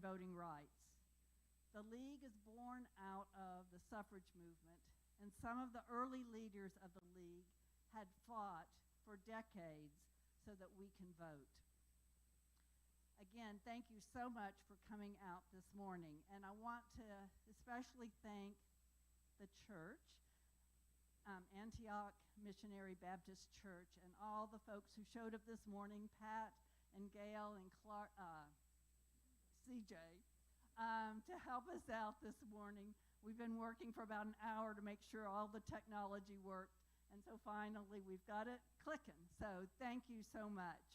voting rights. The League is born out of the suffrage movement, and some of the early leaders of the League had fought for decades so that we can vote. Again, thank you so much for coming out this morning, and I want to especially thank the church, Antioch Missionary Baptist Church, and all the folks who showed up this morning, Pat and Gail and Clark, CJ, to help us out this morning. We've been working for about an hour to make sure all the technology worked, and so finally we've got it clicking. So thank you so much.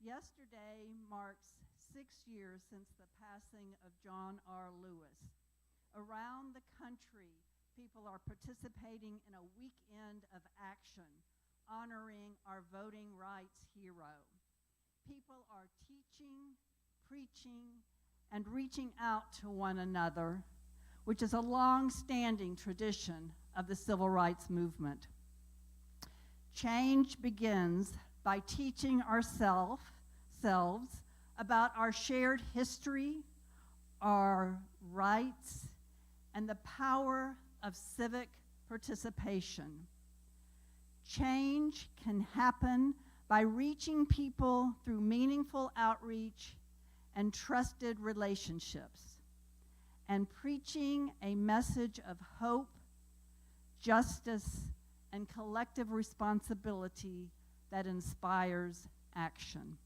Yesterday marks 6 years since the passing of John R. Lewis. Around the country, people are participating in a weekend of action honoring our voting rights hero. People are teaching, preaching, and reaching out to one another, which is a long-standing tradition of the civil rights movement. Change begins by teaching ourselves about our shared history, our rights, and the power of civic participation. Change can happen by reaching people through meaningful outreach and trusted relationships, and preaching a message of hope, justice, and collective responsibility that inspires action.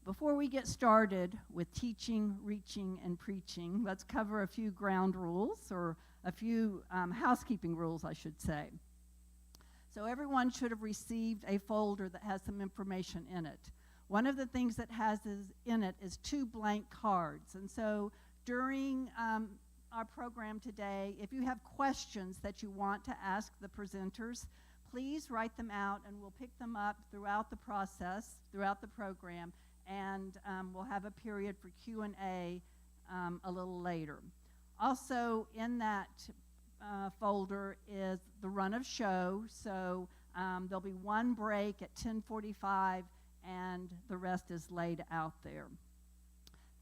Before we get started with teaching, reaching, and preaching, let's cover a few ground rules, or a few housekeeping rules, I should say. So everyone should have received a folder that has some information in it. One of the things that has in it is 2 blank cards. And so during our program today, if you have questions that you want to ask the presenters, please write them out, and we'll pick them up throughout the process, throughout the program, and we'll have a period for Q&A a little later. Also in that folder is the run of show, so there'll be one break at 10:45, and the rest is laid out there.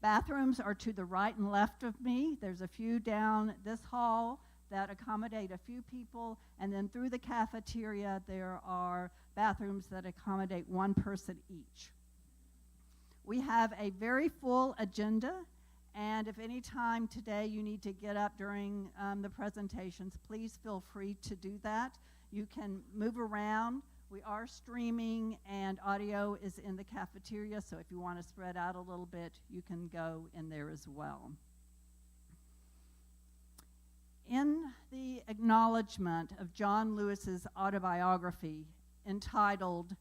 Bathrooms are to the right and left of me. There's a few down this hall that accommodate a few people, and then through the cafeteria there are bathrooms that accommodate one person each. We have a very full agenda, and if any time today you need to get up during the presentations, please feel free to do that. You can move around. We are streaming, and audio is in the cafeteria, so if you want to spread out a little bit, you can go in there as well. In the acknowledgement of John Lewis's autobiography entitled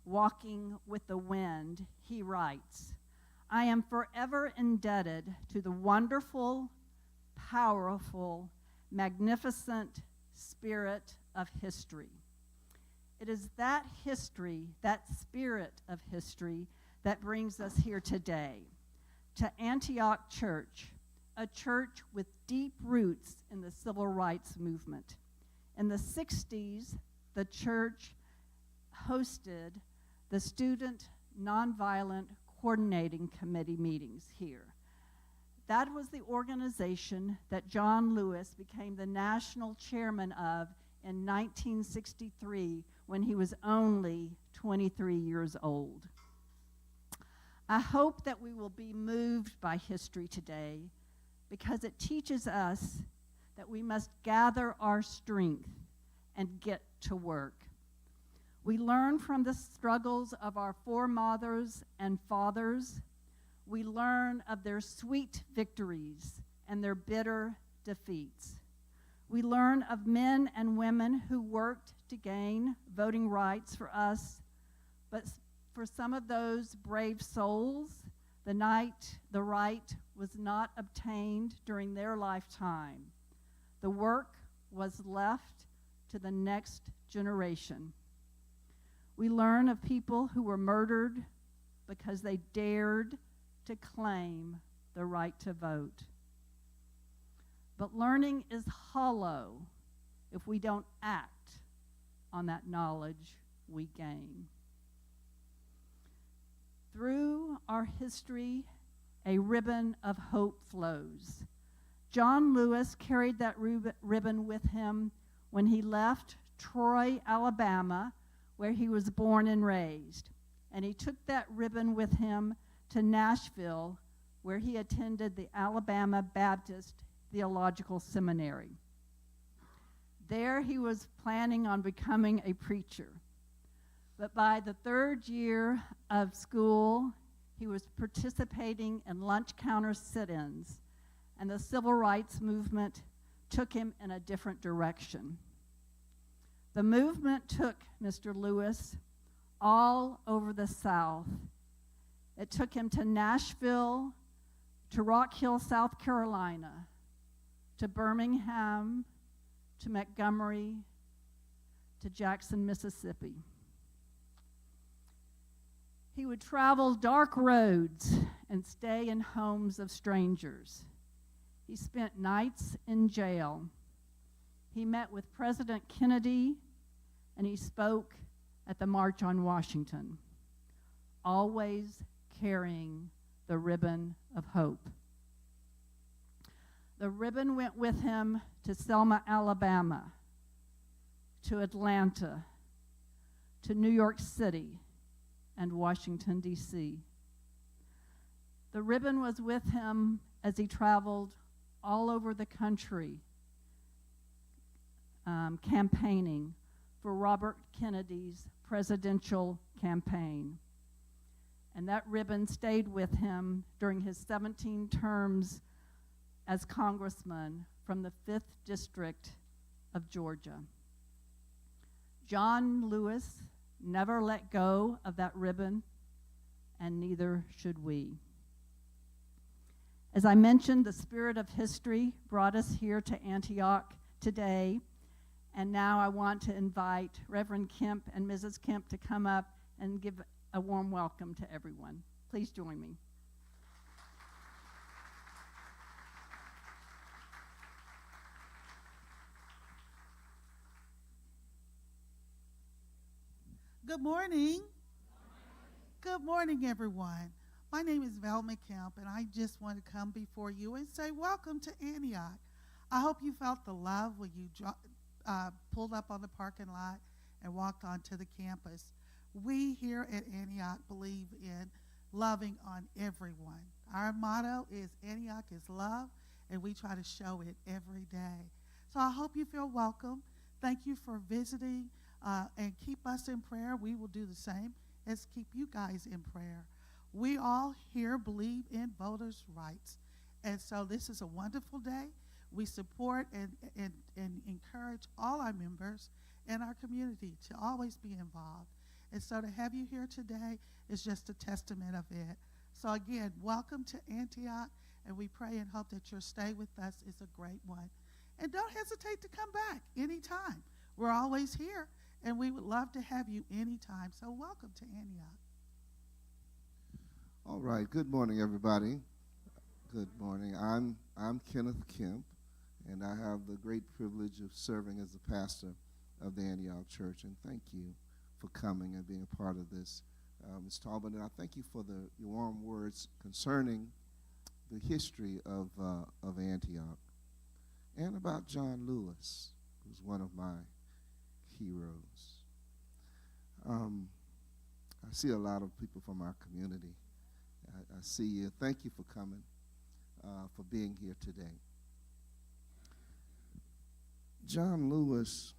Walking with the Wind, he writes, "I am forever indebted to the wonderful, powerful, magnificent spirit of history. It is that history, that spirit of history, that brings us here today, to Antioch Church, a church with deep roots in the civil rights movement. In the 60s, the church hosted the Student Nonviolent Coordinating Committee meetings here. That was the organization that John Lewis became the national chairman of in 1963 when he was only 23 years old. I hope that we will be moved by history today, because it teaches us that we must gather our strength and get to work. We learn from the struggles of our foremothers and fathers. We learn of their sweet victories and their bitter defeats. We learn of men and women who worked to gain voting rights for us, but for some of those brave souls, the right was not obtained during their lifetime. The work was left to the next generation. We learn of people who were murdered because they dared to claim the right to vote. But learning is hollow if we don't act on that knowledge we gain. Through our history, a ribbon of hope flows. John Lewis carried that ribbon with him when he left Troy, Alabama, where he was born and raised. And he took that ribbon with him to Nashville, where he attended the Alabama Baptist Theological Seminary. There he was planning on becoming a preacher. But by the third year of school, he was participating in lunch counter sit-ins, and the civil rights movement took him in a different direction. The movement took Mr. Lewis all over the South. It took him to Nashville, to Rock Hill, South Carolina, to Birmingham, to Montgomery, to Jackson, Mississippi. He would travel dark roads and stay in homes of strangers. He spent nights in jail. He met with President Kennedy, and he spoke at the March on Washington, always carrying the ribbon of hope. The ribbon went with him to Selma, Alabama, to Atlanta, to New York City, and Washington, D.C. The ribbon was with him as he traveled all over the country, campaigning for Robert Kennedy's presidential campaign. And that ribbon stayed with him during his 17 terms as congressman from the 5th District of Georgia. John Lewis never let go of that ribbon, and neither should we. As I mentioned, the spirit of history brought us here to Antioch today, and now I want to invite Reverend Kemp and Mrs. Kemp to come up and give a warm welcome to everyone. Please join me. Good morning. Good morning, everyone. My name is Velma Kemp, and I just want to come before you and say welcome to Antioch. I hope you felt the love when you pulled up on the parking lot and walked onto the campus. We here at Antioch believe in loving on everyone. Our motto is Antioch is love, and we try to show it every day. So I hope you feel welcome. Thank you for visiting. And keep us in prayer. We will do the same as keep you guys in prayer. We all here believe in voters' rights. And so this is a wonderful day. We support and encourage all our members and our community to always be involved. And so to have you here today is just a testament of it. So again, welcome to Antioch, and we pray and hope that your stay with us is a great one. And don't hesitate to come back anytime. We're always here. And we would love to have you anytime. So welcome to Antioch. All right. Good morning, everybody. Good morning. I'm Kenneth Kemp, and I have the great privilege of serving as the pastor of the Antioch Church. And thank you for coming and being a part of this, Ms. Talbot. And I thank you for your warm words concerning the history of Antioch and about John Lewis, who's one of my heroes. I see a lot of people from our community. I see you. Thank you for coming, for being here today. John Lewis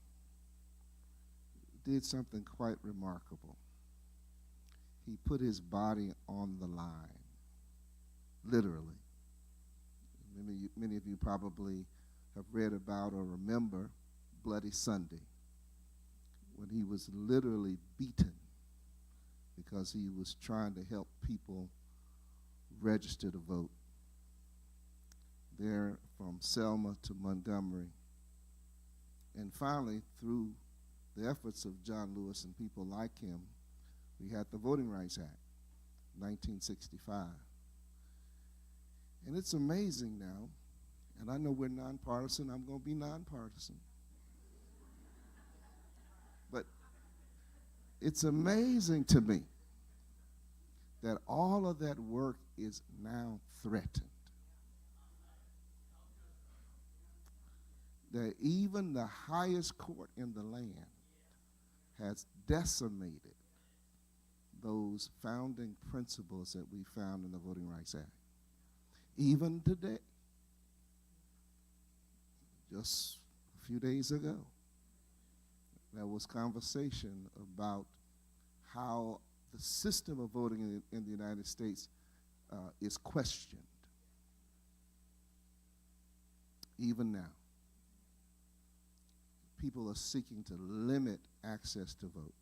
did something quite remarkable. He put his body on the line, literally. Many of you probably have read about or remember Bloody Sunday, when he was literally beaten because he was trying to help people register to vote. There from Selma to Montgomery. And finally, through the efforts of John Lewis and people like him, we had the Voting Rights Act, 1965. And it's amazing now, and I know we're nonpartisan. I'm going to be nonpartisan. It's amazing to me that all of that work is now threatened. That even the highest court in the land has decimated those founding principles that we found in the Voting Rights Act. Even today, just a few days ago, there was conversation about how the system of voting in the United States is questioned. Even now, people are seeking to limit access to vote.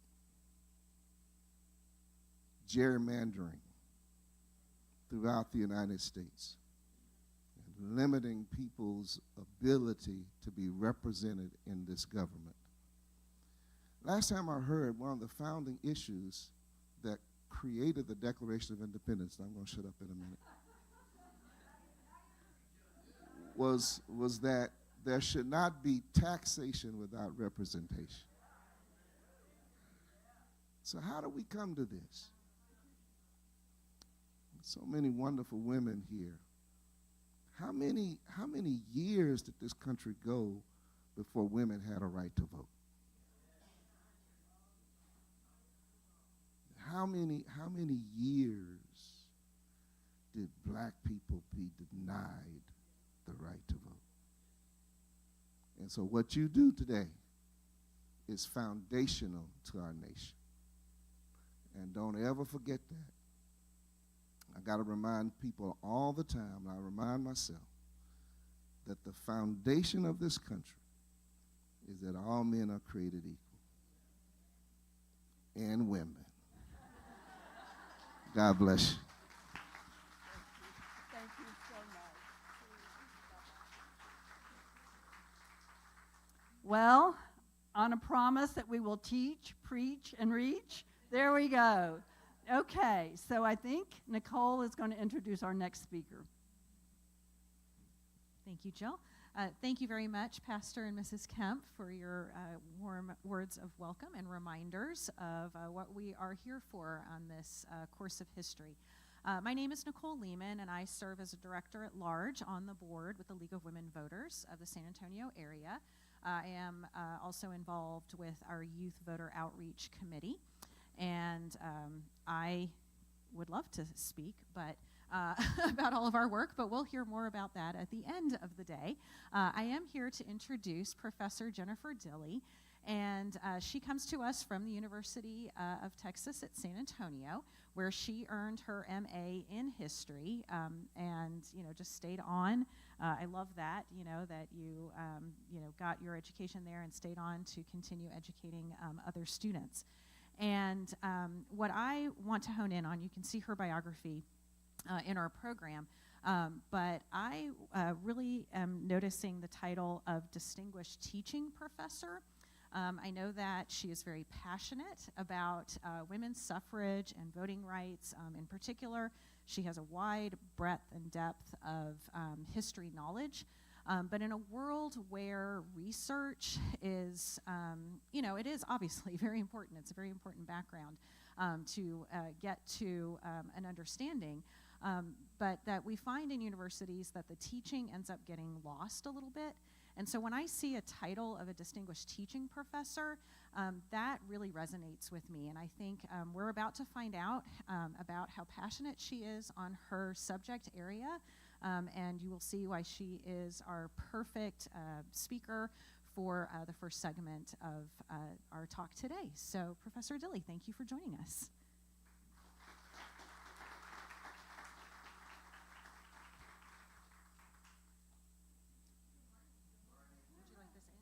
Gerrymandering throughout the United States, and limiting people's ability to be represented in this government. Last time I heard, one of the founding issues that created the Declaration of Independence, and I'm going to shut up in a minute, was that there should not be taxation without representation. So how do we come to this? So many wonderful women here. How many years did this country go before women had a right to vote? How many years did black people be denied the right to vote? And so what you do today is foundational to our nation. And don't ever forget that. I got to remind people all the time, and I remind myself, that the foundation of this country is that all men are created equal. And women. God bless you. Thank you so much. Well, on a promise that we will teach, preach, and reach, there we go. Okay, so I think Nicole is going to introduce our next speaker. Thank you, Jill. Thank you very much, Pastor and Mrs. Kemp, for your warm words of welcome and reminders of what we are here for on this course of history. My name is Nicole Lehman, and I serve as a director at large on the board with the League of Women Voters of the San Antonio area. I am also involved with our Youth Voter Outreach Committee, and I would love to speak, but about all of our work, but we'll hear more about that at the end of the day. I am here to introduce Professor Jennifer Dilley, and she comes to us from the University of Texas at San Antonio, where she earned her MA in history, and just stayed on. I love that, that you got your education there and stayed on to continue educating other students. And what I want to hone in on, you can see her biography in our program, but I really am noticing the title of Distinguished Teaching Professor. I know that she is very passionate about women's suffrage and voting rights in particular. She has a wide breadth and depth of history knowledge. But in a world where research is, it is obviously very important. It's a very important background to get to an understanding. But that we find in universities that the teaching ends up getting lost a little bit. And so when I see a title of a distinguished teaching professor, that really resonates with me. And I think we're about to find out about how passionate she is on her subject area. And you will see why she is our perfect speaker for the first segment of our talk today. So, Professor Dilley, thank you for joining us. Would you like this in?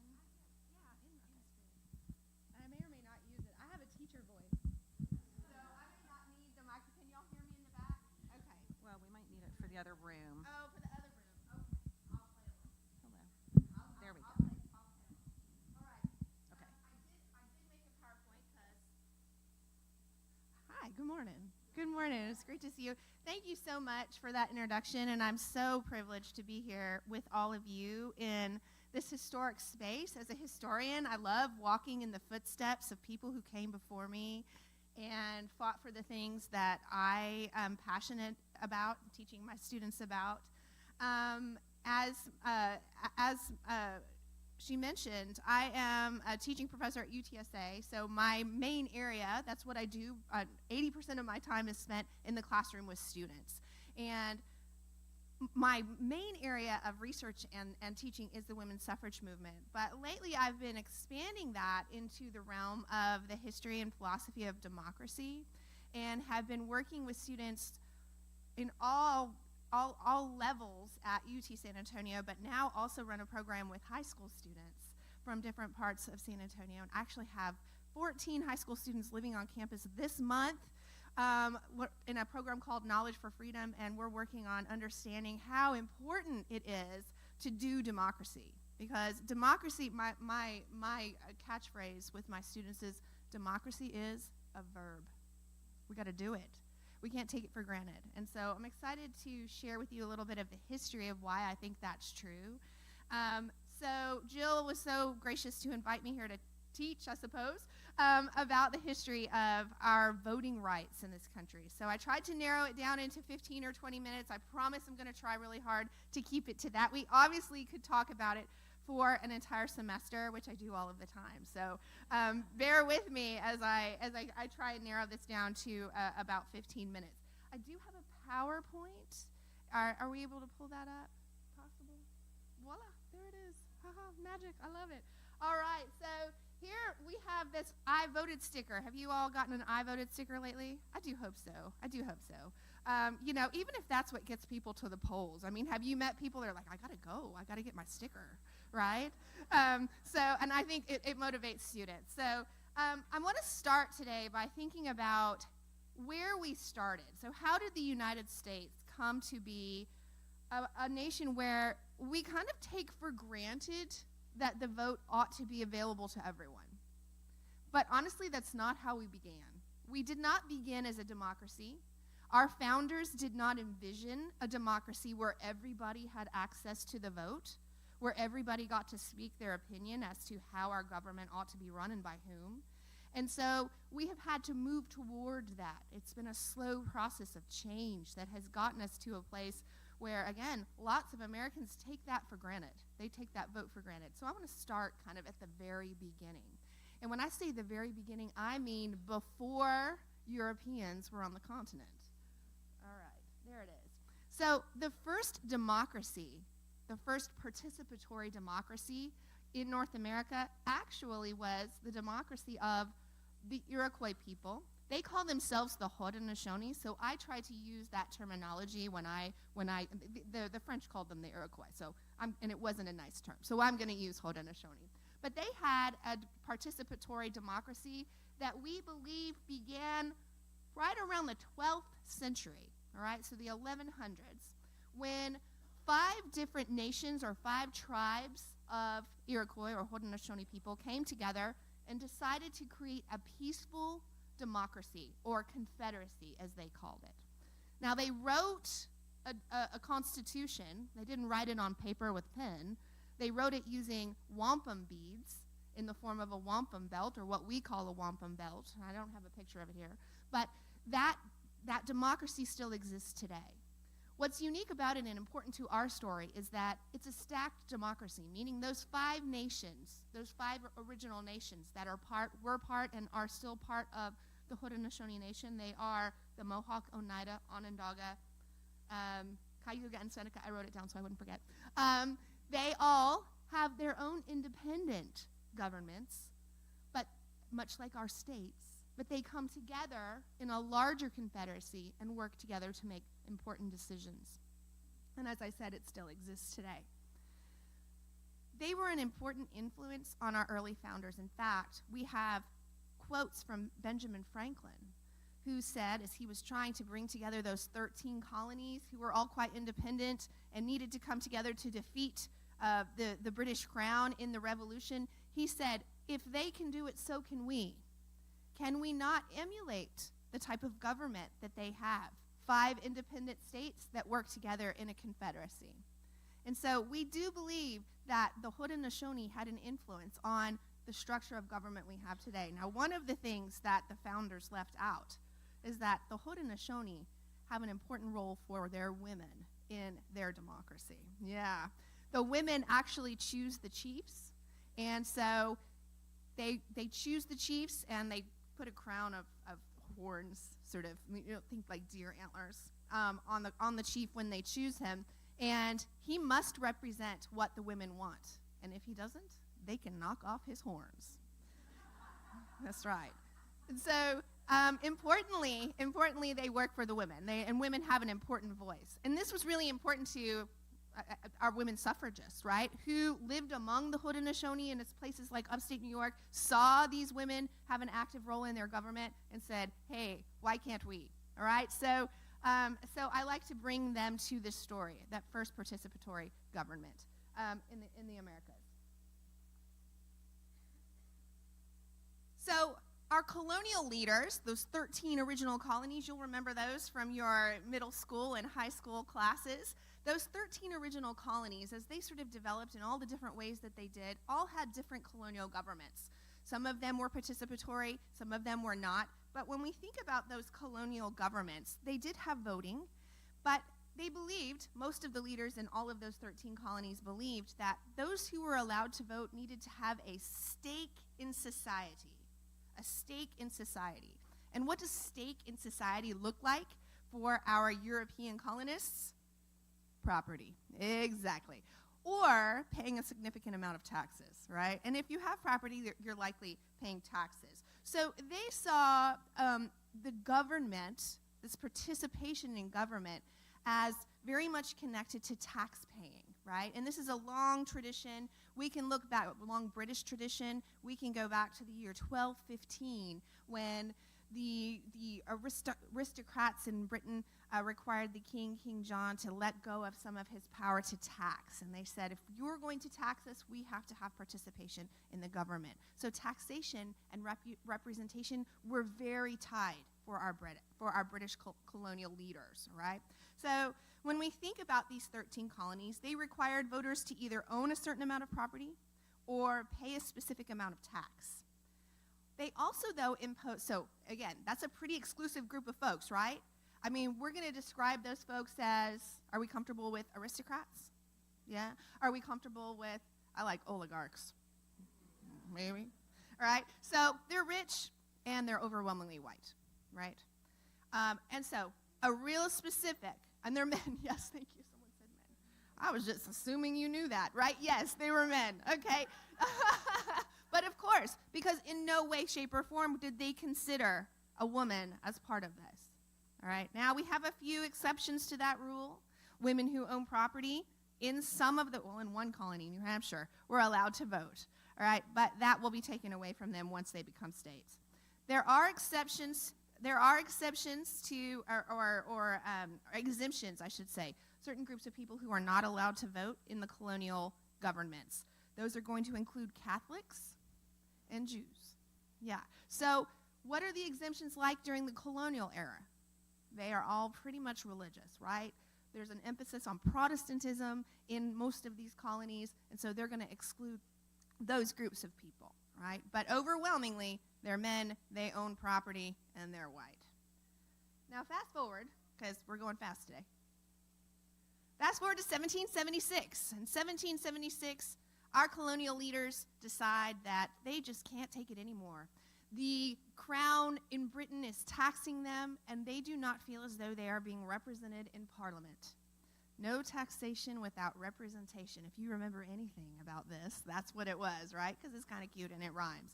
I may or may not use it. I have a teacher voice, so I may not need the mic. Can y'all hear me in the back? Okay. Well, we might need it for the other room. Oh, for the other room. Okay. I'll play along. Hello. There we go. All right. Okay. I did make a PowerPoint because. Hi. Good morning. Good morning. It's great to see you. Thank you so much for that introduction, and I'm so privileged to be here with all of you in this historic space. As a historian, I love walking in the footsteps of people who came before me and fought for the things that I am passionate about, teaching my students about. As she mentioned, I am a teaching professor at UTSA, so my main area, that's what I do, 80% of my time is spent in the classroom with students. And my main area of research and teaching is the women's suffrage movement. But lately I've been expanding that into the realm of the history and philosophy of democracy, and have been working with students in all levels at UT San Antonio, but now also run a program with high school students from different parts of San Antonio, and actually have 14 high school students living on campus this month in a program called Knowledge for Freedom, and we're working on understanding how important it is to do democracy. Because democracy, my catchphrase with my students is, democracy is a verb. We got to do it. We can't take it for granted. And so I'm excited to share with you a little bit of the history of why I think that's true. So Jill was so gracious to invite me here to teach, I suppose, about the history of our voting rights in this country. So I tried to narrow it down into 15 or 20 minutes. I promise I'm going to try really hard to keep it to that. We obviously could talk about it for an entire semester, which I do all of the time. So bear with me as I try and narrow this down to about 15 minutes. I do have a PowerPoint. Are we able to pull that up? Possible? Voila, there it is. Haha, magic, I love it. All right, so here we have this I voted sticker. Have you all gotten an I voted sticker lately? I do hope so. You know, even if that's what gets people to the polls. I mean, have you met people that are like, I got to go. I got to get my sticker, right? And I think it motivates students. So I want to start today by thinking about where we started. So how did the United States come to be a nation where we kind of take for granted that the vote ought to be available to everyone? But honestly, that's not how we began. We did not begin as a democracy. Our founders did not envision a democracy where everybody had access to the vote, where everybody got to speak their opinion as to how our government ought to be run and by whom. And so we have had to move toward that. It's been a slow process of change that has gotten us to a place where, again, lots of Americans take that for granted. They take that vote for granted. So I want to start kind of at the very beginning. And when I say the very beginning, I mean before Europeans were on the continent. All right, there it is. So the first democracy, the first participatory democracy in North America actually was the democracy of the Iroquois people. They call themselves the Haudenosaunee, so I try to use that terminology when the French called them the Iroquois, and it wasn't a nice term, so I'm going to use Haudenosaunee. But they had a participatory democracy that we believe began right around the 12th century, all right, so the 1100s, when 5 different nations or 5 tribes of Iroquois or Haudenosaunee people came together and decided to create a peaceful democracy, or confederacy, as they called it. Now, they wrote a constitution. They didn't write it on paper with pen. They wrote it using wampum beads in the form of a wampum belt, or what we call a wampum belt. I don't have a picture of it here. But that democracy still exists today. What's unique about it and important to our story is that it's a stacked democracy, meaning those 5 nations, those 5 original nations that were part and are still part of the Haudenosaunee Nation. They are the Mohawk, Oneida, Onondaga, Cayuga, and Seneca. I wrote it down so I wouldn't forget. They all have their own independent governments, but much like our states, but they come together in a larger confederacy and work together to make important decisions. And as I said, it still exists today. They were an important influence on our early founders. In fact, we have quotes from Benjamin Franklin, who said, as he was trying to bring together those 13 colonies who were all quite independent and needed to come together to defeat the British Crown in the Revolution, he said, if they can do it, so can we. Can we not emulate the type of government that they have? 5 independent states that work together in a confederacy. And so we do believe that the Haudenosaunee had an influence on the structure of government we have today. Now, one of the things that the founders left out is that the Haudenosaunee have an important role for their women in their democracy. Yeah. The women actually choose the chiefs, and so they choose the chiefs, and they put a crown of horns, sort of, think like deer antlers, on the chief when they choose him, and he must represent what the women want. And if he doesn't, they can knock off his horns. That's right. And so, importantly, they work for the women, and women have an important voice. And this was really important to our women suffragists, right, who lived among the Haudenosaunee in places like upstate New York, saw these women have an active role in their government, and said, hey, why can't we? All right, so I like to bring them to this story, that first participatory government in the Americas. So our colonial leaders, those 13 original colonies, you'll remember those from your middle school and high school classes. Those 13 original colonies, as they sort of developed in all the different ways that they did, all had different colonial governments. Some of them were participatory, some of them were not. But when we think about those colonial governments, they did have voting, but they believed, most of the leaders in all of those 13 colonies believed, that those who were allowed to vote needed to have a stake in society. A stake in society. And what does stake in society look like for our European colonists? Property. Exactly. Or paying a significant amount of taxes, right? And if you have property, you're likely paying taxes. So they saw the government, this participation in government, as very much connected to tax paying, right? And this is a long tradition. We can look back, a long British tradition. We can go back to the year 1215 when the aristocrats in Britain required the King John, to let go of some of his power to tax. And they said, if you're going to tax us, we have to have participation in the government. So taxation and representation were very tied for our British colonial leaders, right? So when we think about these 13 colonies, they required voters to either own a certain amount of property or pay a specific amount of tax. They also, though, impose, so again, that's a pretty exclusive group of folks, right? I mean, we're going to describe those folks as, are we comfortable with aristocrats? Yeah? Are we comfortable with, I like oligarchs? Maybe. All right? So they're rich and they're overwhelmingly white, right? And so a real specific, and they're men. Yes, thank you. Someone said men. I was just assuming you knew that, right? Yes, they were men. Okay. But of course, because in no way, shape, or form did they consider a woman as part of this. All right. Now we have a few exceptions to that rule. Women who own property in in one colony, New Hampshire, were allowed to vote. All right. But that will be taken away from them once they become states. There are exceptions. There are exceptions to, or exemptions, I should say, certain groups of people who are not allowed to vote in the colonial governments. Those are going to include Catholics and Jews. Yeah. So what are the exemptions like during the colonial era? They are all pretty much religious, right? There's an emphasis on Protestantism in most of these colonies, and so they're going to exclude those groups of people, right? But overwhelmingly, they're men, they own property, and they're white. Now fast forward, because we're going fast today. Fast forward to 1776. In 1776, our colonial leaders decide that they just can't take it anymore. The crown in Britain is taxing them, and they do not feel as though they are being represented in Parliament. No taxation without representation. If you remember anything about this, that's what it was, right? Because it's kind of cute and it rhymes.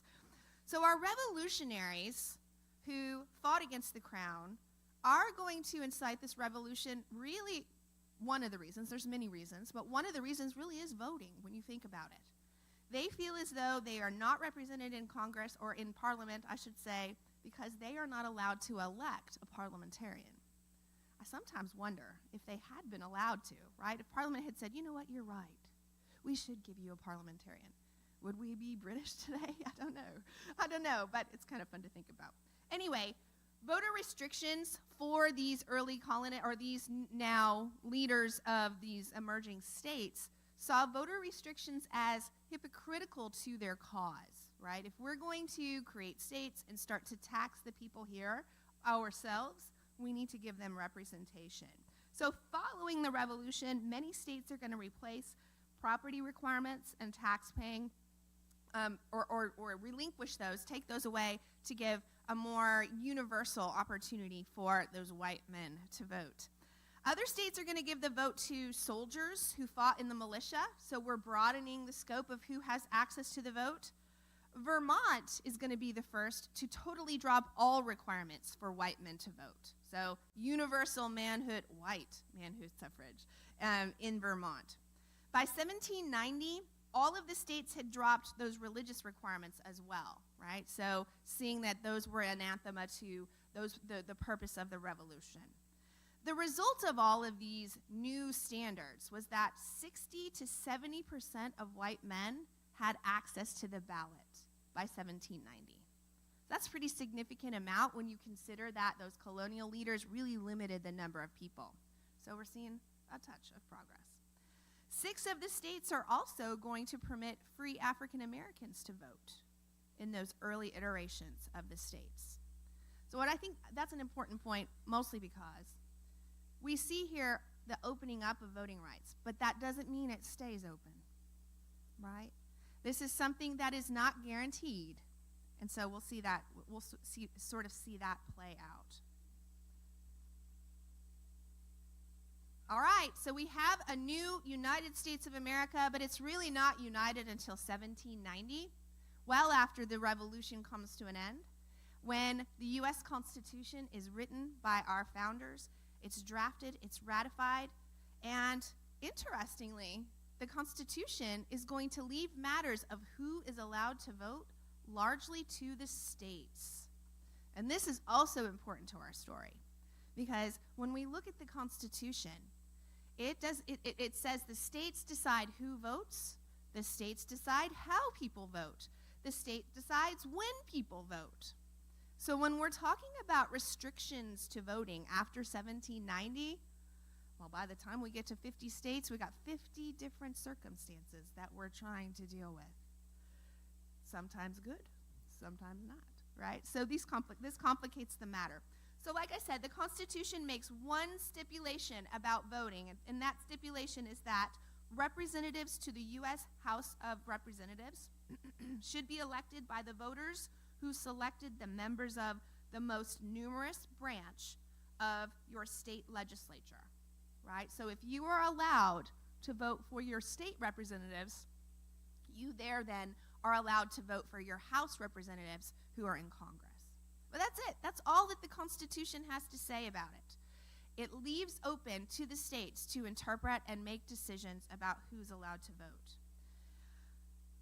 So our revolutionaries who fought against the crown are going to incite this revolution. Really, one of the reasons, there's many reasons, but one of the reasons really is voting when you think about it. They feel as though they are not represented in Congress, or in Parliament, I should say, because they are not allowed to elect a parliamentarian. I sometimes wonder if they had been allowed to, right? If Parliament had said, you know what, you're right. We should give you a parliamentarian. Would we be British today? I don't know, but it's kind of fun to think about. Anyway, voter restrictions for these early colonists, or these now leaders of these emerging states, saw voter restrictions as hypocritical to their cause, right? If we're going to create states and start to tax the people here ourselves, we need to give them representation. So following the revolution, many states are going to replace property requirements and tax paying, or relinquish those, take those away to give a more universal opportunity for those white men to vote. Other states are going to give the vote to soldiers who fought in the militia, so we're broadening the scope of who has access to the vote. Vermont is going to be the first to totally drop all requirements for white men to vote. So universal manhood, white manhood suffrage in Vermont. By 1790, all of the states had dropped those religious requirements as well, right? So seeing that those were anathema to the purpose of the revolution. The result of all of these new standards was that 60 to 70% of white men had access to the ballot by 1790. That's a pretty significant amount when you consider that those colonial leaders really limited the number of people. So we're seeing a touch of progress. 6 of the states are also going to permit free African Americans to vote in those early iterations of the states. So what I think that's an important point, mostly because we see here the opening up of voting rights, but that doesn't mean it stays open, right? This is something that is not guaranteed, and so we'll see that play out. All right, so we have a new United States of America, but it's really not united until 1790, well after the Revolution comes to an end, when the U.S. Constitution is written by our founders, it's drafted, it's ratified, and interestingly, the Constitution is going to leave matters of who is allowed to vote largely to the states. And this is also important to our story, because when we look at the Constitution, it says the states decide who votes, the states decide how people vote, the state decides when people vote. So when we're talking about restrictions to voting after 1790, well, by the time we get to 50 states, we got 50 different circumstances that we're trying to deal with. Sometimes good, sometimes not, right? So this complicates the matter. So like I said, the Constitution makes one stipulation about voting, and that stipulation is that representatives to the U.S. House of Representatives should be elected by the voters who selected the members of the most numerous branch of your state legislature, right? So if you are allowed to vote for your state representatives, you there then are allowed to vote for your House representatives who are in Congress. But that's it. That's all that the Constitution has to say about it. It leaves open to the states to interpret and make decisions about who's allowed to vote.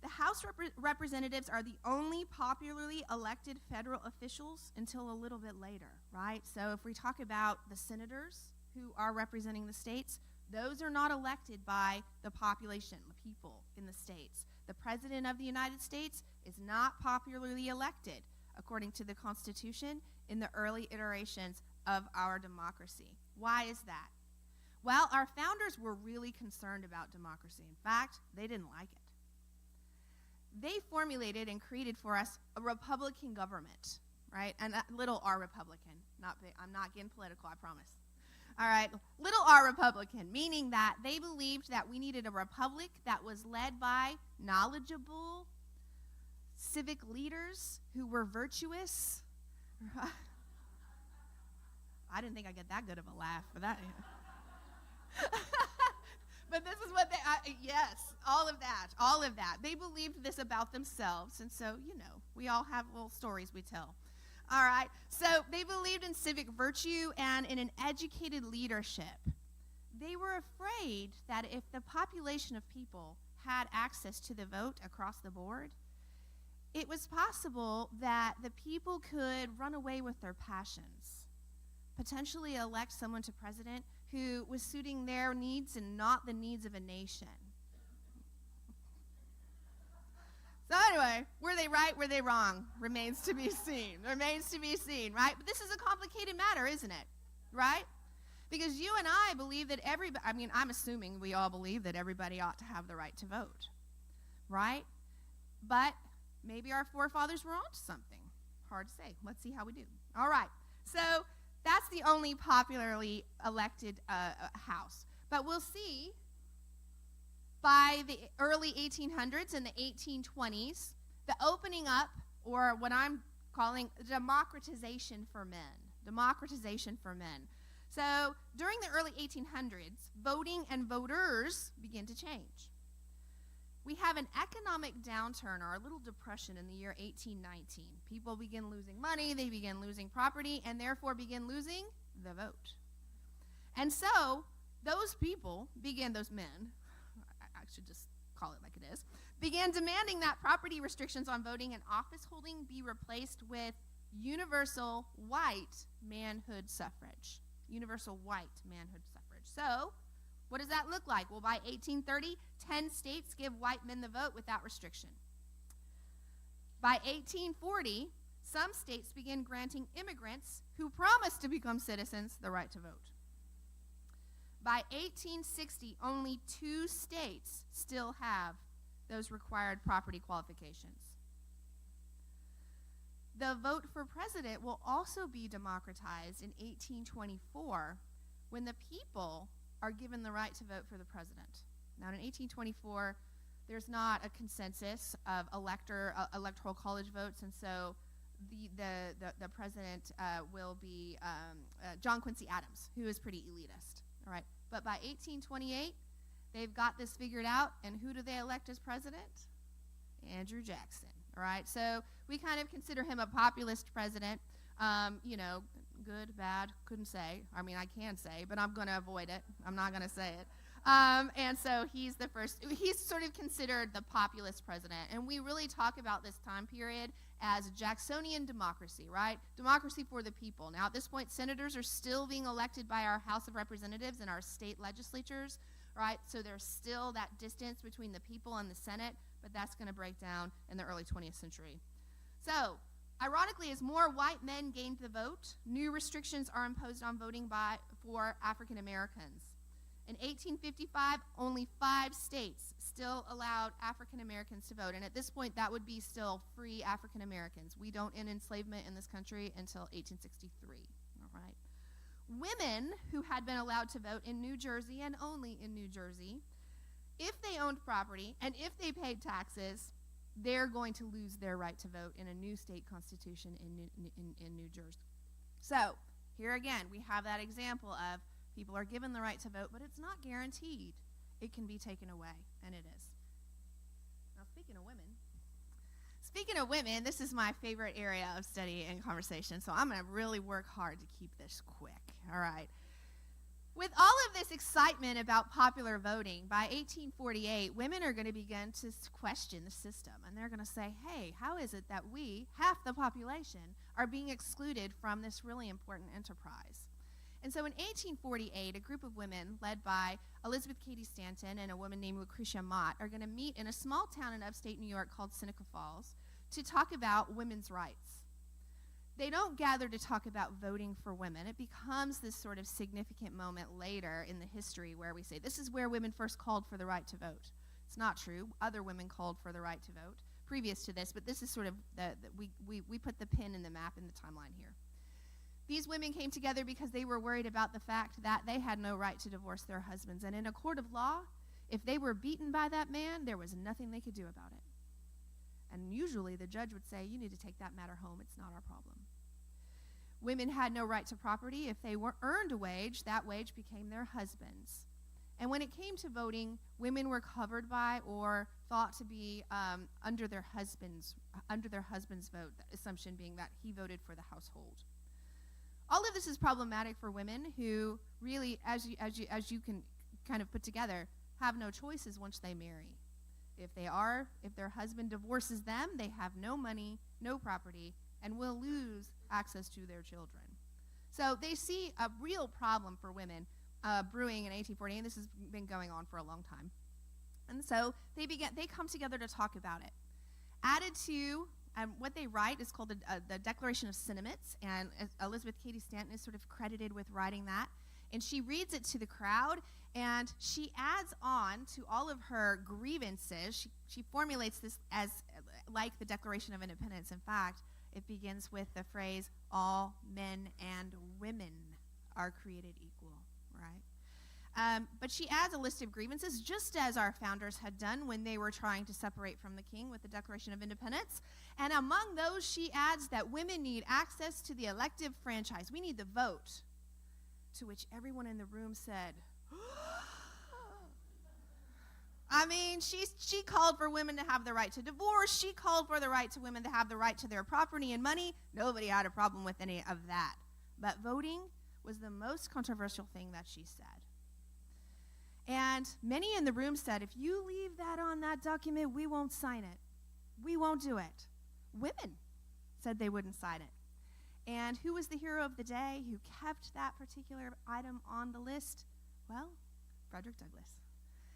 The House representatives are the only popularly elected federal officials until a little bit later, right? So if we talk about the senators who are representing the states, those are not elected by the population, the people in the states. The President of the United States is not popularly elected, according to the Constitution, in the early iterations of our democracy. Why is that? Well, our founders were really concerned about democracy. In fact, they didn't like it. They formulated and created for us a Republican government, right? And little r Republican, not big. I'm not getting political, I promise. All right, little r Republican, meaning that they believed that we needed a republic that was led by knowledgeable civic leaders who were virtuous. I didn't think I'd get that good of a laugh for that. But this is what yes, all of that. They believed this about themselves, and so, we all have little stories we tell. All right, so they believed in civic virtue and in an educated leadership. They were afraid that if the population of people had access to the vote across the board, it was possible that the people could run away with their passions, potentially elect someone to president who was suiting their needs and not the needs of a nation. So anyway, were they right, were they wrong? Remains to be seen, right? But this is a complicated matter, isn't it? Right? Because you and I believe that I'm assuming we all believe that everybody ought to have the right to vote, right? But maybe our forefathers were onto something. Hard to say. Let's see how we do. All right. So that's the only popularly elected house. But we'll see by the early 1800s and the 1820s, the opening up, or what I'm calling democratization for men. Democratization for men. So during the early 1800s, voting and voters begin to change. We have an economic downturn or a little depression in the year 1819. People begin losing money, they begin losing property, and therefore begin losing the vote. And so those men, I should just call it like it is, began demanding that property restrictions on voting and office holding be replaced with universal white manhood suffrage. Universal white manhood suffrage. So, what does that look like? Well, by 1830, 10 states give white men the vote without restriction. By 1840, some states begin granting immigrants who promise to become citizens the right to vote. By 1860, only 2 states still have those required property qualifications. The vote for president will also be democratized in 1824 when the people are given the right to vote for the president. Now, in 1824, there's not a consensus of electoral college votes, and so the president will be John Quincy Adams, who is pretty elitist. All right, but by 1828, they've got this figured out, and who do they elect as president? Andrew Jackson. All right, so we kind of consider him a populist president. Good, bad, couldn't say. I mean, I can say, but I'm going to avoid it. I'm not going to say it. And so he's sort of considered the populist president. And we really talk about this time period as Jacksonian democracy, right? Democracy for the people. Now, at this point, senators are still being elected by our House of Representatives and our state legislatures, right? So there's still that distance between the people and the Senate, but that's going to break down in the early 20th century. So, ironically, as more white men gained the vote, new restrictions are imposed on voting for African Americans. In 1855, only 5 states still allowed African Americans to vote, and at this point, that would be still free African Americans. We don't end enslavement in this country until 1863, all right? Women who had been allowed to vote in New Jersey, and only in New Jersey, if they owned property and if they paid taxes, they're going to lose their right to vote in a new state constitution in New Jersey. So, here again, we have that example of people are given the right to vote, but it's not guaranteed. It can be taken away, and it is. Now, speaking of women, this is my favorite area of study and conversation, so I'm going to really work hard to keep this quick, all right? With all of this excitement about popular voting, by 1848, women are going to begin to question the system, and they're going to say, hey, how is it that we, half the population, are being excluded from this really important enterprise? And so in 1848, a group of women led by Elizabeth Cady Stanton and a woman named Lucretia Mott are going to meet in a small town in upstate New York called Seneca Falls to talk about women's rights. They don't gather to talk about voting for women. It becomes this sort of significant moment later in the history where we say, this is where women first called for the right to vote. It's not true. Other women called for the right to vote previous to this, but this is sort of, we put the pin in the map in the timeline here. These women came together because they were worried about the fact that they had no right to divorce their husbands. And in a court of law, if they were beaten by that man, there was nothing they could do about it. And usually the judge would say, you need to take that matter home. It's not our problem. Women had no right to property. If they earned a wage, that wage became their husband's. And when it came to voting, women were covered by or thought to be under their husband's vote, the assumption being that he voted for the household. All of this is problematic for women who really, as you can kind of put together, have no choices once they marry. If their husband divorces them, they have no money, no property, and will lose access to their children. So they see a real problem for women brewing in 1840, and this has been going on for a long time. And so they come together to talk about it. Added to what they write is called the Declaration of Sentiments, and Elizabeth Cady Stanton is sort of credited with writing that. And she reads it to the crowd, and she adds on to all of her grievances. She formulates this as like the Declaration of Independence. In fact, it begins with the phrase, all men and women are created equal, right? But she adds a list of grievances, just as our founders had done when they were trying to separate from the king with the Declaration of Independence. And among those, she adds that women need access to the elective franchise. We need the vote. To which everyone in the room said, I mean, she called for women to have the right to divorce. She called for the right to women to have the right to their property and money. Nobody had a problem with any of that. But voting was the most controversial thing that she said. And many in the room said, if you leave that on that document, we won't sign it. We won't do it. Women said they wouldn't sign it. And who was the hero of the day who kept that particular item on the list? Well, Frederick Douglass.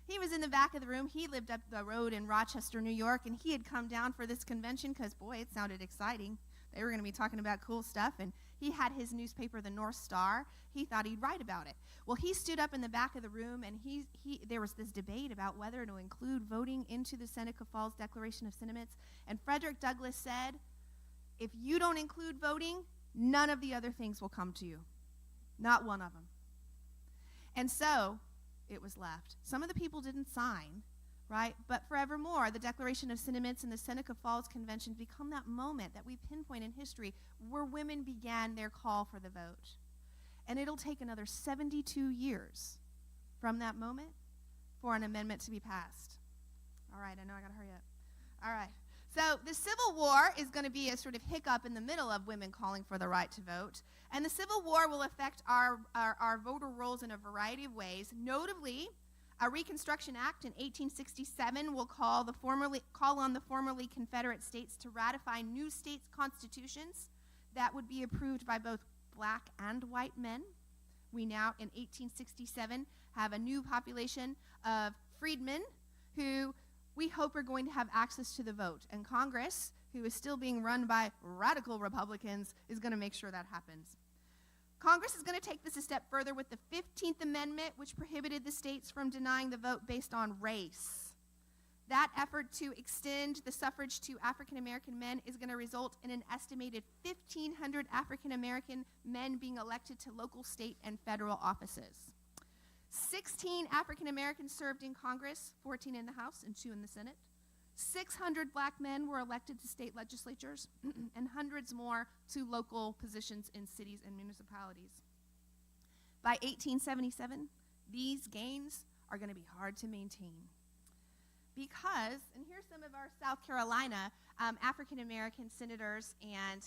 He was in the back of the room. He lived up the road in Rochester, New York, and he had come down for this convention because, boy, it sounded exciting. They were going to be talking about cool stuff, and he had his newspaper, the North Star. He thought he'd write about it. Well, he stood up in the back of the room, and there was this debate about whether to include voting into the Seneca Falls Declaration of Sentiments, and Frederick Douglass said, if you don't include voting, none of the other things will come to you. Not one of them. And so it was left. Some of the people didn't sign, right? But forevermore, the Declaration of Sentiments and the Seneca Falls Convention become that moment that we pinpoint in history where women began their call for the vote. And it'll take another 72 years from that moment for an amendment to be passed. All right, I know I got to hurry up. All right. So the Civil War is going to be a sort of hiccup in the middle of women calling for the right to vote. And the Civil War will affect our voter rolls in a variety of ways. Notably, a Reconstruction Act in 1867 will call on the formerly Confederate states to ratify new states' constitutions that would be approved by both black and white men. We now, in 1867, have a new population of freedmen who we hope are going to have access to the vote. And Congress, who is still being run by radical Republicans, is going to make sure that happens. Congress is going to take this a step further with the 15th Amendment, which prohibited the states from denying the vote based on race. That effort to extend the suffrage to African American men is going to result in an estimated 1,500 African American men being elected to local, state, and federal offices. 16 African Americans served in Congress, 14 in the House and 2 in the Senate. 600 black men were elected to state legislatures, and hundreds more to local positions in cities and municipalities. By 1877, these gains are going to be hard to maintain. Because, and here's some of our South Carolina African American senators and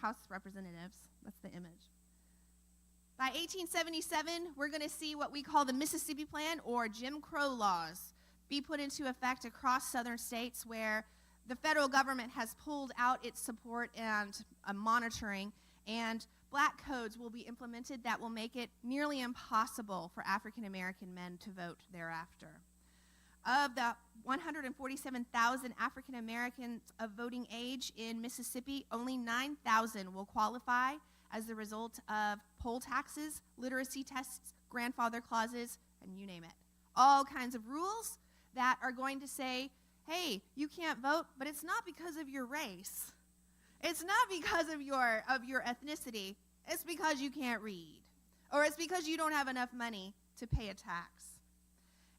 House representatives. That's the image. By 1877, we're going to see what we call the Mississippi Plan, or Jim Crow laws, be put into effect across southern states where the federal government has pulled out its support and monitoring, and black codes will be implemented that will make it nearly impossible for African American men to vote thereafter. Of the 147,000 African Americans of voting age in Mississippi, only 9,000 will qualify as the result of poll taxes, literacy tests, grandfather clauses, and you name it. All kinds of rules that are going to say, hey, you can't vote, but it's not because of your race. It's not because of your ethnicity. It's because you can't read. Or it's because you don't have enough money to pay a tax.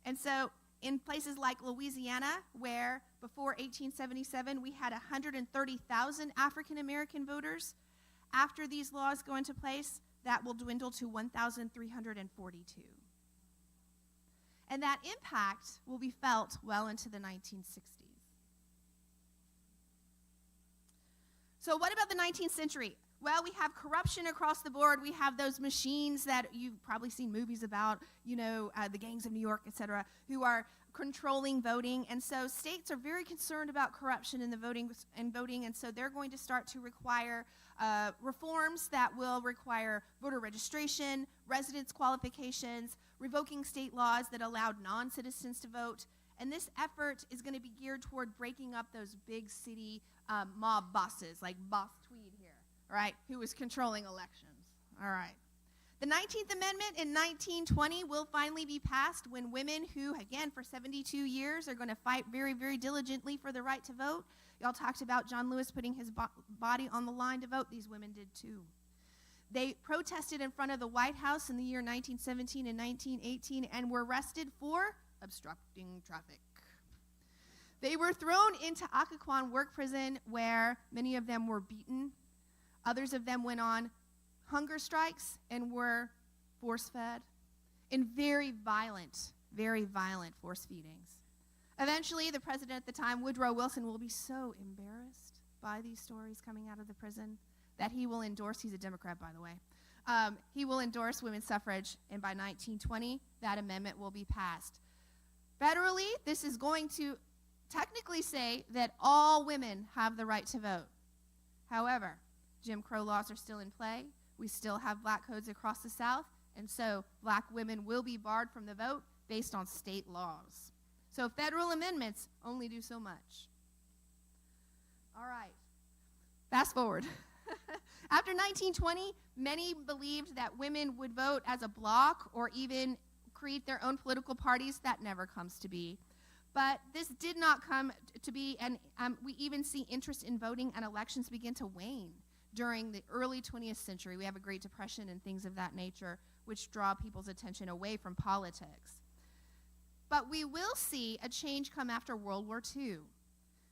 And so in places like Louisiana, where before 1877 we had 130,000 African American voters, after these laws go into place, that will dwindle to 1,342. And that impact will be felt well into the 1960s. So what about the 19th century? Well, we have corruption across the board. We have those machines that you've probably seen movies about, the gangs of New York, et cetera, who are controlling voting. And so states are very concerned about corruption in the voting, and so they're going to start to require reforms that will require voter registration, residence qualifications, revoking state laws that allowed non-citizens to vote. And this effort is going to be geared toward breaking up those big city mob bosses, like Boss Tweed here, right, who was controlling elections. All right. The 19th Amendment in 1920 will finally be passed when women who, again, for 72 years are going to fight very, very diligently for the right to vote. Y'all talked about John Lewis putting his body on the line to vote. These women did too. They protested in front of the White House in the year 1917 and 1918 and were arrested for obstructing traffic. They were thrown into Occoquan work prison where many of them were beaten. Others of them went on hunger strikes and were force-fed in very violent force feedings. Eventually, the president at the time, Woodrow Wilson, will be so embarrassed by these stories coming out of the prison that he will endorse, he's a Democrat, by the way, he will endorse women's suffrage, and by 1920, that amendment will be passed. Federally, this is going to technically say that all women have the right to vote. However, Jim Crow laws are still in play. We still have black codes across the South, and so black women will be barred from the vote based on state laws. So federal amendments only do so much. All right, fast forward. After 1920, many believed that women would vote as a bloc or even create their own political parties. That never comes to be. But this did not come to be, and we even see interest in voting and elections begin to wane during the early 20th century. We have a Great Depression and things of that nature, which draw people's attention away from politics. But we will see a change come after World War II,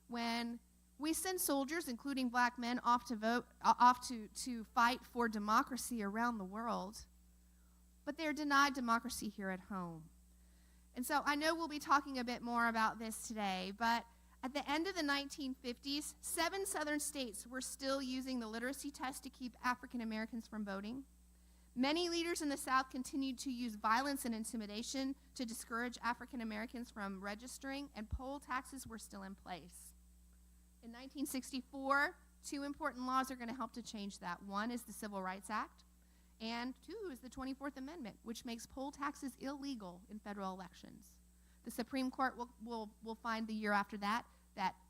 when we send soldiers, including black men, off to fight for democracy around the world, but they're denied democracy here at home. And so I know we'll be talking a bit more about this today, but at the end of the 1950s, 7 southern states were still using the literacy test to keep African Americans from voting. Many leaders in the South continued to use violence and intimidation to discourage African Americans from registering, and poll taxes were still in place. In 1964, 2 important laws are going to help to change that. One is the Civil Rights Act, and 2 is the 24th Amendment, which makes poll taxes illegal in federal elections. The Supreme Court will find the year after that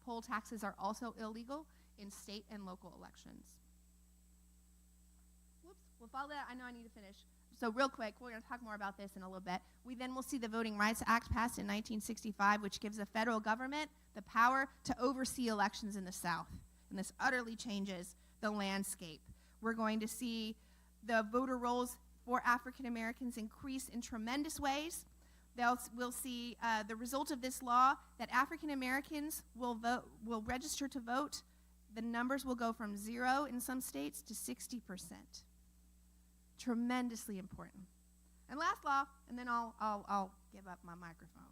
poll taxes are also illegal in state and local elections. Whoops, we'll follow that. I know I need to finish. So real quick, we're going to talk more about this in a little bit. We then will see the Voting Rights Act passed in 1965, which gives the federal government the power to oversee elections in the South. And this utterly changes the landscape. We're going to see the voter rolls for African Americans increase in tremendous ways. We'll see the result of this law, that African Americans will register to vote. The numbers will go from 0 in some states to 60%. Tremendously important. And last law, and then I'll give up my microphone.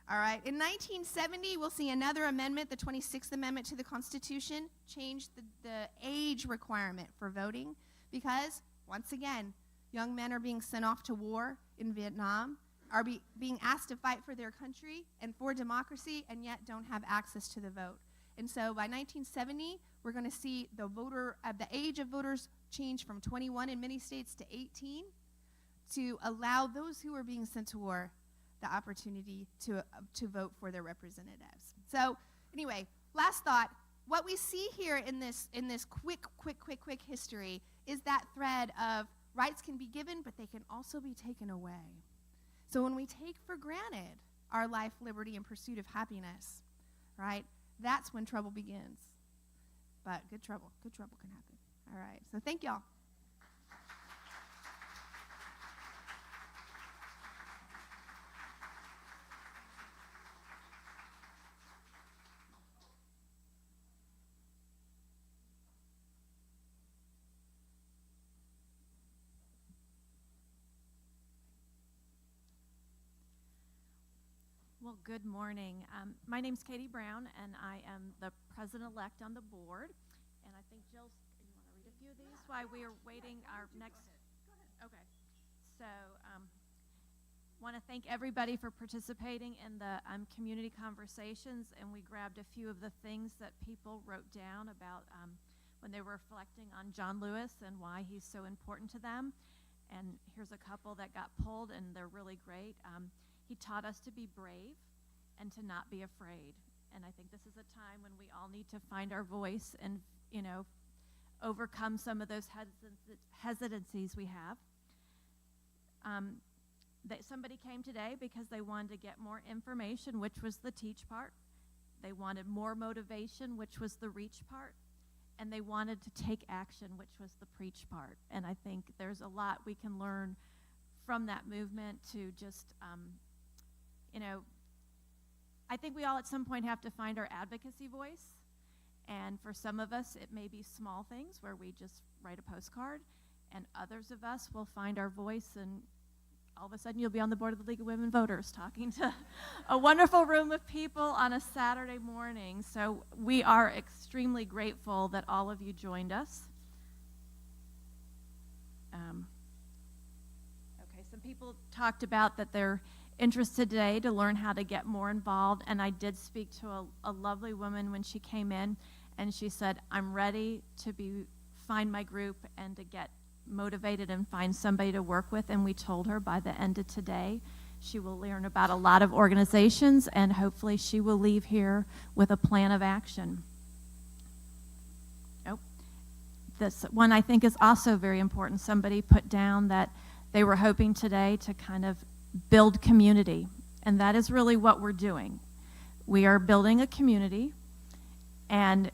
All right, in 1970, we'll see another amendment, the 26th Amendment to the Constitution, change the age requirement for voting, because, once again, young men are being sent off to war in Vietnam, are being asked to fight for their country and for democracy, and yet don't have access to the vote. And so by 1970, we're going to see the age of voters change from 21 in many states to 18 to allow those who are being sent to war the opportunity to vote for their representatives. So anyway, last thought. What we see here in this quick history is that thread of rights can be given, but they can also be taken away. So when we take for granted our life, liberty, and pursuit of happiness, right, that's when trouble begins. But good trouble can happen. All right, so thank y'all. Well, good morning. My name's Katie Brown, and I am the president-elect on the board. And I think Jill, you want to read a few of these while we are waiting our next? Go ahead. Okay. So, want to thank everybody for participating in the community conversations, and we grabbed a few of the things that people wrote down about when they were reflecting on John Lewis and why he's so important to them. And here's a couple that got pulled, and they're really great. He taught us to be brave and to not be afraid. And I think this is a time when we all need to find our voice and, overcome some of those hesitancies we have. that somebody came today because they wanted to get more information, which was the teach part. They wanted more motivation, which was the reach part. And they wanted to take action, which was the preach part. And I think there's a lot we can learn from that movement to just, I think we all at some point have to find our advocacy voice. And for some of us, it may be small things where we just write a postcard. And others of us will find our voice, and all of a sudden you'll be on the board of the League of Women Voters talking to a wonderful room of people on a Saturday morning. So we are extremely grateful that all of you joined us. Okay, some people talked about that they're interested today to learn how to get more involved, and I did speak to a lovely woman when she came in, and she said, I'm ready to find my group and to get motivated and find somebody to work with. And we told her by the end of today she will learn about a lot of organizations, and hopefully she will leave here with a plan of action. This one I think is also very important. Somebody put down that they were hoping today to kind of build community, and that is really what we're doing. We are building a community, and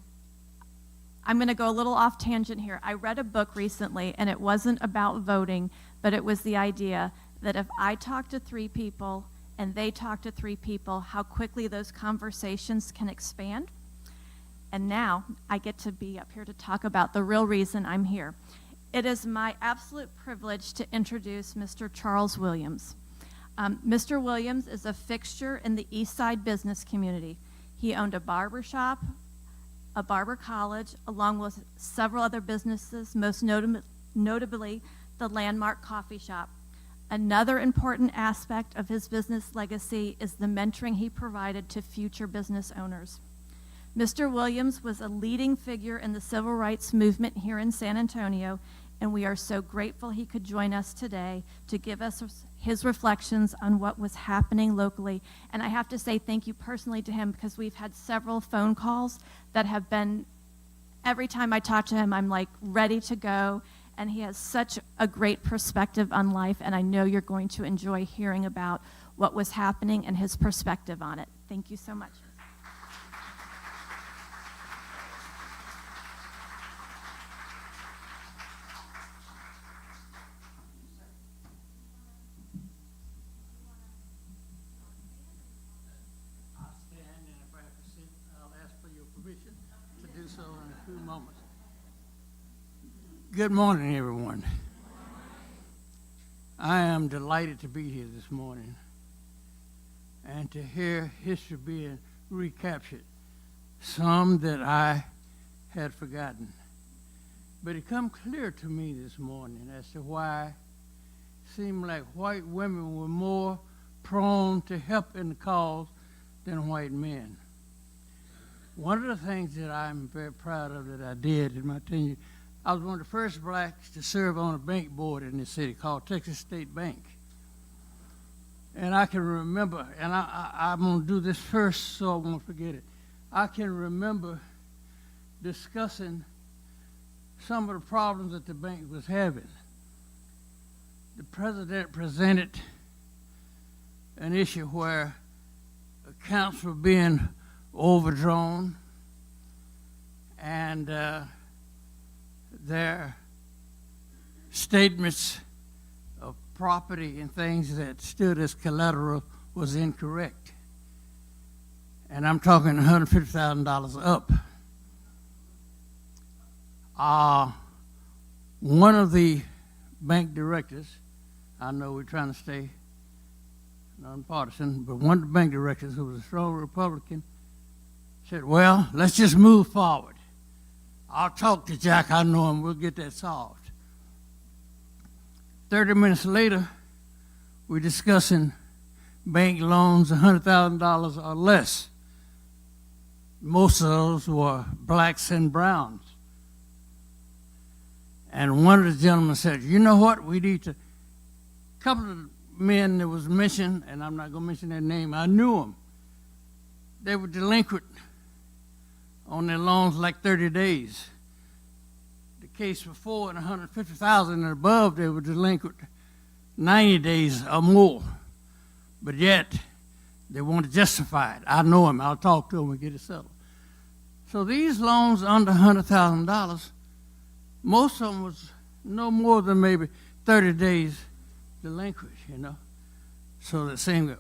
I'm going to go a little off tangent here. I read a book recently, and it wasn't about voting, but it was the idea that if I talk to 3 people and they talk to 3 people, how quickly those conversations can expand. And now I get to be up here to talk about the real reason I'm here. It is my absolute privilege to introduce Mr. Charles Williams. Mr. Williams is a fixture in the East Side business community. He owned a barber shop, a barber college, along with several other businesses, most notably the Landmark Coffee Shop. Another important aspect of his business legacy is the mentoring he provided to future business owners. Mr. Williams was a leading figure in the civil rights movement here in San Antonio, and we are so grateful he could join us today to give us his reflections on what was happening locally. And I have to say thank you personally to him, because we've had several phone calls that have been, every time I talk to him, I'm like ready to go. And he has such a great perspective on life, and I know you're going to enjoy hearing about what was happening and his perspective on it. Thank you so much. Good morning, everyone. I am delighted to be here this morning and to hear history being recaptured, some that I had forgotten. But it come clear to me this morning as to why it seemed like white women were more prone to help in the cause than white men. One of the things that I'm very proud of that I did in my tenure, I was one of the first blacks to serve on a bank board in this city called Texas State Bank. And I can remember, and I'm going to do this first so I won't forget it. I can remember discussing some of the problems that the bank was having. The president presented an issue where accounts were being overdrawn, and their statements of property and things that stood as collateral was incorrect. And I'm talking $150,000 up. One of the bank directors, I know we're trying to stay nonpartisan, but one of the bank directors, who was a strong Republican, said, well, let's just move forward. I'll talk to Jack, I know him, we'll get that solved. 30 minutes later, we're discussing bank loans, $100,000 or less. Most of those were blacks and browns. And one of the gentlemen said, you know what, we need to, a couple of men that was mentioned, and I'm not going to mention their name, I knew them. They were delinquent on their loans like 30 days. The case before, and $150,000 and above, they were delinquent 90 days or more. But yet, they want to justify it. I know him. I'll talk to him and get it settled. So these loans under $100,000, most of them was no more than maybe 30 days delinquent, you know. So they're saying,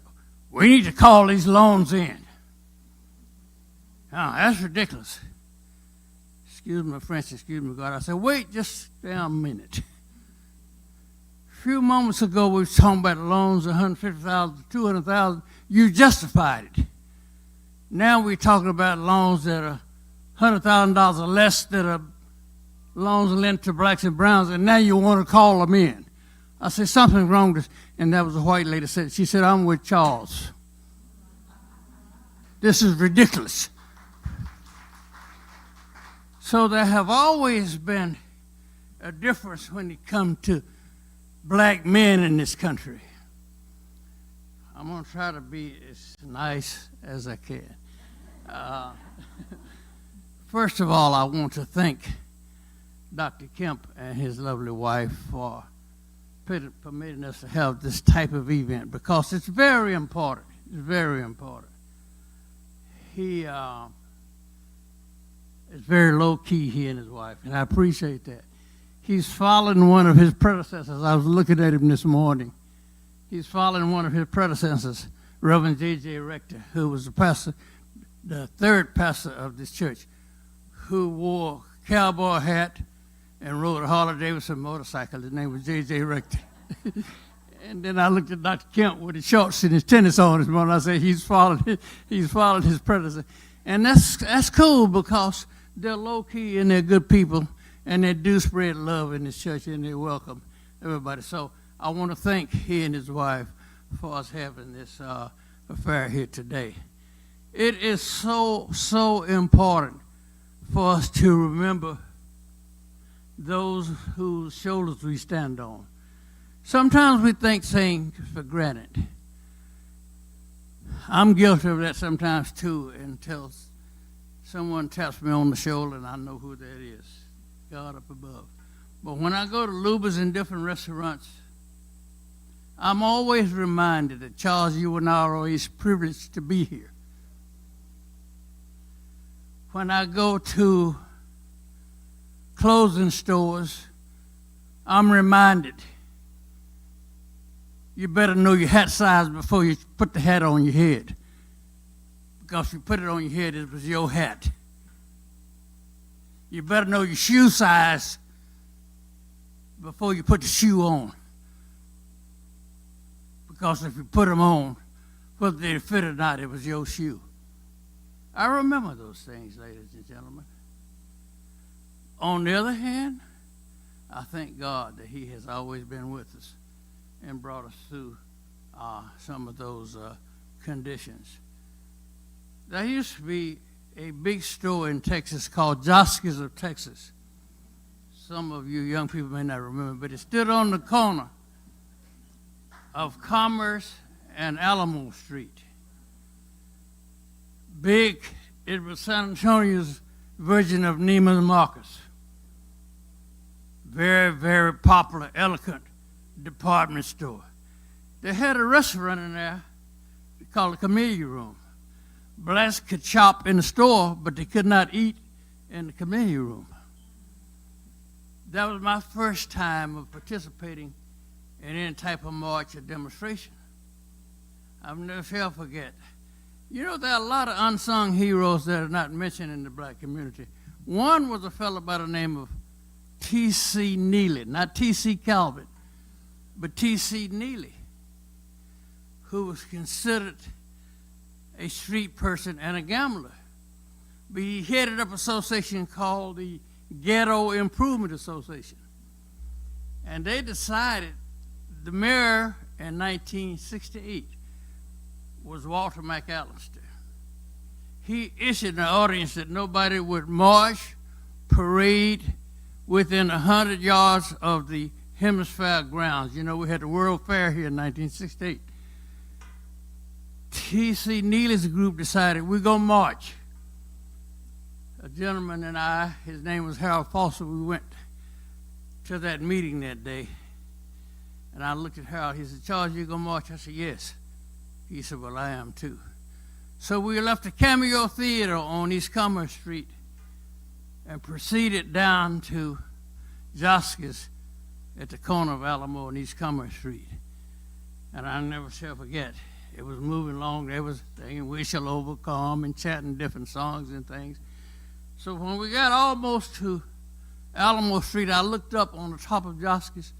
we need to call these loans in. Now, that's ridiculous. Excuse me, French, excuse me, God. I said, wait just a minute. A few moments ago, we were talking about loans of $150,000 to $200,000. You justified it. Now we're talking about loans that are $100,000 or less that are loans lent to blacks and browns, and now you want to call them in. I said, something's wrong with this. And that was a white lady said. She said, I'm with Charles. This is ridiculous. So there have always been a difference when it comes to black men in this country. I'm going to try to be as nice as I can. First of all, I want to thank Dr. Kemp and his lovely wife for permitting us to have this type of event because it's very important. It's very important. He is very low-key, he and his wife, and I appreciate that. He's following one of his predecessors. I was looking at him this morning. He's following one of his predecessors, Reverend J.J. Rector, who was the pastor, the third pastor of this church, who wore a cowboy hat and rode a Harley-Davidson motorcycle. His name was J.J. Rector. And then I looked at Dr. Kemp with his shorts and his tennis on this morning. I said, he's followed his predecessor. And that's cool because they're low-key and they're good people, and they do spread love in this church, and they welcome everybody. So I want to thank he and his wife for us having this affair here today. It is so important for us to remember those whose shoulders we stand on. Sometimes we take things for granted. I'm guilty of that sometimes too, until someone taps me on the shoulder and I know who that is, God up above. But when I go to Luba's in different restaurants, I'm always reminded that, Charles, you and I are always privileged to be here. When I go to clothing stores, I'm reminded, you better know your hat size before you put the hat on your head. Because if you put it on your head, it was your hat. You better know your shoe size before you put the shoe on. Because if you put them on, whether they fit or not, it was your shoe. I remember those things, ladies and gentlemen. On the other hand, I thank God that he has always been with us and brought us through some of those conditions. There used to be a big store in Texas called Joske's of Texas. Some of you young people may not remember, but it stood on the corner of Commerce and Alamo Street. Big, it was San Antonio's version of Neiman Marcus. Very, very popular, elegant department store. They had a restaurant in there called the Camellia Room. Blacks could shop in the store, but they could not eat in the Camellia Room. That was my first time of participating in any type of march or demonstration. I'll never shall forget. You know, there are a lot of unsung heroes that are not mentioned in the black community. One was a fellow by the name of T.C. Neely, not T.C. Calvin, but T.C. Neely, who was considered a street person and a gambler. But he headed up an association called the Ghetto Improvement Association. And they decided the mayor in 1968 was Walter McAllister. He issued an ordinance that nobody would march, parade within 100 yards of the Hemisphere grounds. You know, we had the World Fair here in 1968. T.C. Neely's group decided we're going to march. A gentleman and I, his name was Harold Foster, we went to that meeting that day. And I looked at Harold. He said, Charles, you going to march? I said, yes. He said, well, I am too. So we left the Cameo Theater on East Commerce Street and proceeded down to Joske's at the corner of Alamo and East Commerce Street. And I never shall forget, it was moving along. There was singing We Shall Overcome and chanting different songs and things. So when we got almost to Alamo Street, I looked up on the top of Joske's.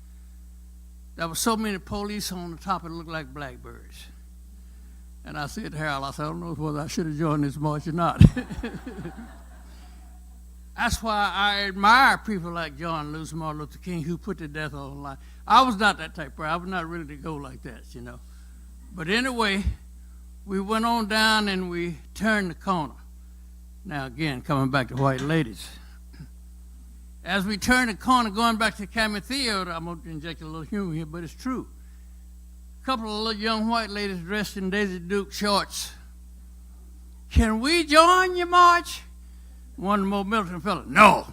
There were so many police on the top, it looked like blackbirds. And I said to Harold, I said, I don't know whether I should have joined this march or not. That's why I admire people like John Lewis and Martin Luther King who put their death on the line. I was not that type of person. I was not ready to go like that, you know. But anyway, we went on down and we turned the corner. Now, again, coming back to white ladies. As we turned the corner, going back to the Cameo Theater, I'm going to inject a little humor here, but it's true. A couple of little young white ladies dressed in Daisy Duke shorts. Can we join your march? One of the more militant fellas, no.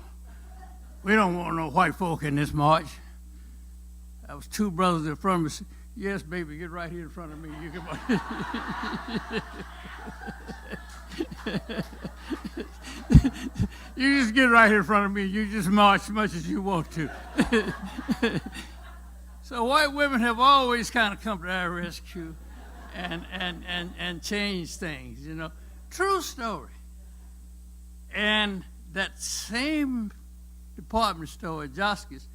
We don't want no white folk in this march. That was two brothers in front of me. Said, yes, baby, get right here in front of me. You can You just get right here in front of me. You just march as much as you want to. So white women have always kind of come to our rescue and changed things, you know. True story. And that same department store at Joske's,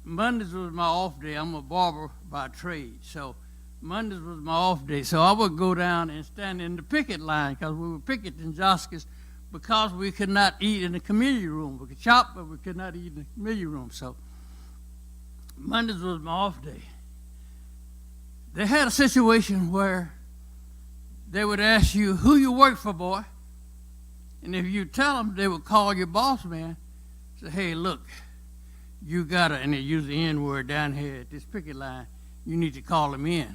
Mondays was my off day. I'm a barber by trade, so Mondays was my off day. So I would go down and stand in the picket line because we were picketing Joske's because we could not eat in the community room. We could shop, but we could not eat in the community room. So Mondays was my off day. They had a situation where they would ask you who you work for, boy. And if you tell them, they would call your boss man, say, hey, look, you got to, and they use the N-word down here at this picket line, you need to call him in.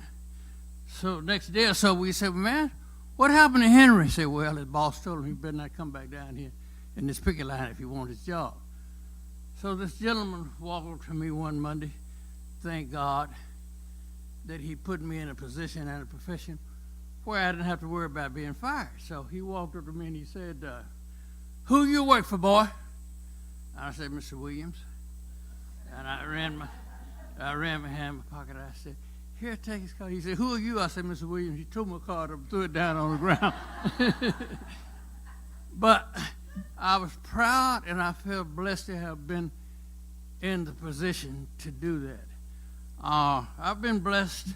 So next day or so, we said, man, what happened to Henry? He said, well, his boss told him he better not come back down here in this picket line if he wants his job. So this gentleman walked up to me one Monday, thank God that he put me in a position and a profession where I didn't have to worry about being fired. So he walked up to me and he said, who you work for, boy? I said, Mr. Williams. And I ran my hand in my pocket. I said, here, take his card. He said, who are you? I said, Mr. Williams. He took my card up and threw it down on the ground. But I was proud and I felt blessed to have been in the position to do that. I've been blessed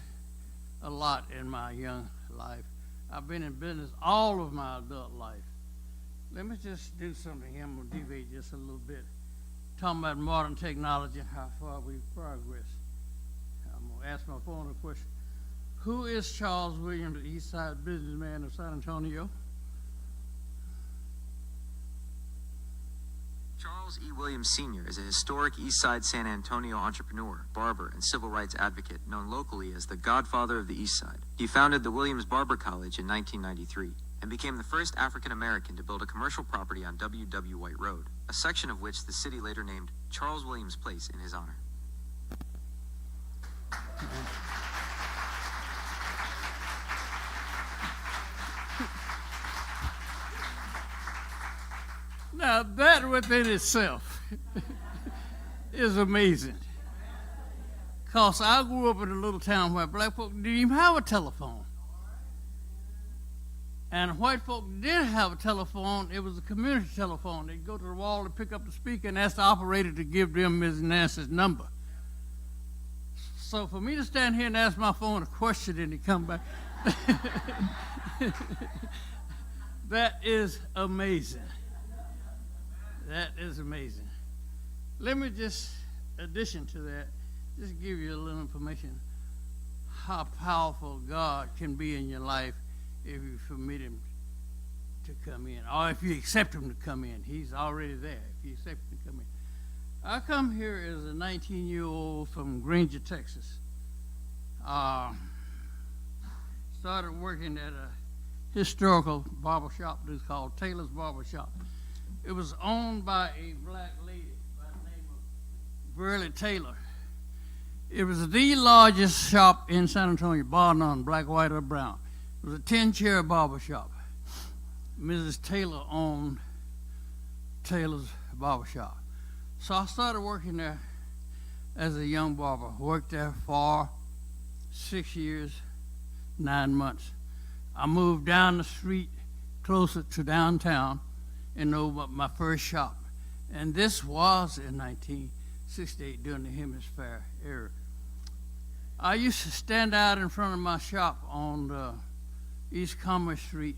a lot in my young life. I've been in business all of my adult life. Let me just do something here. I'm going to deviate just a little bit. Talking about modern technology and how far we've progressed. I'm going to ask my phone a question. Who is Charles Williams, the East Side businessman of San Antonio? Charles E. Williams Sr. is a historic East Side San Antonio entrepreneur, barber, and civil rights advocate known locally as the Godfather of the East Side. He founded the Williams Barber College in 1993 and became the first African American to build a commercial property on W.W. White Road, a section of which the city later named Charles Williams Place in his honor. Now that within itself is amazing. Because I grew up in a little town where black folk didn't even have a telephone. And white folk did have a telephone. It was a community telephone. They'd go to the wall and pick up the speaker and ask the operator to give them Ms. Nancy's number. So for me to stand here and ask my phone a question and it come back, that is amazing. That is amazing. Let me just, addition to that, just give you a little information how powerful God can be in your life if you permit him to come in, or if you accept him to come in. He's already there if you accept him to come in. I come here as a 19-year-old from Granger, Texas. Started working at a historical barber shop. It was called Taylor's Barber Shop. It was owned by a black lady by the name of Burley Taylor. It was the largest shop in San Antonio, bar none, black, white, or brown. It was a 10-chair barber shop. Mrs. Taylor owned Taylor's barber shop. So I started working there as a young barber. Worked there for 6 years, 9 months. I moved down the street closer to downtown and opened my first shop. And this was in 1968 during the Hemisphere era. I used to stand out in front of my shop on East Commerce Street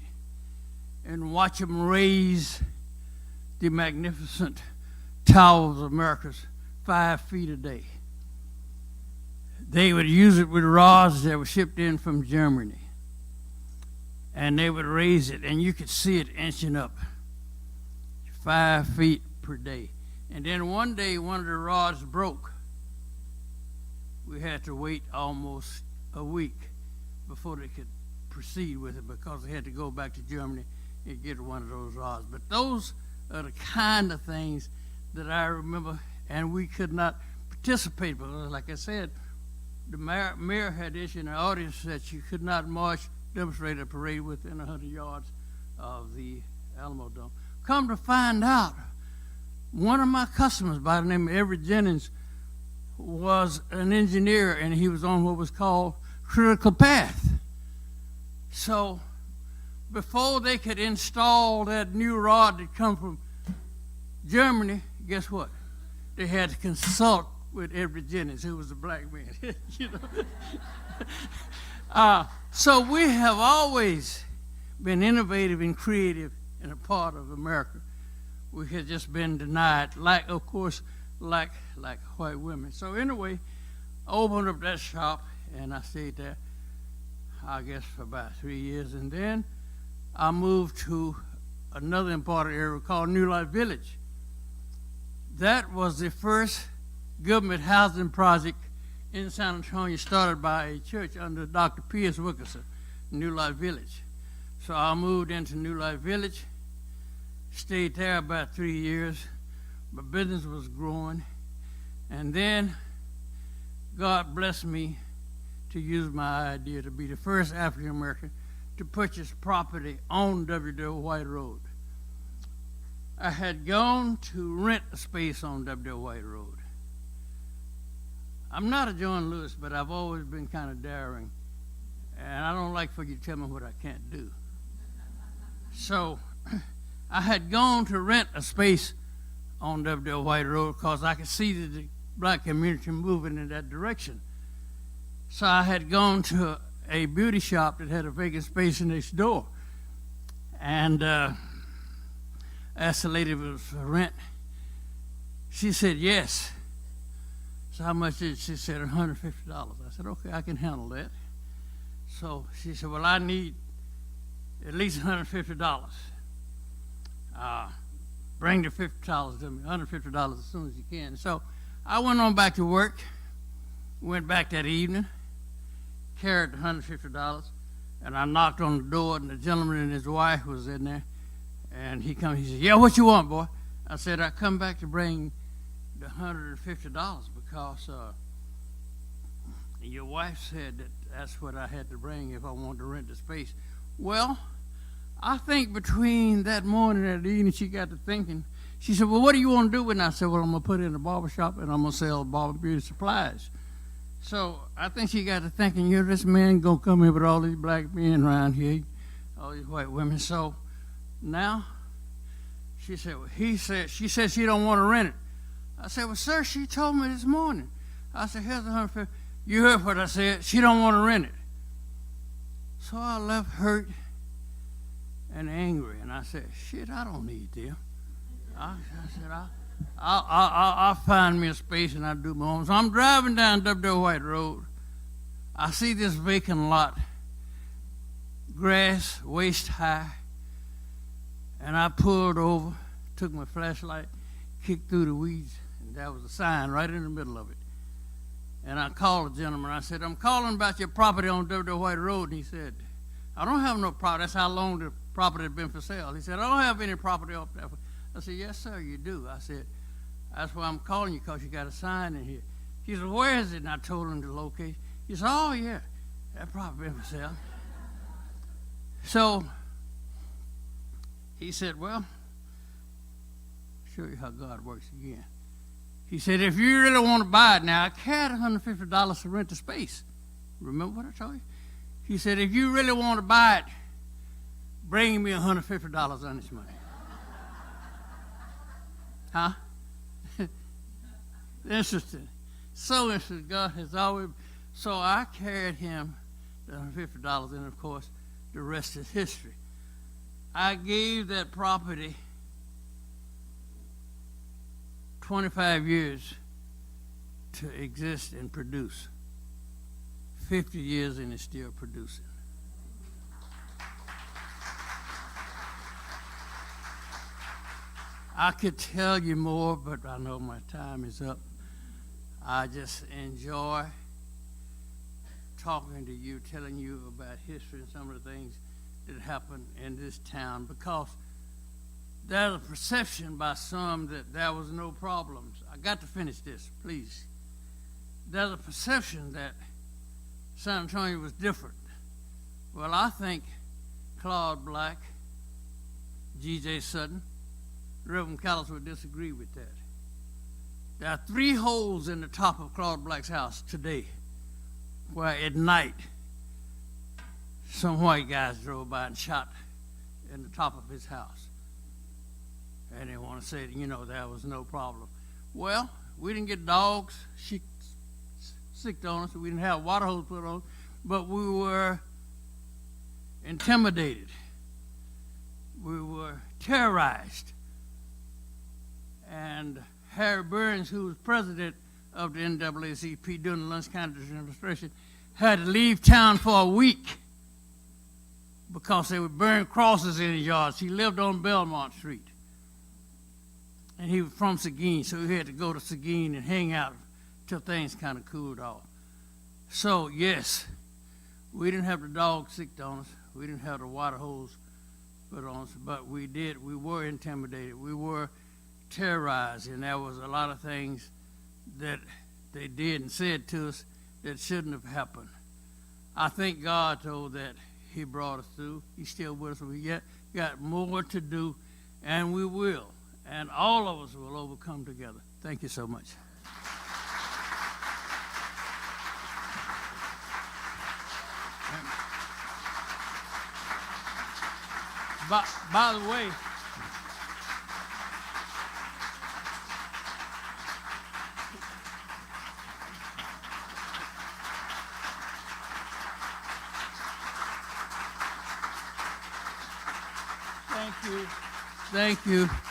and watch them raise the magnificent Tower of America's 5 feet a day. They would use it with rods that were shipped in from Germany. And they would raise it, and you could see it inching up 5 feet per day. And then one day, one of the rods broke. We had to wait almost a week before they could proceed with it because they had to go back to Germany and get one of those rods. But those are the kind of things that I remember, and we could not participate because, like I said, the mayor had issued an ordinance that you could not march, demonstrate, or parade within 100 yards of the Alamo Dome. Come to find out, one of my customers by the name of Everett Jennings was an engineer, and he was on what was called critical path. So before they could install that new rod that come from Germany, guess what? They had to consult with Everett Jennings, who was a black man. You know? So we have always been innovative and creative in a part of America. We had just been denied, like, of course, like white women. So anyway, I opened up that shop, and I stayed there, I guess, for about 3 years. And then I moved to another important area called New Life Village. That was the first government housing project in San Antonio started by a church under Dr. Pierce Wilkerson, New Life Village. So I moved into New Life Village, stayed there about 3 years. My business was growing. And then God blessed me to use my idea to be the first African American to purchase property on W.W. White Road. I had gone to rent a space on W.W. White Road. I'm not a John Lewis, but I've always been kind of daring. And I don't like for you to tell me what I can't do. So I had gone to rent a space on W.W. White Road because I could see the black community moving in that direction. So I had gone to a beauty shop that had a vacant space next door. And asked the lady if it was for rent. She said yes. So how much did she said $150. I said, okay, I can handle that. So she said, well, I need at least $150. Bring the $50 to me, $150 as soon as you can. So I went on back to work, went back that evening, carried the $150, and I knocked on the door, and the gentleman and his wife was in there. And he come, he said, yeah, what you want, boy? I said, I come back to bring the $150 because your wife said that that's what I had to bring if I wanted to rent the space. Well, I think between that morning and that evening, she got to thinking. She said, well, what do you want to do with it? And I said, well, I'm going to put it in a barber shop, and I'm going to sell barber beauty supplies. So I think she got to thinking, you know, this man going to come here with all these black men around here, all these white women. So now, she said, well, she said she don't want to rent it. I said, well, sir, she told me this morning. I said, here's $150. You heard what I said. She don't want to rent it. So I left hurt and angry, and I said, shit, I don't need them. I said, I'll find me a space and I'll do my own. So I'm driving down W.W. White Road. I see this vacant lot, grass waist high, and I pulled over, took my flashlight, kicked through the weeds, and there was a sign right in the middle of it. And I called the gentleman. I said, I'm calling about your property on W.W. White Road. And he said, I don't have no property. That's how long the property had been for sale. He said, I don't have any property up there. I said, yes, sir, you do. I said, that's why I'm calling you, because you got a sign in here. He said, where is it? And I told him the location. He said, oh, yeah, that probably been for sale. So he said, well, show you how God works again. He said, if you really want to buy it now, I carried $150 to rent the space. Remember what I told you? He said, if you really want to buy it, bring me $150 on this money. Huh? Interesting. So interesting. God has always. So I carried him the $150, and of course, the rest is history. I gave that property 25 years to exist and produce. 50 years and it's still producing. I could tell you more, but I know my time is up. I just enjoy talking to you, telling you about history and some of the things that happened in this town, because there's a perception by some that there was no problems. I got to finish this, please. There's a perception that San Antonio was different. Well, I think Claude Black, G.J. Sutton, Reverend Callis would disagree with that. There are 3 holes in the top of Claude Black's house today where at night some white guys drove by and shot in the top of his house. And they want to say, there was no problem. Well, we didn't get dogs sicked on us. We didn't have water hose put on, but we were intimidated. We were terrorized. And Harry Burns, who was president of the NAACP during the Luns County administration, had to leave town for a week because they would burn crosses in his yards. He lived on Belmont Street. And he was from Seguin, so he had to go to Seguin and hang out till things kind of cooled off. So, yes, we didn't have the dogs sicked on us. We didn't have the water hose put on us, but we were intimidated. We were terrorized, and there was a lot of things that they did and said to us that shouldn't have happened. I thank God, though, that he brought us through. He's still with us. We yet got more to do, and we will. And all of us will overcome together. Thank you so much. By the way,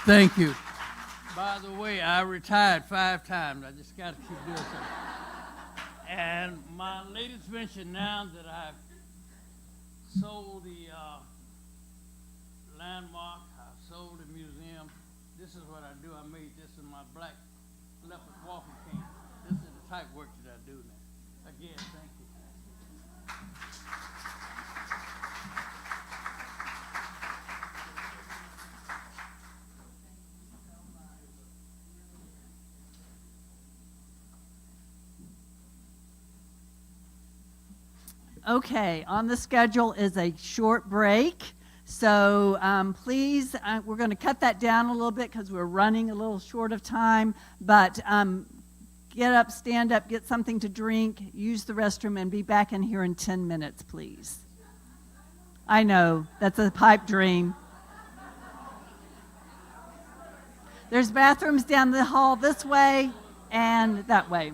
Thank you. By the way, I retired 5 times. I just got to keep doing something. And my latest venture now that I've sold the landmark, I've sold the museum, this is what I do. I made this in my black leopard walking cane. This is the type of work that I do now. Again, thank you. Okay, on the schedule is a short break. So please, we're going to cut that down a little bit because we're running a little short of time. But get up, stand up, get something to drink, use the restroom, and be back in here in 10 minutes, please. I know, that's a pipe dream. There's bathrooms down the hall this way and that way.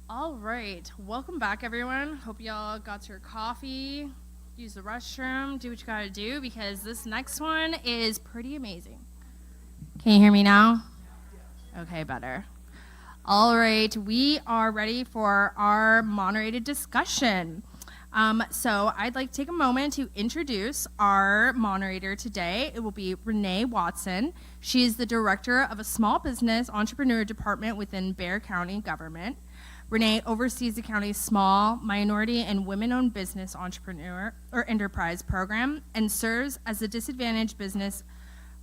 All right, welcome back, everyone. Hope y'all got your coffee, use the restroom, do what you gotta do, because this next one is pretty amazing. Can you hear me now? Okay, better. All right, we are ready for our moderated discussion. So I'd like to take a moment to introduce our moderator today. It will be Renee Watson. She is the director of a small business entrepreneur department within Bexar County government. Renee oversees the county's small, minority, and women-owned business entrepreneur or enterprise program and serves as the disadvantaged business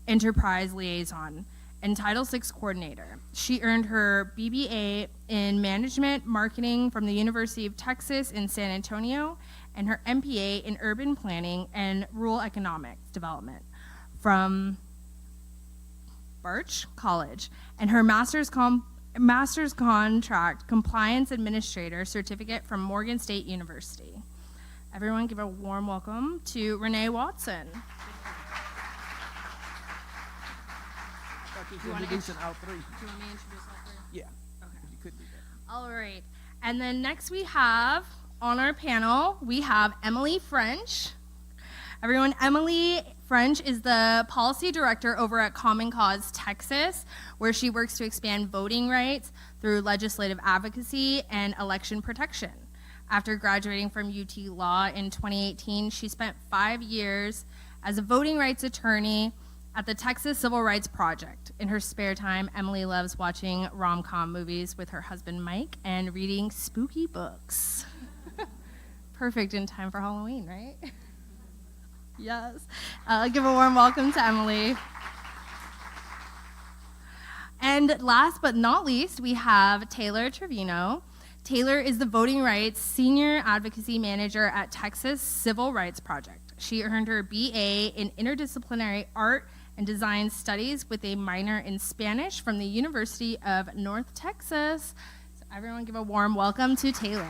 enterprise liaison and Title VI coordinator. She earned her BBA in management marketing from the University of Texas in San Antonio and her MPA in urban planning and rural economic development from Birch College, and her master's contract compliance administrator certificate from Morgan State University. Everyone give a warm welcome to Renee Watson. Do you want me to introduce all three? Yeah. Okay. If you could do that. All right. And then next we have on our panel, we have Emily French. Everyone, Emily French is the policy director over at Common Cause Texas, where she works to expand voting rights through legislative advocacy and election protection. After graduating from UT Law in 2018, she spent 5 years as a voting rights attorney at the Texas Civil Rights Project. In her spare time, Emily loves watching rom-com movies with her husband Mike and reading spooky books. Perfect in time for Halloween, right? Yes. Give a warm welcome to Emily. And last but not least, we have Taylor Trevino. Taylor is the Voting Rights Senior Advocacy Manager at Texas Civil Rights Project. She earned her BA in Interdisciplinary Art and Design Studies with a minor in Spanish from the University of North Texas. So everyone give a warm welcome to Taylor.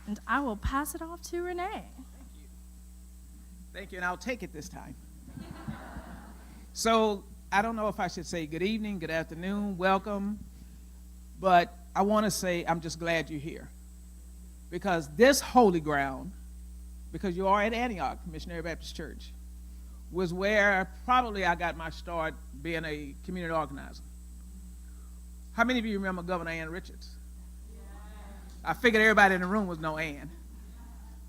And I will pass it off to Renee. Thank you, and I'll take it this time. So I don't know if I should say good evening, good afternoon, welcome, but I want to say I'm just glad you're here. Because this holy ground, because you are at Antioch Missionary Baptist Church, was where probably I got my start being a community organizer. How many of you remember Governor Ann Richards? I figured everybody in the room was no Ann.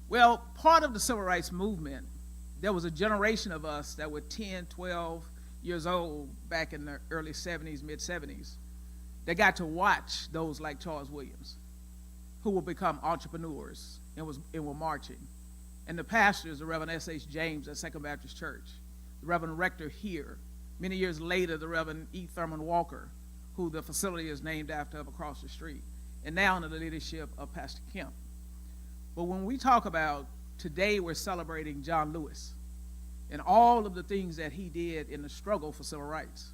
Well, part of the civil rights movement, there was a generation of us that were 10, 12 years old back in the early 70s, mid-70s, that got to watch those like Charles Williams, who will become entrepreneurs and were marching. And the pastors, the Reverend S.H. James at Second Baptist Church, the Reverend Rector here, many years later, the Reverend E. Thurman Walker, who the facility is named after up across the street, and now under the leadership of Pastor Kemp. But when we talk about today, we're celebrating John Lewis and all of the things that he did in the struggle for civil rights.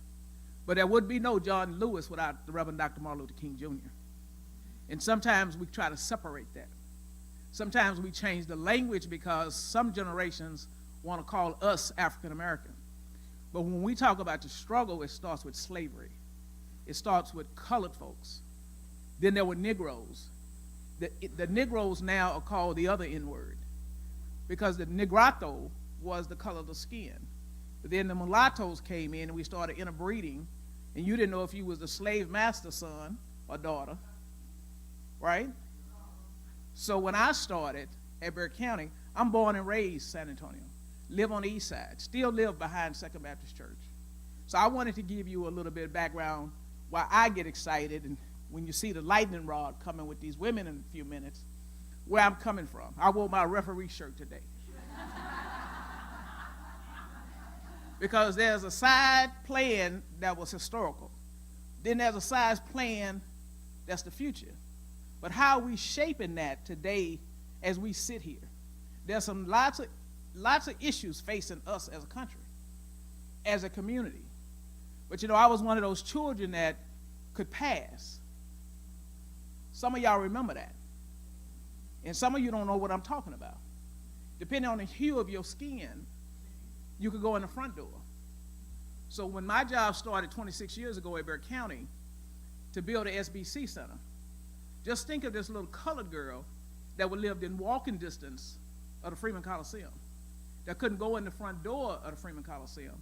But there would be no John Lewis without the Reverend Dr. Martin Luther King Jr. And sometimes we try to separate that. Sometimes we change the language because some generations want to call us African American. But when we talk about the struggle, it starts with slavery. It starts with colored folks. Then there were Negroes. The Negroes now are called the other N-word because the Negrato was the color of the skin. But then the mulattoes came in and we started interbreeding, and you didn't know if you was the slave master's son or daughter, right? So when I started at Bexar County, I'm born and raised San Antonio, live on the east side, still live behind Second Baptist Church. So I wanted to give you a little bit of background why I get excited, and when you see the lightning rod coming with these women in a few minutes, where I'm coming from. I wore my referee shirt today. Because there's a side plan that was historical. Then there's a side plan that's the future. But how are we shaping that today as we sit here? There's some lots of issues facing us as a country, as a community. But you know, I was one of those children that could pass. Some of y'all remember that. And some of you don't know what I'm talking about. Depending on the hue of your skin, you could go in the front door. So when my job started 26 years ago at Bexar County, to build a SBC center. Just think of this little colored girl that lived in walking distance of the Freeman Coliseum, that couldn't go in the front door of the Freeman Coliseum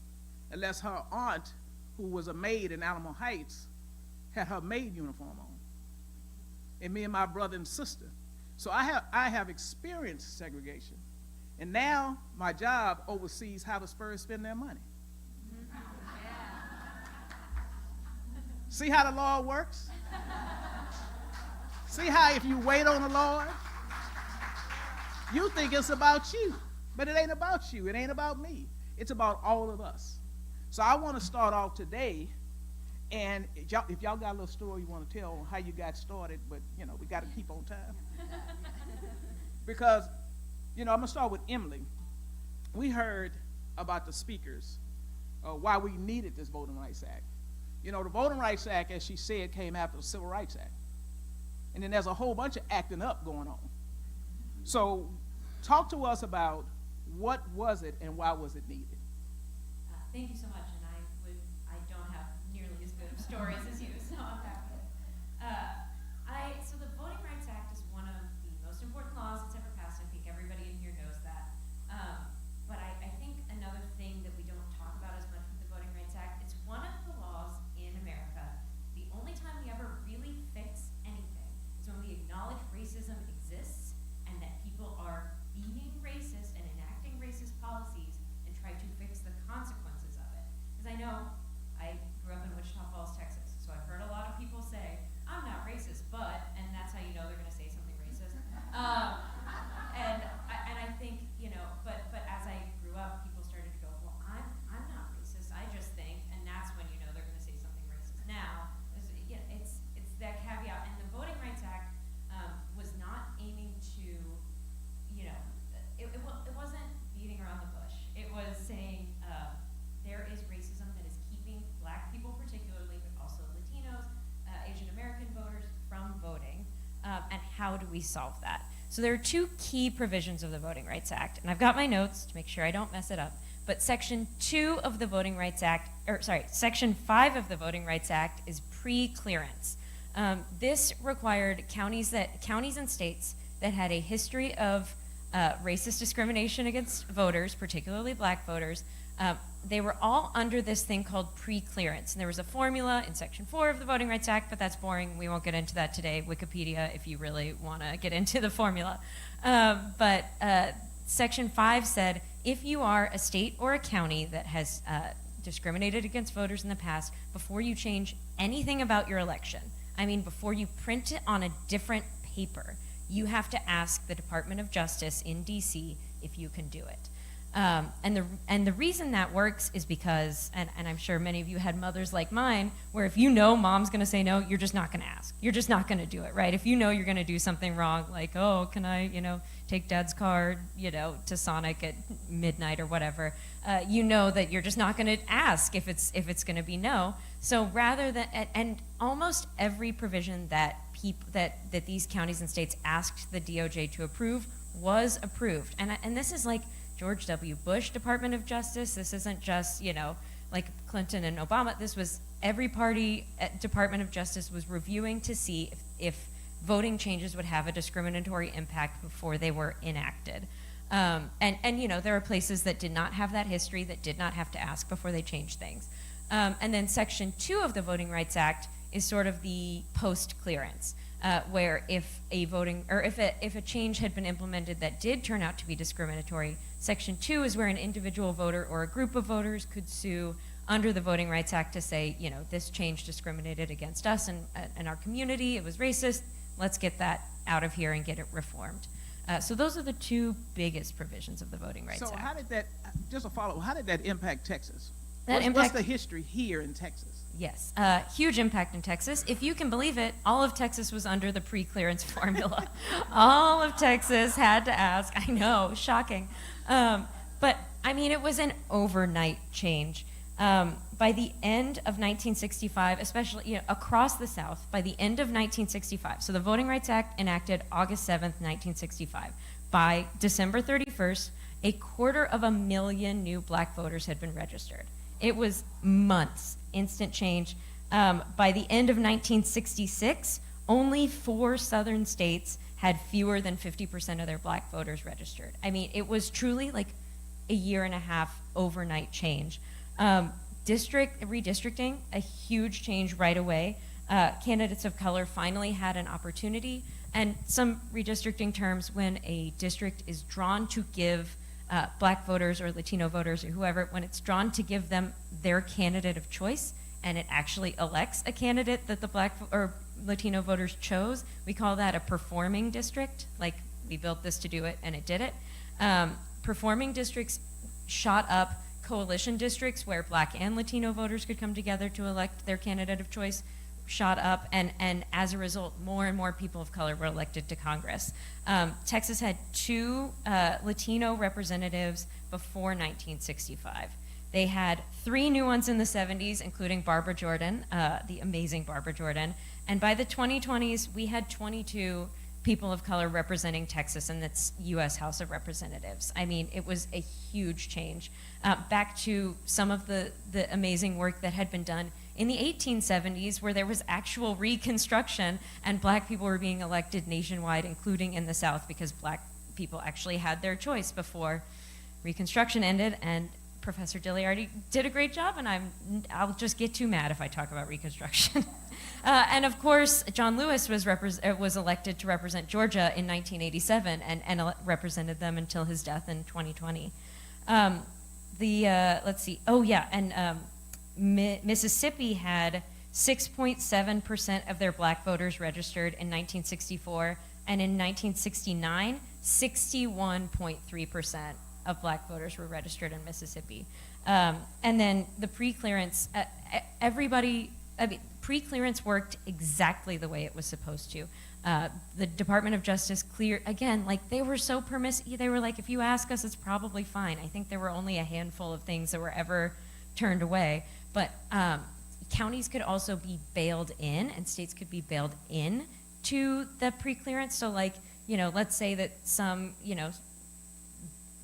unless her aunt, who was a maid in Alamo Heights, had her maid uniform on, and me and my brother and sister. So I have experienced segregation, and now my job oversees how the Spurs spend their money. See how the Lord works? See how if you wait on the Lord, you think it's about you, but it ain't about you. It ain't about me. It's about all of us. So I want to start off today, and if y'all got a little story you want to tell on how you got started, but, you know, we got to keep on time. Because, you know, I'm going to start with Emily. We heard about the speakers, why we needed this Voting Rights Act. You know, the Voting Rights Act, as she said, came after the Civil Rights Act. And then there's a whole bunch of acting up going on. So talk to us about what was it and why was it needed? Thank you so much, and I don't have nearly as good of stories as you, so I'm happy. So the Voting Rights Act is one of the most important laws that's ever passed. I think everybody in here knows that. But I think another thing that we don't talk about as much with the Voting Rights Act, it's one of the laws in America. The only time we ever really fix anything is when we acknowledge racism exists and that people are being racist and enacting racist policies and try to fix the consequences of it. Because I know I grew up in Wichita Falls, Texas, so I've heard a lot of people say, I'm not racist, but, and that's how you know they're going to say something racist. And I think, you know, but as I grew up, people started to go, well, I'm not racist, I just think, and that's when you know they're going to say something racist. Now, it's that caveat, and the Voting Rights Act was not aiming to, you know, it wasn't beating around the bush. It was saying there is racism that is keeping black people particularly, but also Latinos, Asian American voters from voting, and how do we solve that? So there are two key provisions of the Voting Rights Act, and I've got my notes to make sure I don't mess it up, but Section 2 of the Voting Rights Act, Section 5 of the Voting Rights Act is pre-clearance. This required counties and states that had a history of racist discrimination against voters, particularly black voters. They were all under this thing called pre-clearance. And there was a formula in Section 4 of the Voting Rights Act, but that's boring. We won't get into that today. Wikipedia, if you really want to get into the formula. But Section 5 said, if you are a state or a county that has discriminated against voters in the past, before you change anything about your election, I mean, before you print it on a different paper, you have to ask the Department of Justice in D.C. if you can do it. And the reason that works is because, and I'm sure many of you had mothers like mine, where if you know mom's going to say no, you're just not going to ask. You're just not going to do it, right? If you know you're going to do something wrong, like, oh, can I, take dad's car, to Sonic at midnight or whatever, you know that you're just not going to ask if it's going to be no. So rather than, and almost every provision that these counties and states asked the DOJ to approve was approved. And this is like George W. Bush Department of Justice. This isn't just, like Clinton and Obama. This was every party at Department of Justice was reviewing to see if voting changes would have a discriminatory impact before they were enacted. And there are places that did not have that history, that did not have to ask before they changed things. And then Section 2 of the Voting Rights Act is sort of the post-clearance, where if a change had been implemented that did turn out to be discriminatory, Section 2 is where an individual voter or a group of voters could sue under the Voting Rights Act to say, this change discriminated against us and our community, it was racist, let's get that out of here and get it reformed. So those are the two biggest provisions of the Voting Rights Act. So how did that, just a follow-up, how did that impact Texas? What's the history here in Texas? Yes, huge impact in Texas. If you can believe it, all of Texas was under the pre-clearance formula. All of Texas had to ask. I know, shocking. But, it was an overnight change. By the end of 1965, especially across the South, by the end of 1965, so the Voting Rights Act enacted August 7th, 1965. By December 31st, 250,000 new black voters had been registered. It was months, instant change. By the end of 1966, only 4 southern states had fewer than 50% of their black voters registered. I mean, it was truly like a year and a half overnight change. Redistricting, a huge change right away. Candidates of color finally had an opportunity, and some redistricting terms when a district is drawn to give black voters or Latino voters or whoever, when it's drawn to give them their candidate of choice, and it actually elects a candidate that the black or Latino voters chose, we call that a performing district. Like, we built this to do it, and it did it. Performing districts shot up coalition districts where black and Latino voters could come together to elect their candidate of choice, shot up, and as a result, more and more people of color were elected to Congress. Texas had 2 Latino representatives before 1965. They had 3 new ones in the 70s, including Barbara Jordan, the amazing Barbara Jordan. And by the 2020s, we had 22 people of color representing Texas in its U.S. House of Representatives. I mean, it was a huge change. Back to some of the amazing work that had been done in the 1870s, where there was actual Reconstruction and black people were being elected nationwide, including in the South, because black people actually had their choice before Reconstruction ended. And Professor Dilley already did a great job, and I'll just get too mad if I talk about Reconstruction. And of course, John Lewis was elected to represent Georgia in 1987 and represented them until his death in 2020. Let's see. Oh yeah, and Mississippi had 6.7% of their black voters registered in 1964, and in 1969, 61.3% of black voters were registered in Mississippi. And then the pre-clearance, pre-clearance worked exactly the way it was supposed to. The Department of Justice again, like, they were so permissive. They were like, if you ask us, it's probably fine. I think there were only a handful of things that were ever turned away. But counties could also be bailed in, and states could be bailed in to the pre-clearance. So, like, let's say that some,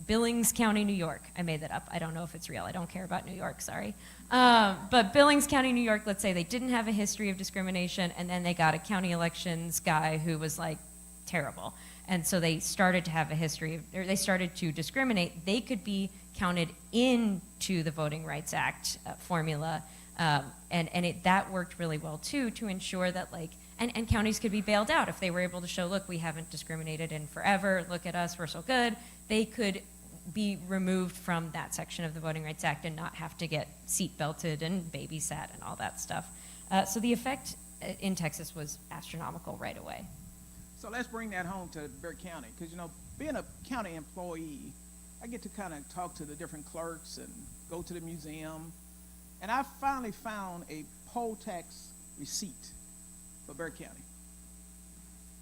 Billings County, New York. I made that up. I don't know if it's real. I don't care about New York, sorry. But Billings County, New York, let's say they didn't have a history of discrimination, and then they got a county elections guy who was, like, terrible. And so they started to have a history, or they started to discriminate. They could be counted into the Voting Rights Act formula. That worked really well, too, to ensure that, like, and counties could be bailed out if they were able to show, look, we haven't discriminated in forever, look at us, we're so good. They could be removed from that section of the Voting Rights Act and not have to get seat belted and babysat and all that stuff. So the effect in Texas was astronomical right away. So let's bring that home to Burke County, because, being a county employee, I get to kind of talk to the different clerks and go to the museum. And I finally found a poll tax receipt for Burke County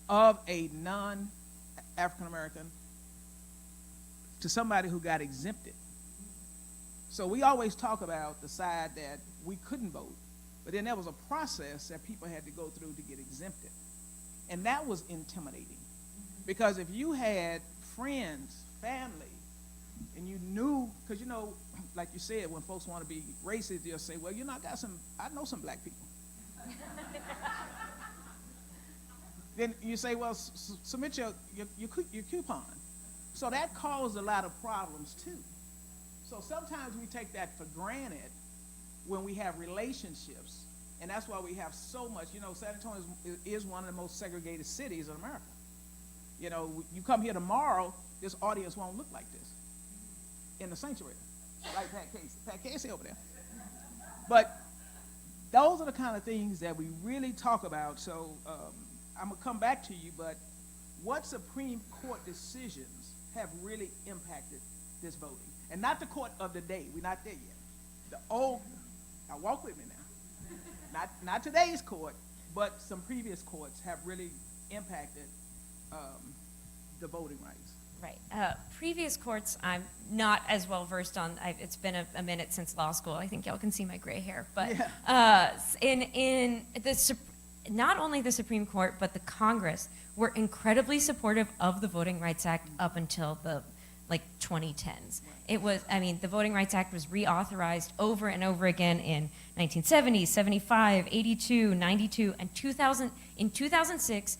of a non-African American to somebody who got exempted. So we always talk about the side that we couldn't vote, but then there was a process that people had to go through to get exempted. And that was intimidating, because if you had friends, family, and you knew, because like you said, when folks want to be racist, they'll say, well, I know some black people. Then you say, well, submit your coupon. So that caused a lot of problems too. So sometimes we take that for granted when we have relationships, and that's why we have so much. San Antonio is one of the most segregated cities in America. You come here tomorrow, this audience won't look like this in the sanctuary, like Pat Casey over there. But those are the kind of things that we really talk about. So I'm gonna come back to you, but what Supreme Court decisions have really impacted this voting? And not the court of the day. We're not there yet. Now walk with me now. Not today's court, but some previous courts have really impacted the voting rights. Right. Previous courts, I'm not as well versed on. It's been a minute since law school. I think y'all can see my gray hair. But not only the Supreme Court, but the Congress were incredibly supportive of the Voting Rights Act up until the like 2010s. It was, I mean, the Voting Rights Act was reauthorized over and over again in 1970, 75, 82, 92, and 2000. In 2006,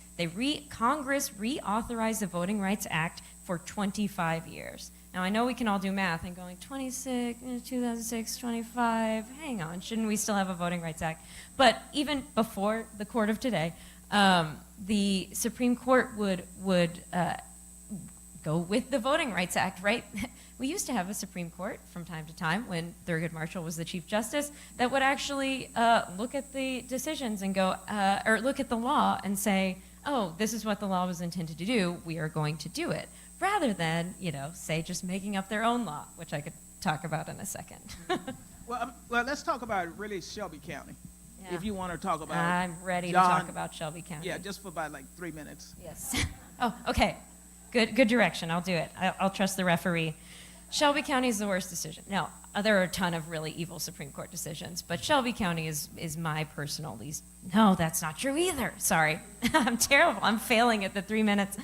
Congress reauthorized the Voting Rights Act for 25 years. Now, I know we can all do math and going 26, 2006, 25, hang on, shouldn't we still have a Voting Rights Act? But even before the court of today, the Supreme Court would go with the Voting Rights Act, right? We used to have a Supreme Court from time to time when Thurgood Marshall was the Chief Justice that would actually look at the decisions and go, or look at the law and say, oh, this is what the law was intended to do, we are going to do it. Rather than, say just making up their own law, which I could talk about in a second. Well, let's talk about really Shelby County. Yeah. If you want to talk about I'm ready John, to talk about Shelby County. Yeah, just for about like 3 minutes. Yes. Oh, okay. Good direction. I'll do it. I'll trust the referee. Shelby County is the worst decision. Now, there are a ton of really evil Supreme Court decisions, but Shelby County is my personal least. No, that's not true either. Sorry. I'm terrible. I'm failing at the 3 minutes.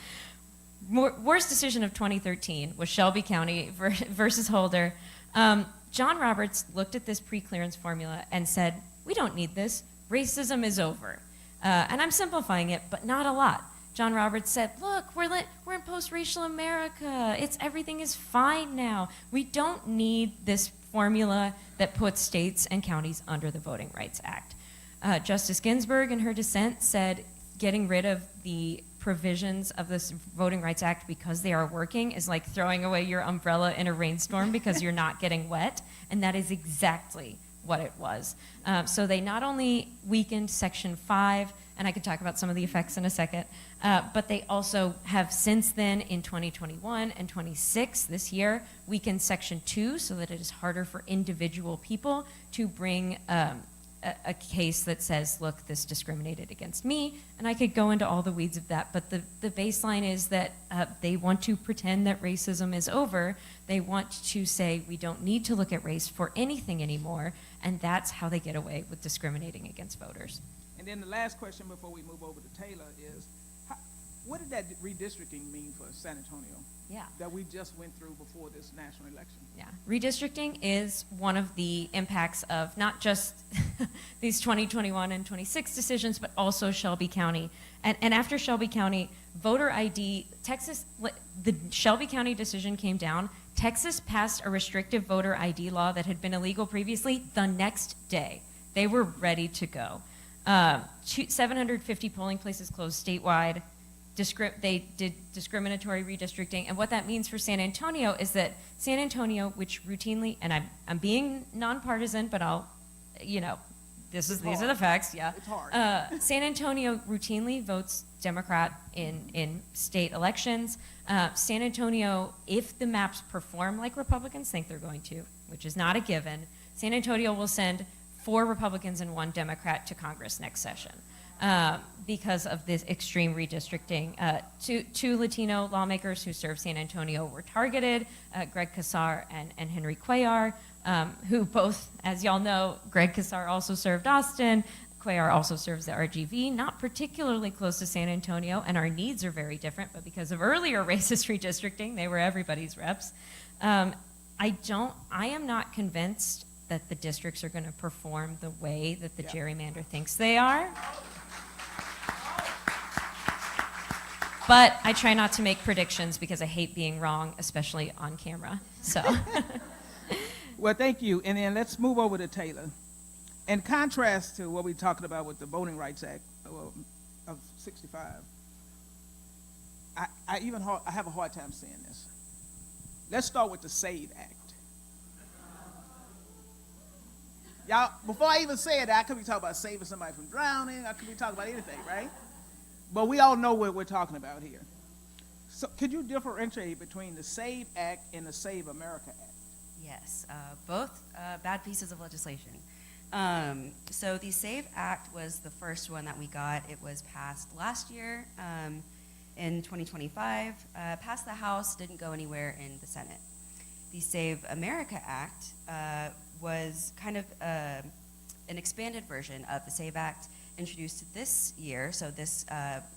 Worst decision of 2013 was Shelby County versus Holder. John Roberts looked at this pre-clearance formula and said, we don't need this. Racism is over. And I'm simplifying it, but not a lot. John Roberts said, look, we're in post-racial America. Everything is fine now. We don't need this formula that puts states and counties under the Voting Rights Act. Justice Ginsburg, in her dissent, said getting rid of the provisions of this Voting Rights Act because they are working is like throwing away your umbrella in a rainstorm because you're not getting wet, and that is exactly what it was. So they not only weakened Section 5, and I can talk about some of the effects in a second, but they also have since then, in 2021 and 26 this year, weakened Section 2 so that it is harder for individual people to bring a case that says, look, this discriminated against me, and I could go into all the weeds of that, but the baseline is that they want to pretend that racism is over. They want to say we don't need to look at race for anything anymore, and that's how they get away with discriminating against voters. And then the last question before we move over to Taylor is, what did that redistricting mean for San Antonio? Yeah. That we just went through before this national election? Yeah, redistricting is one of the impacts of not just these 2021 and 26 decisions, but also Shelby County. And after Shelby County, voter ID, the Shelby County decision came down. Texas passed a restrictive voter ID law that had been illegal previously the next day. They were ready to go. 750 polling places closed statewide. They did discriminatory redistricting, and what that means for San Antonio is that San Antonio, which routinely, and I'm being nonpartisan, but these are the facts, yeah. It's hard. San Antonio routinely votes Democrat in state elections. San Antonio, if the maps perform like Republicans think they're going to, which is not a given, San Antonio will send 4 Republicans and 1 Democrat to Congress next session. Because of this extreme redistricting. Two Latino lawmakers who served San Antonio were targeted, Greg Casar and Henry Cuellar, who both, as y'all know, Greg Casar also served Austin, Cuellar also serves the RGV, not particularly close to San Antonio, and our needs are very different, but because of earlier racist redistricting, they were everybody's reps. I am not convinced that the districts are going to perform the way that the gerrymander thinks they are. But I try not to make predictions because I hate being wrong, especially on camera. So, Well, thank you. And then let's move over to Taylor. In contrast to what we're talking about with the Voting Rights Act of 65, I have a hard time saying this. Let's start with the SAVE Act. Y'all, before I even say it, I could be talking about saving somebody from drowning. I could be talking about anything, right? But we all know what we're talking about here. So could you differentiate between the SAVE Act and the Save America Act? Yes, both bad pieces of legislation. So the SAVE Act was the first one that we got. It was passed last year in 2025, passed the House, didn't go anywhere in the Senate. The Save America Act was kind of an expanded version of the SAVE Act introduced this year, so this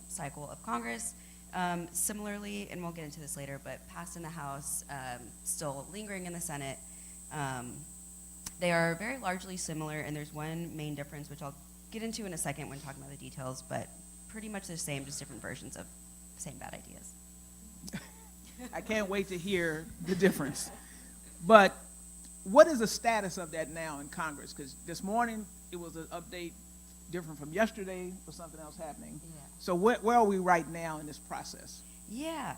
cycle of Congress, Similarly, and we'll get into this later, but passed in the House, still lingering in the Senate. They are very largely similar, and there's one main difference, which I'll get into in a second when talking about the details, but pretty much the same, just different versions of the same bad ideas. I can't wait to hear the difference. But what is the status of that now in Congress? Because this morning it was an update different from yesterday or something else happening. Yeah. So where are we right now in this process? Yeah.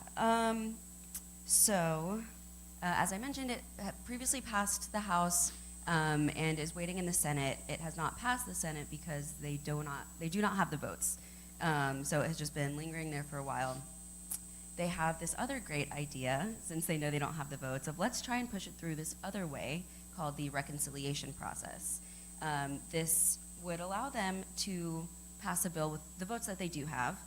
As I mentioned, it had previously passed the House and is waiting in the Senate. It has not passed the Senate because they do not have the votes. So it has just been lingering there for a while. They have this other great idea, since they know they don't have the votes, of let's try and push it through this other way called the reconciliation process. This would allow them to pass a bill with the votes that they do have,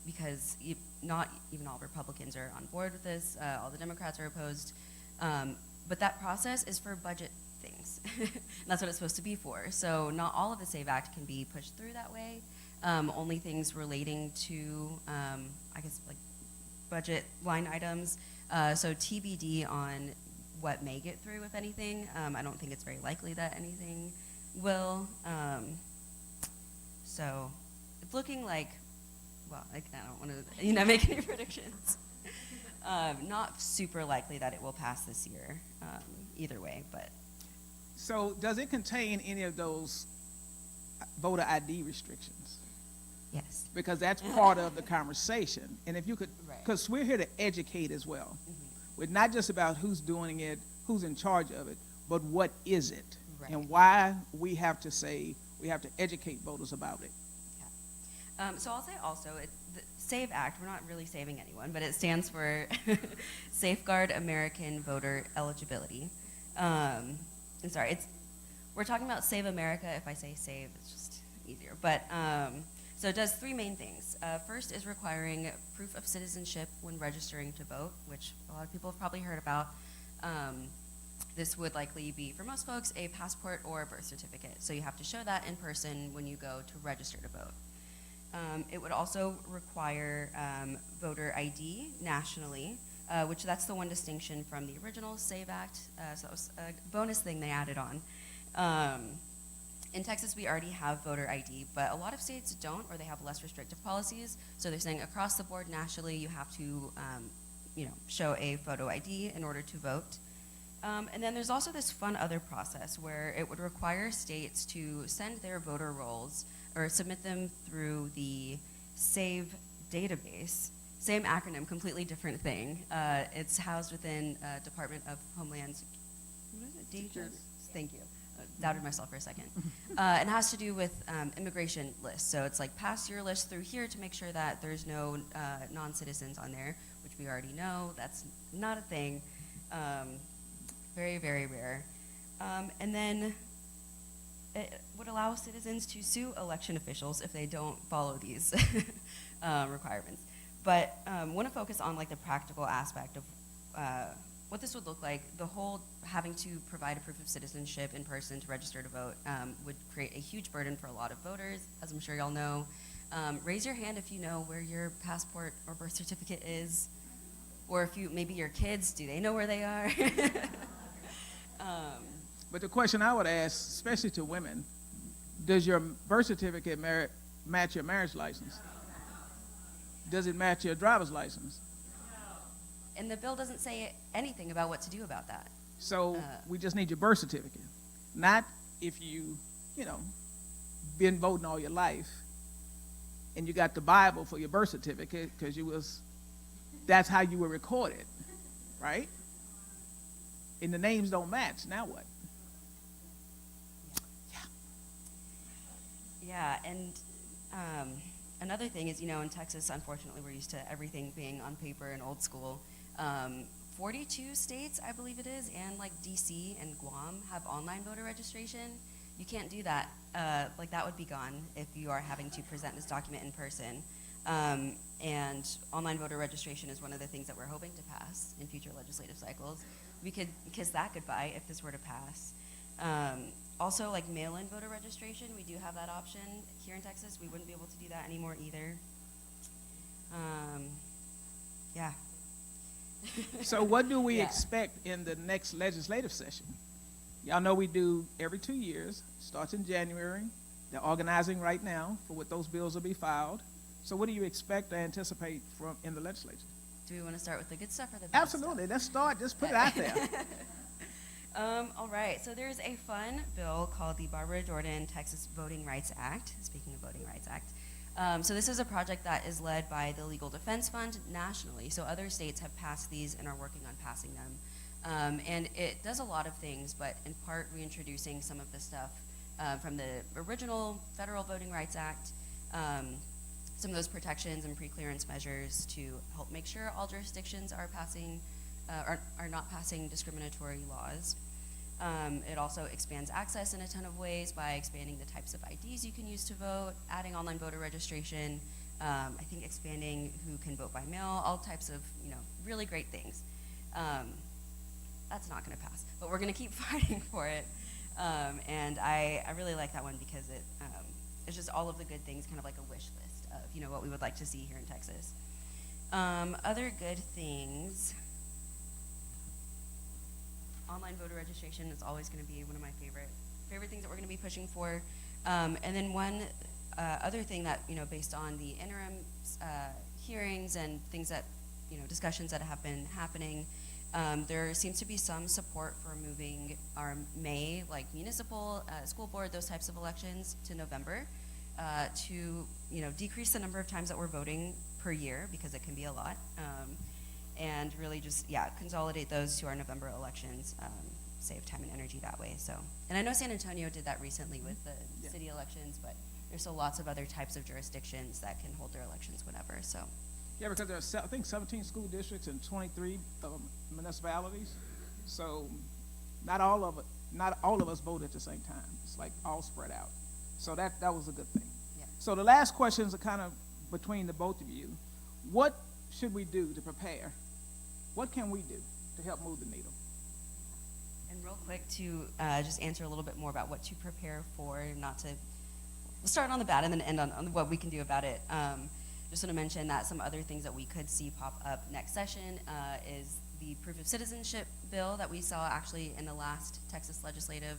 because not even all Republicans are on board with this. All the Democrats are opposed. But that process is for budget things. And that's what it's supposed to be for. So not all of the SAVE Act can be pushed through that way. Only things relating to, I guess, like budget line items. So TBD on what may get through, if anything. I don't think it's very likely that anything will. So it's looking like, well, I don't want to make any predictions. Not super likely that it will pass this year, either way, but. So does it contain any of those voter ID restrictions? Yes. Because that's part of the conversation. And if you could, Right. because we're here to educate as well. Mm-hmm. We're not just about who's doing it, who's in charge of it, but what is it? Right. And why we have to educate voters about it. So I'll say also, the SAVE Act, we're not really saving anyone, but it stands for Safeguard American Voter Eligibility. I'm sorry, we're talking about Save America. If I say save, it's just easier. But so it does three main things. First is requiring proof of citizenship when registering to vote, which a lot of people have probably heard about. This would likely be, for most folks, a passport or a birth certificate. So you have to show that in person when you go to register to vote. It would also require voter ID nationally, which that's the one distinction from the original SAVE Act. So that was a bonus thing they added on. In Texas, we already have voter ID, but a lot of states don't, or they have less restrictive policies. So they're saying across the board nationally, you have to show a photo ID in order to vote. And then there's also this fun other process where it would require states to send their voter rolls or submit them through the SAVE database. Same acronym, completely different thing. It's housed within Department of Homeland Security. Thank you. Doubted myself for a second. It has to do with immigration lists. So it's like pass your list through here to make sure that there's no non-citizens on there, which we already know that's not a thing. Very, very rare. And then it would allow citizens to sue election officials if they don't follow these requirements. But want to focus on like the practical aspect of what this would look like. The whole having to provide a proof of citizenship in person to register to vote would create a huge burden for a lot of voters, as I'm sure y'all know. Raise your hand if you know where your passport or birth certificate is, or if maybe your kids, do they know where they are? But the question I would ask, especially to women, does your birth certificate match your marriage license? Does it match your driver's license? And the bill doesn't say anything about what to do about that. So we just need your birth certificate. Not if been voting all your life and you got the Bible for your birth certificate because that's how you were recorded, right? And the names don't match, now what? Yeah, and another thing is, in Texas, unfortunately, we're used to everything being on paper and old school. 42 states, I believe it is, and like DC and Guam have online voter registration. You can't do that. That would be gone if you are having to present this document in person. And online voter registration is one of the things that we're hoping to pass in future legislative cycles. We could kiss that goodbye if this were to pass. Also, like mail-in voter registration, we do have that option here in Texas. We wouldn't be able to do that anymore either. Yeah. So what do we Yeah. expect in the next legislative session? Y'all know we do every 2 years, starts in January. They're organizing right now for what those bills will be filed. So what do you expect or anticipate from in the legislature? Do we want to start with the good stuff or the bad Absolutely, let's start, just put it out there. All right, so there's a fun bill called the Barbara Jordan Texas Voting Rights Act. Speaking of Voting Rights Act. So this is a project that is led by the Legal Defense Fund nationally. So other states have passed these and are working on passing them. And it does a lot of things, but in part reintroducing some of the stuff from the original Federal Voting Rights Act, some of those protections and pre-clearance measures to help make sure all jurisdictions are passing, are not passing discriminatory laws. It also expands access in a ton of ways by expanding the types of IDs you can use to vote, adding online voter registration, I think expanding who can vote by mail, all types of, really great things. That's not going to pass, but we're going to keep fighting for it. And I really like that one because it's just all of the good things, kind of like a wish list of, what we would like to see here in Texas. Other good things. Online voter registration is always going to be one of my favorite things that we're going to be pushing for. And then one other thing that, based on the interim hearings and things that, discussions that have been happening, there seems to be some support for moving our May, like municipal, school board, those types of elections to November to, decrease the number of times that we're voting per year because it can be a lot. And really just, consolidate those to our November elections, save time and energy that way. So, and I know San Antonio did that recently with the city elections, but there's still lots of other types of jurisdictions that can hold their elections whenever, so. Yeah, because there are, I think, 17 school districts and 23 municipalities. So not all of us vote at the same time. It's like all spread out. So that was a good thing. Yeah. So the last questions are kind of between the both of you. What should we do to prepare? What can we do to help move the needle? And real quick to just answer a little bit more about what to prepare for, we'll start on the bad and then end on what we can do about it. Just want to mention that some other things that we could see pop up next session is the proof of citizenship bill that we saw actually in the last Texas legislative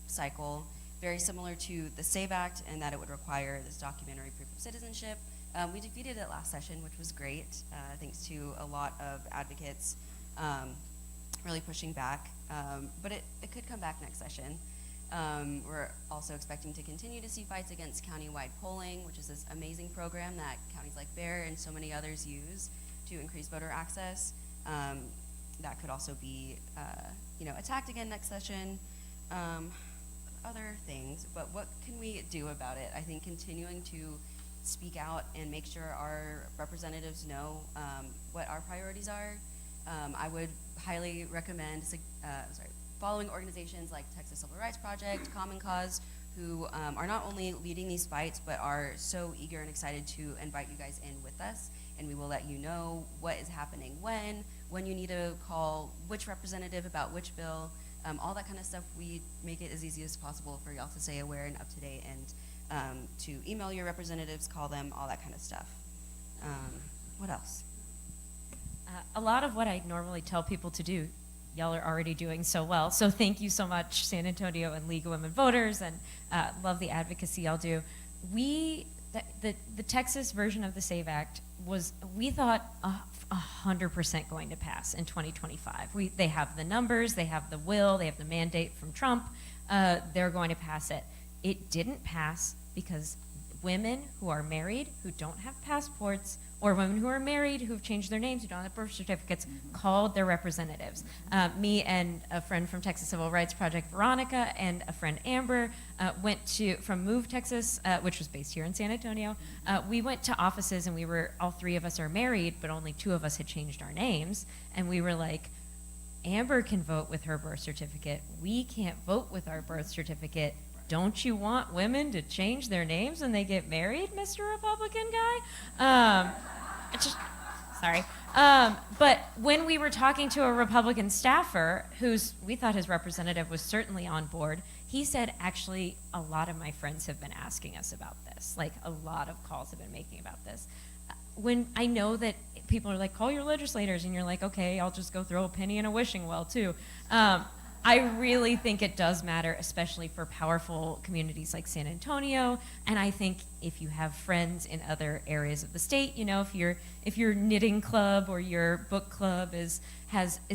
cycle. Very similar to the SAVE Act in that it would require this documentary proof of citizenship. We defeated it last session, which was great, thanks to a lot of advocates really pushing back. But it could come back next session. We're also expecting to continue to see fights against countywide polling, which is this amazing program that counties like Bear and so many others use to increase voter access. That could also be, attacked again next session. Other things, but what can we do about it? I think continuing to speak out and make sure our representatives know what our priorities are. I would highly recommend following organizations like Texas Civil Rights Project, Common Cause, who are not only leading these fights, but are so eager and excited to invite you guys in with us, and we will let you know what is happening when you need to call which representative about which bill, all that kind of stuff. We make it as easy as possible for y'all to stay aware and up to date, and to email your representatives, call them, all that kind of stuff. What else? A lot of what I normally tell people to do, y'all are already doing so well. So thank you so much, San Antonio and League of Women Voters, and love the advocacy y'all do. The Texas version of the SAVE Act was, we thought, 100% going to pass in 2025. They have the numbers, they have the will, they have the mandate from Trump. They're going to pass it. It didn't pass because women who are married, who don't have passports, or women who are married, who have changed their names, who don't have birth certificates, called their representatives. Me and a friend from Texas Civil Rights Project, Veronica, and a friend, Amber, went from Move Texas, which was based here in San Antonio. We went to offices, and all three of us are married, but only two of us had changed our names. And we were like, Amber can vote with her birth certificate. We can't vote with our birth certificate. Don't you want women to change their names when they get married, Mr. Republican guy? Sorry. But when we were talking to a Republican staffer, we thought his representative was certainly on board, he said, actually, a lot of my friends have been asking us about this. Like, a lot of calls have been making about this. when I know that people are like, call your legislators, and you're like, okay, I'll just go throw a penny in a wishing well too. I really think it does matter, especially for powerful communities like San Antonio. And I think if you have friends in other areas of the state, you know, if your knitting club or your book club is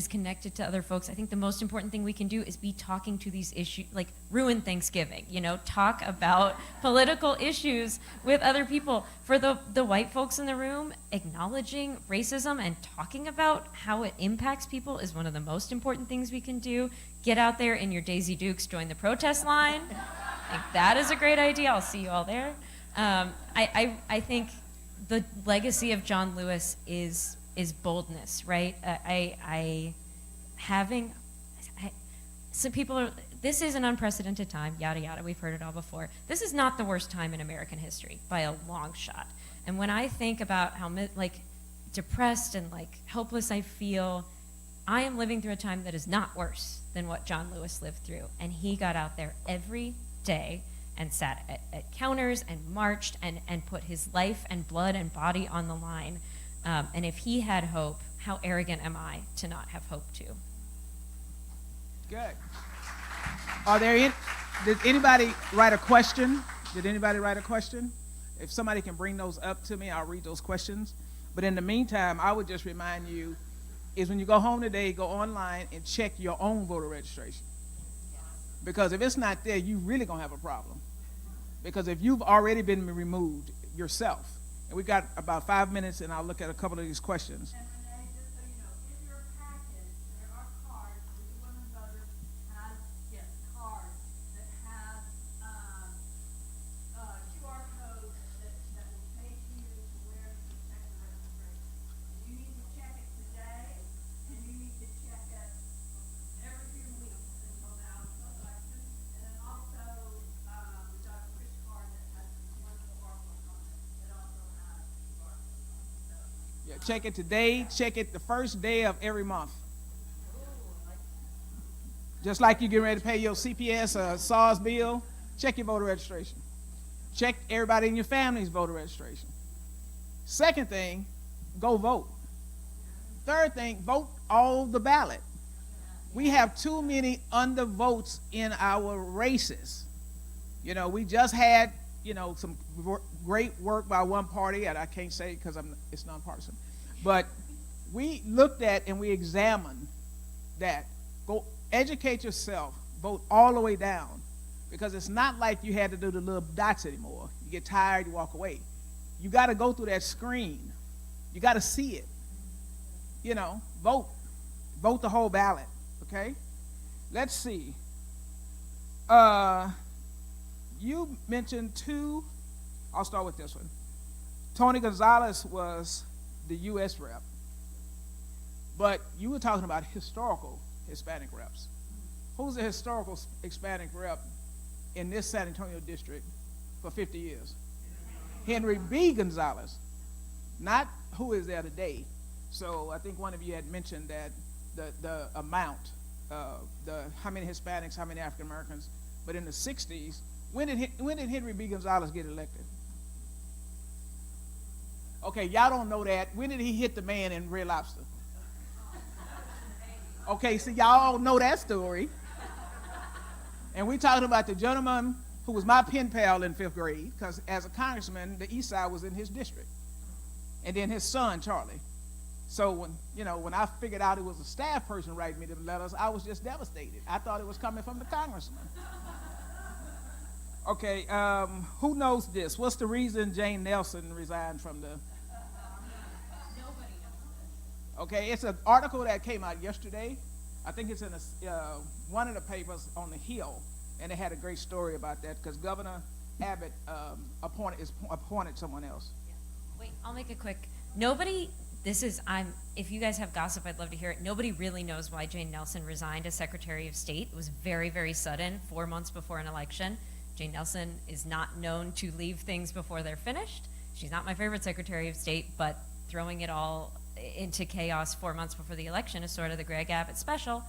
connected to other folks, I think the most important thing we can do is be talking to these issues, like ruin Thanksgiving, you know, talk about political issues with other people. For the white folks in the room, acknowledging racism and talking about how it impacts people is one of the most important things we can do. Get out there in your Daisy Dukes, join the protest line. I think that is a great idea. I'll see you all there. I think the legacy of John Lewis is boldness, right? Some people are, this is an unprecedented time, yada, yada, we've heard it all before. This is not the worst time in American history by a long shot. And when I think about how depressed and helpless I feel, I am living through a time that is not worse than what John Lewis lived through. And he got out there every day and sat at counters and marched and put his life and blood and body on the line. And if he had hope, how arrogant am I to not have hope too? Good. Did anybody write a question? Did anybody write a question? If somebody can bring those up to me, I'll read those questions. But in the meantime, I would just remind you, is when you go home today, go online and check your own voter registration. Because if it's not there, you really gonna have a problem. Because if you've already been removed yourself, and we got about 5 minutes, and I'll look at a couple of these questions. And Renee, just so you know, in your package, there are cards. Every women voter has cards that have QR codes that will take you to where you can check the registration. And you need to check it today, and you need to check it every few weeks until now until election. And then also, we got a Chris card that has some wonderful artwork on it that also has QR codes on it. So, Yeah, check it today, check it the first day of every month. Just like you get ready to pay your CPS or SARS bill, check your voter registration. Check everybody in your family's voter registration. Second thing, go vote. Third thing, vote all the ballot. We have too many undervotes in our races. You know, we just had, some great work by one party, and I can't say because it's nonpartisan, but we looked at and we examined that. Go educate yourself, vote all the way down, because it's not like you had to do the little dots anymore. You get tired, you walk away. You got to go through that screen. You got to see it. Vote the whole ballot. Okay, let's see. You mentioned two. I'll start with this one. Tony Gonzalez was the U.S. rep, but you were talking about historical Hispanic reps. Who's a historical Hispanic rep in this San Antonio district for 50 years? Henry B. Gonzalez, not who is there today. So I think one of you had mentioned that the amount, how many Hispanics, how many African Americans, but in the 60s, when did Henry B. Gonzalez get elected? Okay, y'all don't know that. When did he hit the man in Red Lobster? Okay, so y'all know that story. And we're talking about the gentleman who was my pen pal in 5th grade, because as a congressman, the East Side was in his district. And then his son, Charlie. So when I figured out it was a staff person writing me them letters, I was just devastated. I thought it was coming from the congressman. Okay, who knows this? What's the reason Jane Nelson resigned from the... Nobody knows. Okay, it's an article that came out yesterday. I think it's in one of the papers on the Hill, and it had a great story about that because Governor Abbott appointed someone else. Yeah. Wait, I'll make it quick. If you guys have gossip, I'd love to hear it. Nobody really knows why Jane Nelson resigned as Secretary of State. It was very, very sudden, 4 months before an election. Jane Nelson is not known to leave things before they're finished. She's not my favorite Secretary of State, but throwing it all into chaos 4 months before the election is sort of the Greg Abbott special.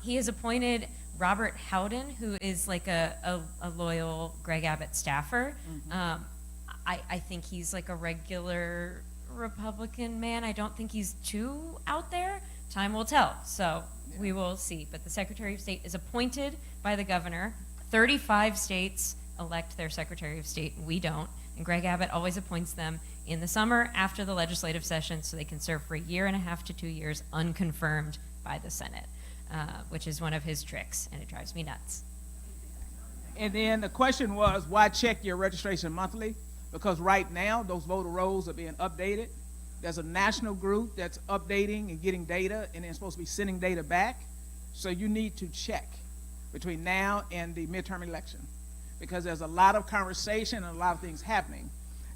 He has appointed Robert Howden, who is like a loyal Greg Abbott staffer. Mm-hmm. I think he's like a regular Republican man. I don't think he's too out there. Time will tell. So we will see. But the Secretary of State is appointed by the governor. 35 states elect their Secretary of State. We don't. And Greg Abbott always appoints them in the summer after the legislative session so they can serve for 1.5 to 2 years unconfirmed by the Senate, which is one of his tricks, and it drives me nuts. And then the question was, why check your registration monthly? Because right now, those voter rolls are being updated. There's a national group that's updating and getting data, and they're supposed to be sending data back. So you need to check between now and the midterm election, because there's a lot of conversation and a lot of things happening.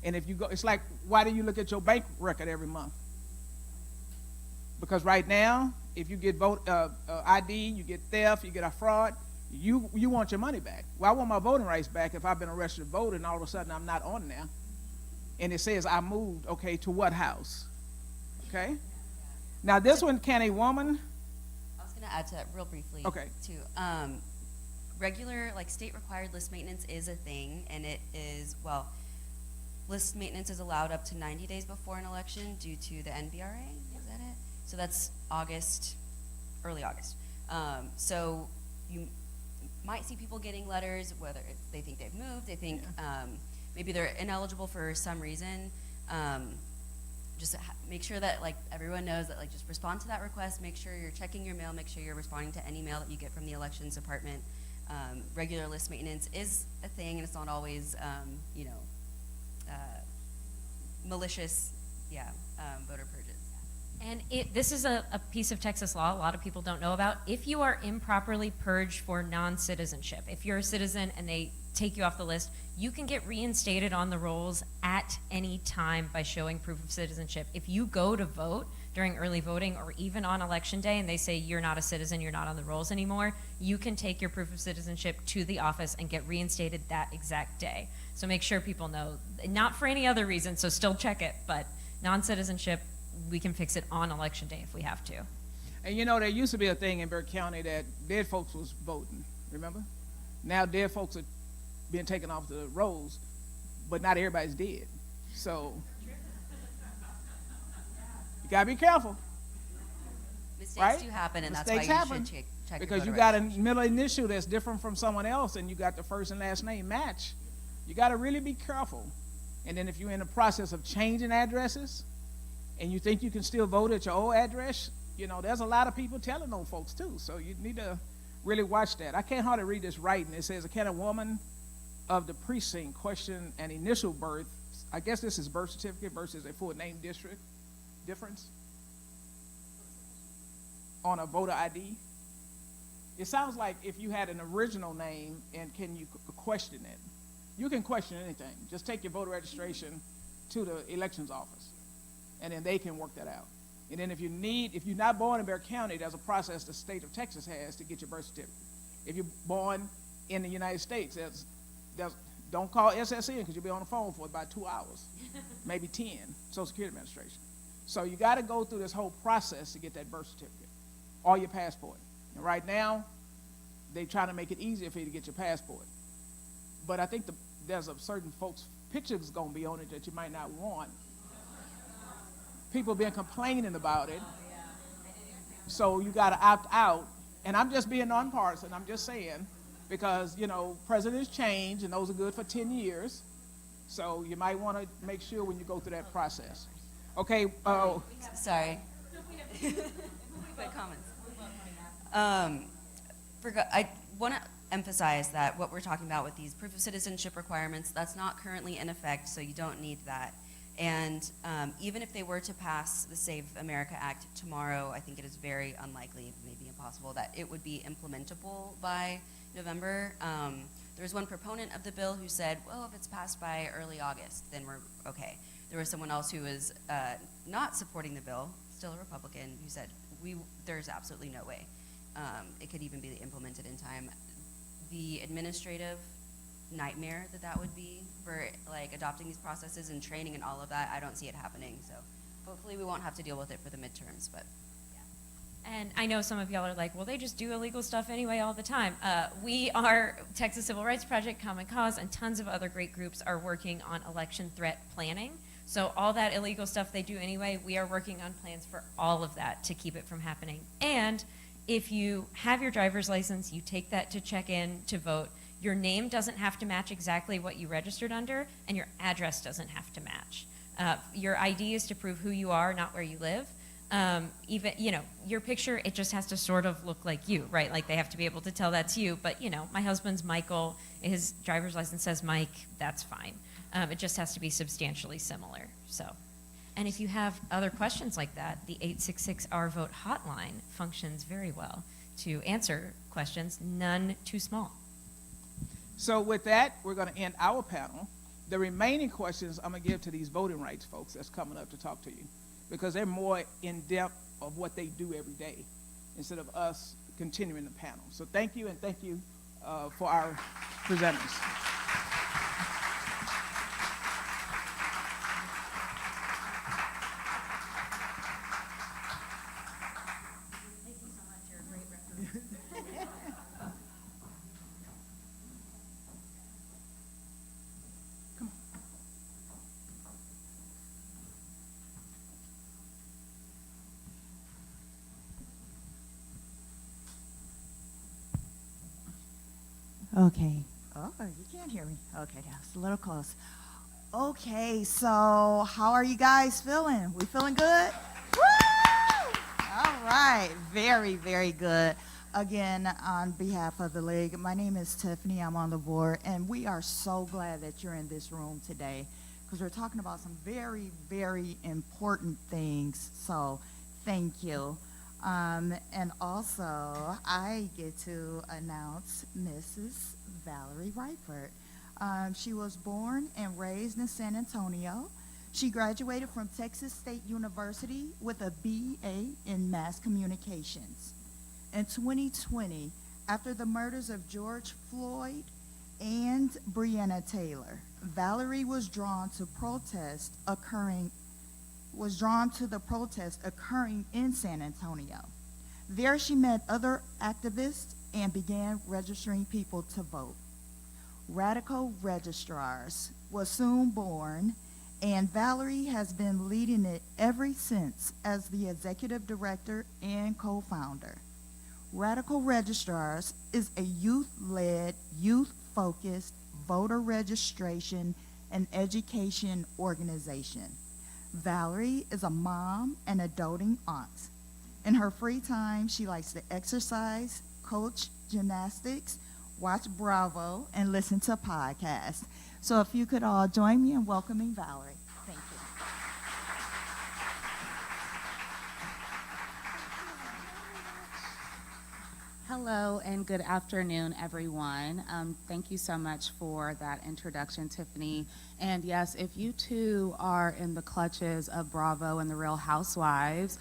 And if you go, it's like, why do you look at your bank record every month? Because right now, if you get vote ID, you get theft, you get a fraud, you want your money back. Well, I want my voting rights back if I've been arrested voting and all of a sudden I'm not on there. And it says I moved, okay, to what house? Okay? Now this one, can a woman? I was going to add to that real briefly. Okay. Too. Regular, like state required list maintenance is a thing, and it is, well, list maintenance is allowed up to 90 days before an election due to the NBRA. Is that it? So that's August, early August. So you might see people getting letters, whether they think they've moved, they think maybe they're ineligible for some reason. Just make sure that like everyone knows that, like, just respond to that request. Make sure you're checking your mail. Make sure you're responding to any mail that you get from the elections department. Regular list maintenance is a thing, and it's not always malicious voter purges. And this is a piece of Texas law a lot of people don't know about. If you are improperly purged for non-citizenship, if you're a citizen and they take you off the list, you can get reinstated on the rolls at any time by showing proof of citizenship. If you go to vote during early voting or even on election day and they say you're not a citizen, you're not on the rolls anymore, you can take your proof of citizenship to the office and get reinstated that exact day. So make sure people know, not for any other reason, so still check it, but non-citizenship, we can fix it on election day if we have to. And you know, there used to be a thing in Burke County that dead folks was voting, remember? Now dead folks are being taken off the rolls, but not everybody's dead. So you gotta be careful. Mistakes right? do happen, and Mistakes that's why happen, you should check your because voter you got a registration. middle initial that's different from someone else, and you got the first and last name match. You got to really be careful. And then if you're in the process of changing addresses, and you think you can still vote at your old address, you know, there's a lot of people telling those folks too. So you need to really watch that. I can't hardly read this writing. It says, can a woman of the precinct question an initial birth? I guess this is birth certificate versus a full name district difference on a voter ID. It sounds like if you had an original name, and can you question it? You can question anything. Just take your voter registration to the elections office, and then they can work that out. And then if you're not born in Bexar County, there's a process the state of Texas has to get your birth certificate. If you're born in the United States, don't call SSN because you'll be on the phone for about 2 hours, maybe 10, Social Security Administration. So you got to go through this whole process to get that birth certificate or your passport. And right now, they're trying to make it easier for you to get your passport. But I think there's a certain folks' pictures going to be on it that you might not want. People been complaining about it. So you got to opt out. And I'm just being nonpartisan. I'm just saying, because, you know, presidents change, and those are good for 10 years. So you might want to make sure when you go through that process. Okay. Sorry. Quick comments. I want to emphasize that what we're talking about with these proof of citizenship requirements, that's not currently in effect, so you don't need that. And even if they were to pass the Save America Act tomorrow, I think it is very unlikely, maybe impossible, that it would be implementable by November. There was one proponent of the bill who said, well, if it's passed by early August, then we're okay. There was someone else who was not supporting the bill, still a Republican, who said, there's absolutely no way it could even be implemented in time. The administrative nightmare that would be for like adopting these processes and training and all of that, I don't see it happening. So hopefully we won't have to deal with it for the midterms, but yeah. And I know some of y'all are like, well, they just do illegal stuff anyway all the time. We are, Texas Civil Rights Project, Common Cause, and tons of other great groups are working on election threat planning. So all that illegal stuff they do anyway, we are working on plans for all of that to keep it from happening. And if you have your driver's license, you take that to check in to vote, your name doesn't have to match exactly what you registered under, and your address doesn't have to match. Your ID is to prove who you are, not where you live. Even, you know, your picture, it just has to sort of look like you, right? Like they have to be able to tell that's you. But, you know, my husband's Michael, his driver's license says Mike, that's fine. It just has to be substantially similar. So, and if you have other questions like that, the 866-OUR-VOTE hotline functions very well to answer questions, none too small. So with that, we're going to end our panel. The remaining questions I'm going to give to these voting rights folks that's coming up to talk to you, because they're more in depth of what they do every day instead of us continuing the panel. So thank you, and thank you for our presenters. Thank you so much. You're a great referee. Okay. Oh, you can't hear me. Okay, that's a little close. Okay, so how are you guys feeling? We feeling good? Woo! All right, very, very good. Again, on behalf of the League, my name is Tiffany. I'm on the board, and we are so glad that you're in this room today because we're talking about some very, very important things. So, thank you. And also, I get to announce Mrs. Valerie Reifert. She was born and raised in San Antonio. She graduated from Texas State University with a BA in Mass Communications. In 2020, after the murders of George Floyd and Breonna Taylor, Valerie was drawn to the protest occurring in San Antonio. There she met other activists and began registering people to vote. Radical Registrars was soon born, and Valerie has been leading it ever since as the executive director and co-founder. Radical Registrars is a youth-led, youth-focused voter registration and education organization. Valerie is a mom and a doting aunt. In her free time, she likes to exercise, coach gymnastics, watch Bravo, and listen to podcasts. So if you could all join me in welcoming Valerie. Thank you. Hello and good afternoon, everyone. Thank you so much for that introduction, Tiffany. And yes, if you too are in the clutches of Bravo and the Real Housewives,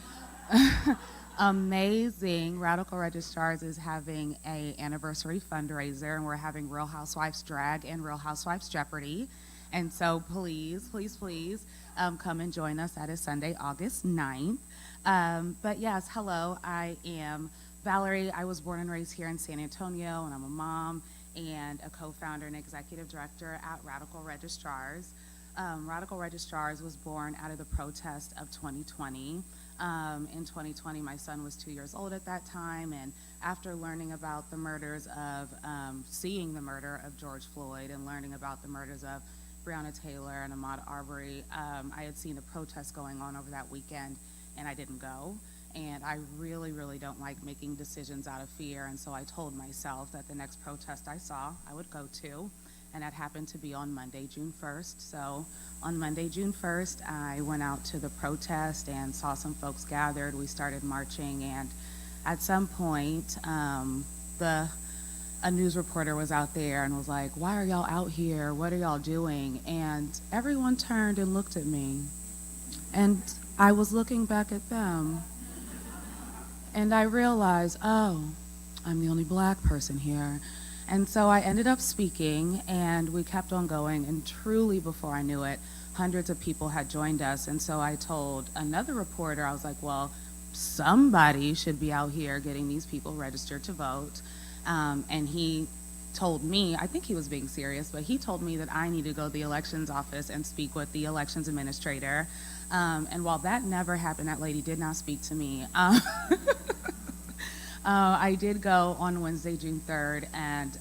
amazing. Radical Registrars is having an anniversary fundraiser, and we're having Real Housewives Drag and Real Housewives Jeopardy. And so please, please, please come and join us. That is Sunday, August 9th. But yes, hello, I am Valerie. I was born and raised here in San Antonio, and I'm a mom and a co-founder and executive director at Radical Registrars. Radical Registrars was born out of the protest of 2020. In 2020, my son was 2 years old at that time, and after learning about the murders of, seeing the murder of George Floyd and learning about the murders of Breonna Taylor and Ahmaud Arbery, I had seen the protests going on over that weekend, and I didn't go. And I really, really don't like making decisions out of fear, and so I told myself that the next protest I saw, I would go to, and that happened to be on Monday, June 1st. So on Monday, June 1st, I went out to the protest and saw some folks gathered. We started marching, and at some point, a news reporter was out there and was like, "Why are y'all out here? What are y'all doing?" And everyone turned and looked at me, and I was looking back at them. And I realized, oh, I'm the only black person here. And so I ended up speaking, and we kept on going, and truly before I knew it, hundreds of people had joined us. And so I told another reporter, I was like, well, somebody should be out here getting these people registered to vote. And he told me, I think he was being serious, but he told me that I need to go to the elections office and speak with the elections administrator. And while that never happened, that lady did not speak to me. I did go on Wednesday, June 3rd, and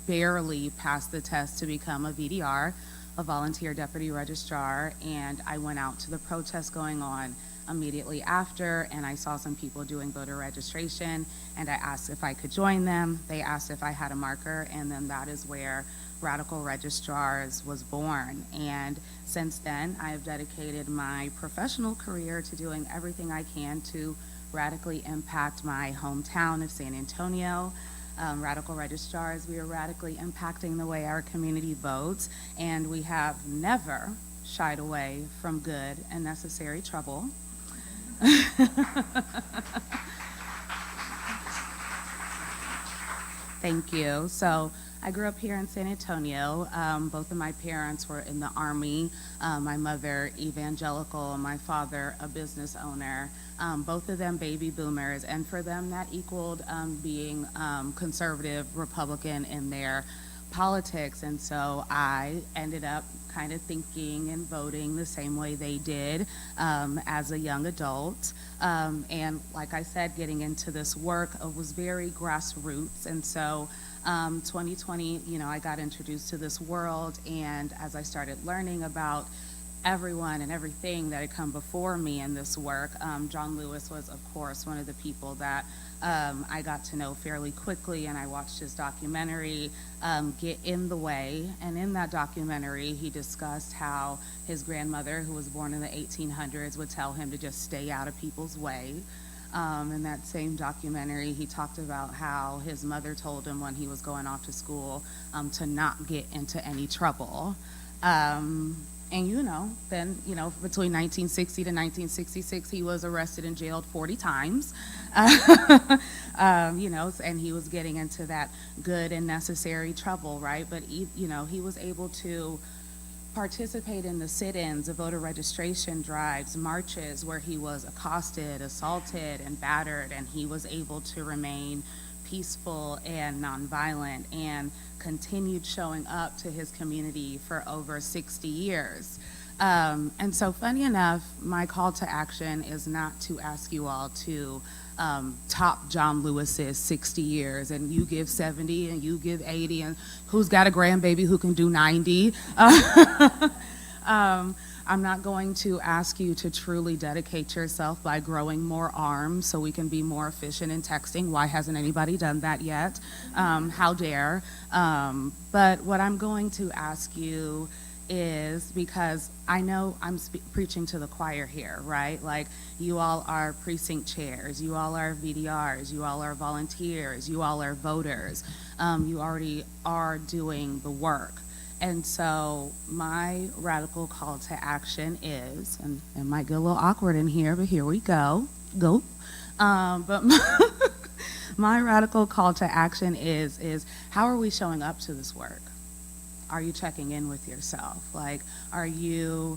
barely passed the test to become a VDR, a volunteer deputy registrar, and I went out to the protest going on immediately after, and I saw some people doing voter registration, and I asked if I could join them. They asked if I had a marker, and then that is where Radical Registrars was born. And since then, I have dedicated my professional career to doing everything I can to radically impact my hometown of San Antonio. Radical Registrars, we are radically impacting the way our community votes, and we have never shied away from good and necessary trouble. Thank you. So I grew up here in San Antonio. Both of my parents were in the Army. My mother, evangelical, my father, a business owner. Both of them baby boomers, and for them that equaled being conservative, Republican in their politics. And so I ended up kind of thinking and voting the same way they did as a young adult. And like I said, getting into this work was very grassroots. And so 2020, I got introduced to this world, and as I started learning about everyone and everything that had come before me in this work, John Lewis was, of course, one of the people that I got to know fairly quickly, and I watched his documentary, Get in the Way. And in that documentary, he discussed how his grandmother, who was born in the 1800s, would tell him to just stay out of people's way. In that same documentary, he talked about how his mother told him when he was going off to school to not get into any trouble. And then, between 1960 to 1966, he was arrested and jailed 40 times. And he was getting into that good and necessary trouble, right? But, he was able to participate in the sit-ins, the voter registration drives, marches where he was accosted, assaulted, and battered, and he was able to remain peaceful and nonviolent and continued showing up to his community for over 60 years. And so funny enough, my call to action is not to ask you all to top John Lewis's 60 years, and you give 70 and you give 80, and who's got a grandbaby who can do 90. I'm not going to ask you to truly dedicate yourself by growing more arms so we can be more efficient in texting. Why hasn't anybody done that yet? How dare? But what I'm going to ask you is, because I know I'm preaching to the choir here, right? Like, you all are precinct chairs, you all are VDRs, you all are volunteers, you all are voters. You already are doing the work. And so my radical call to action is, and it might get a little awkward in here, but here we go. But my radical call to action is how are we showing up to this work? Are you checking in with yourself? Like, are you,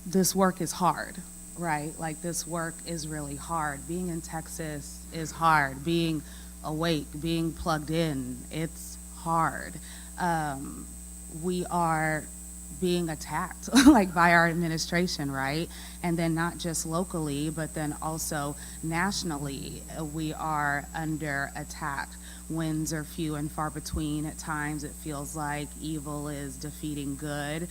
this work is hard, right? Like, this work is really hard. Being in Texas is hard. Being awake, being plugged in, it's hard. We are being attacked like by our administration, right? And then not just locally, but then also nationally, we are under attack. Wins are few and far between. At times it feels like evil is defeating good.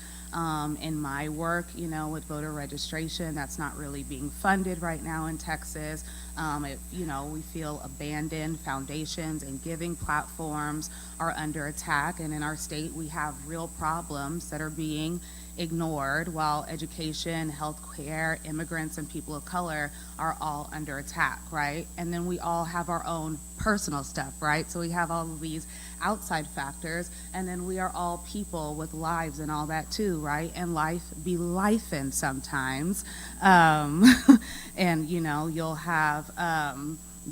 In my work, with voter registration, that's not really being funded right now in Texas. We feel abandoned. Foundations and giving platforms are under attack, and in our state we have real problems that are being ignored, while education, health care, immigrants, and people of color are all under attack, right? And then we all have our own personal stuff, right? So we have all of these outside factors, and then we are all people with lives and all that too, right? And life be lifing sometimes. And you'll have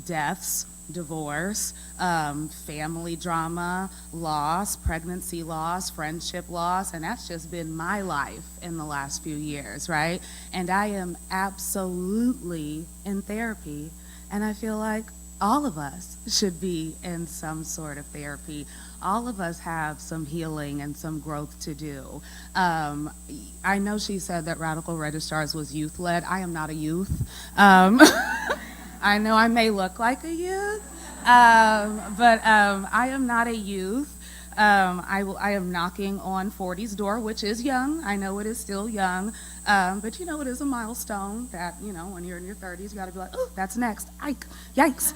deaths, divorce, family drama, loss, pregnancy loss, friendship loss, and that's just been my life in the last few years, right? And I am absolutely in therapy, and I feel like all of us should be in some sort of therapy. All of us have some healing and some growth to do. I know she said that Radical Registrars was youth-led. I am not a youth. I know I may look like a youth, but I am not a youth. I am knocking on 40's door, which is young. I know it is still young, but you know, it is a milestone that, you know, when you're in your 30s, you got to be like, oh, that's next. Ike, yikes.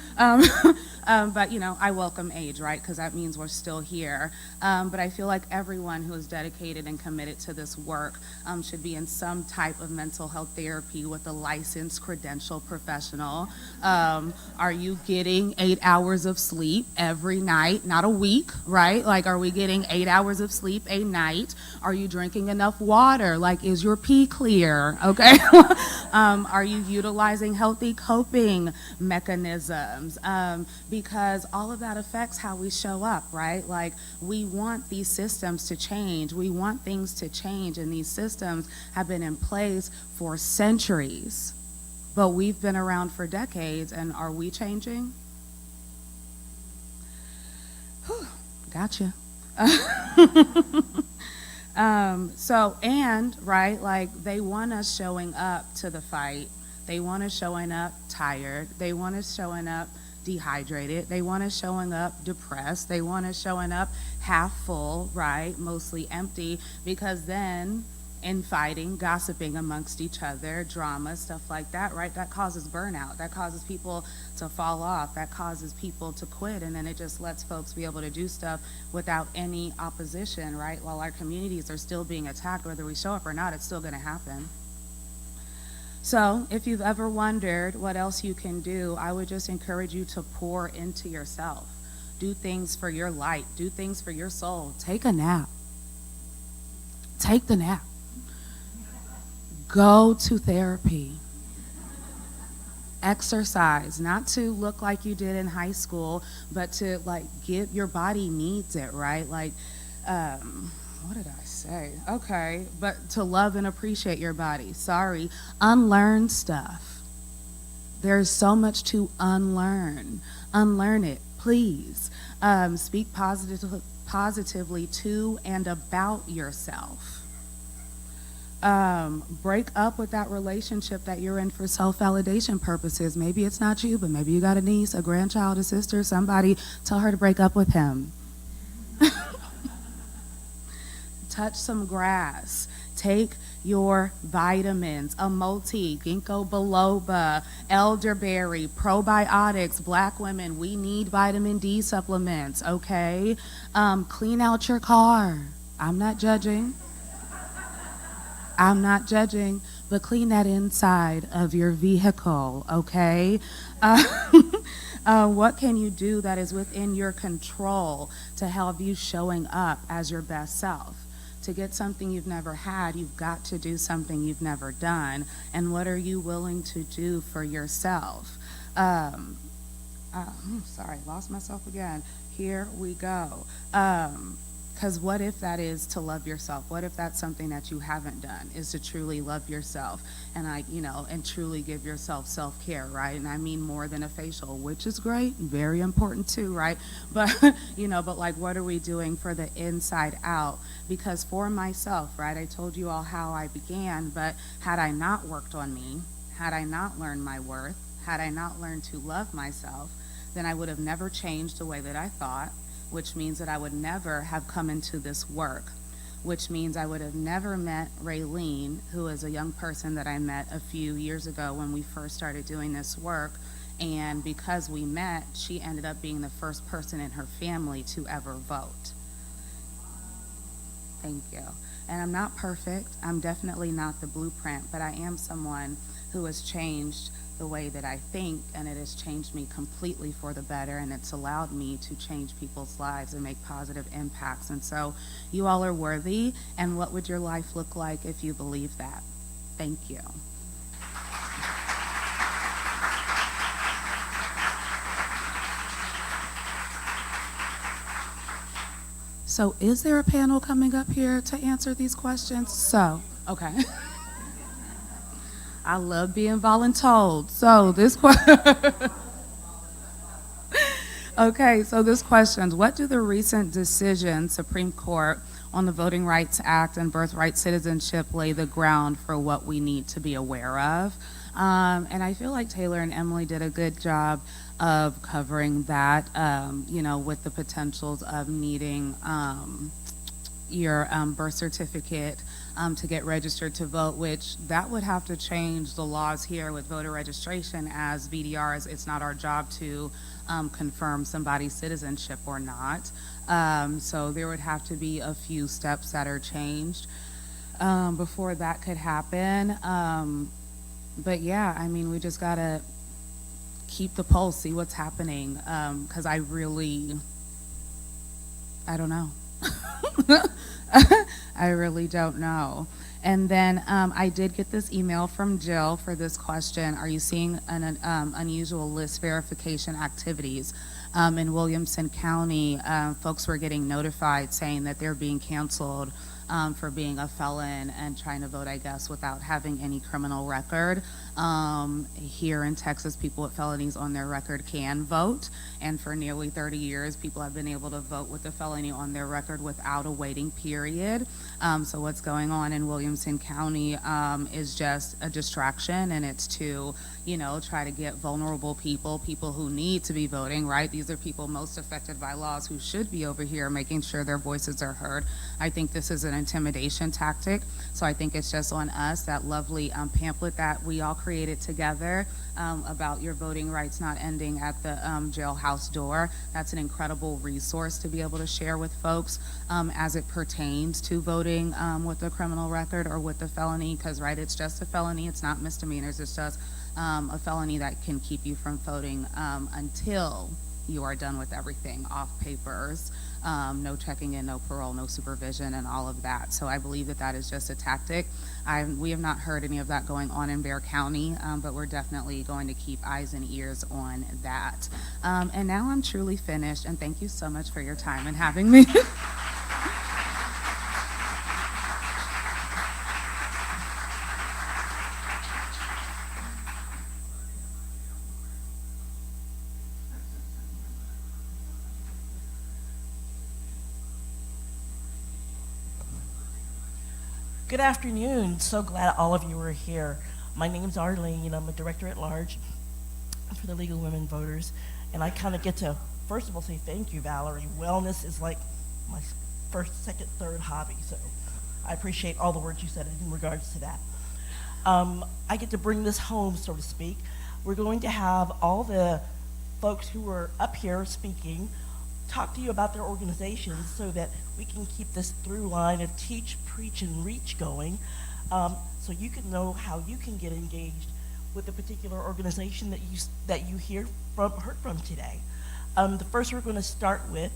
But, you know, I welcome age, right? Because that means we're still here. But I feel like everyone who is dedicated and committed to this work should be in some type of mental health therapy with a licensed credential professional. Are you getting 8 hours of sleep every night? Not a week, right? Like, are we getting 8 hours of sleep a night? Are you drinking enough water? Like, is your pee clear? Okay. Are you utilizing healthy coping mechanisms? Because all of that affects how we show up, right? Like, we want these systems to change. We want things to change, and these systems have been in place for centuries. But we've been around for decades, and are we changing? Whew, gotcha. Right, like, they want us showing up to the fight. They want us showing up tired. They want us showing up dehydrated. They want us showing up depressed. They want us showing up half full, right, mostly empty, because then infighting, gossiping amongst each other, drama, stuff like that, right, that causes burnout. That causes people to fall off. That causes people to quit, and then it just lets folks be able to do stuff without any opposition, right? While our communities are still being attacked, whether we show up or not, it's still going to happen. So if you've ever wondered what else you can do, I would just encourage you to pour into yourself. Do things for your light. Do things for your soul. Take a nap. Take the nap. Go to therapy. Exercise, not to look like you did in high school, but to, like, give your body needs it, right? Like, what did I say? Okay, but to love and appreciate your body. Sorry. Unlearn stuff. There's so much to unlearn. Unlearn it, please. Speak positively to and about yourself. Break up with that relationship that you're in for self-validation purposes. Maybe it's not you, but maybe you got a niece, a grandchild, a sister, somebody. Tell her to break up with him. Touch some grass. Take your vitamins, a multi, ginkgo biloba, elderberry, probiotics. Black women, we need vitamin D supplements, okay? Clean out your car. I'm not judging. I'm not judging, but clean that inside of your vehicle, okay? What can you do that is within your control to help you showing up as your best self? To get something you've never had, you've got to do something you've never done. And what are you willing to do for yourself? Sorry, lost myself again. Here we go. Because what if that is to love yourself? What if that's something that you haven't done, is to truly love yourself and truly give yourself self-care, right? And I mean more than a facial, which is great, very important too, right? But, but like, what are we doing for the inside out? Because for myself, right, I told you all how I began, but had I not worked on me, had I not learned my worth, had I not learned to love myself, then I would have never changed the way that I thought, which means that I would never have come into this work, which means I would have never met Raylene, who is a young person that I met a few years ago when we first started doing this work. And because we met, she ended up being the first person in her family to ever vote. Thank you. And I'm not perfect. I'm definitely not the blueprint, but I am someone who has changed the way that I think, and it has changed me completely for the better, and it's allowed me to change people's lives and make positive impacts. And so you all are worthy, and what would your life look like if you believe that? Thank you. So is there a panel coming up here to answer these questions? So, okay. I love being voluntold. So this okay, so this question, what do the recent decisions, Supreme Court, on the Voting Rights Act and birthright citizenship lay the ground for what we need to be aware of? And I feel like Taylor and Emily did a good job of covering that, you know, with the potentials of needing your birth certificate to get registered to vote, which that would have to change the laws here with voter registration. As VDRs, it's not our job to confirm somebody's citizenship or not. So there would have to be a few steps that are changed before that could happen. But yeah, I mean, we just gotta keep the pulse, see what's happening, because I don't know. I really don't know. And then I did get this email from Jill for this question. Are you seeing an unusual list verification activities? In Williamson County, folks were getting notified saying that they're being canceled for being a felon and trying to vote, I guess, without having any criminal record. Here in Texas, people with felonies on their record can vote, and for nearly 30 years, people have been able to vote with a felony on their record without a waiting period. So what's going on in Williamson County is just a distraction, and it's to, you know, try to get vulnerable people who need to be voting, right? These are people most affected by laws who should be over here making sure their voices are heard. I think this is an intimidation tactic, so I think it's just on us, that lovely pamphlet that we all created together about your voting rights not ending at the jailhouse door. That's an incredible resource to be able to share with folks as it pertains to voting with a criminal record or with a felony, because, right, it's just a felony, it's not misdemeanors, it's just a felony that can keep you from voting until you are done with everything, off papers, no checking in, no parole, no supervision, and all of that. So I believe that that is just a tactic. We have not heard any of that going on in Bexar County, but we're definitely going to keep eyes and ears on that. And now I'm truly finished, and thank you so much for your time and having me. Good afternoon. So glad all of you are here. My name's Arlene. I'm a director at large for the League of Women Voters. And I kind of get to, first of all, say thank you, Valerie. Wellness is like my first, second, third hobby. So I appreciate all the words you said in regards to that. I get to bring this home, so to speak. We're going to have all the folks who are up here speaking talk to you about their organizations so that we can keep this through line of teach, preach, and reach going, so you can know how you can get engaged with a particular organization that you heard from today. The first we're going to start with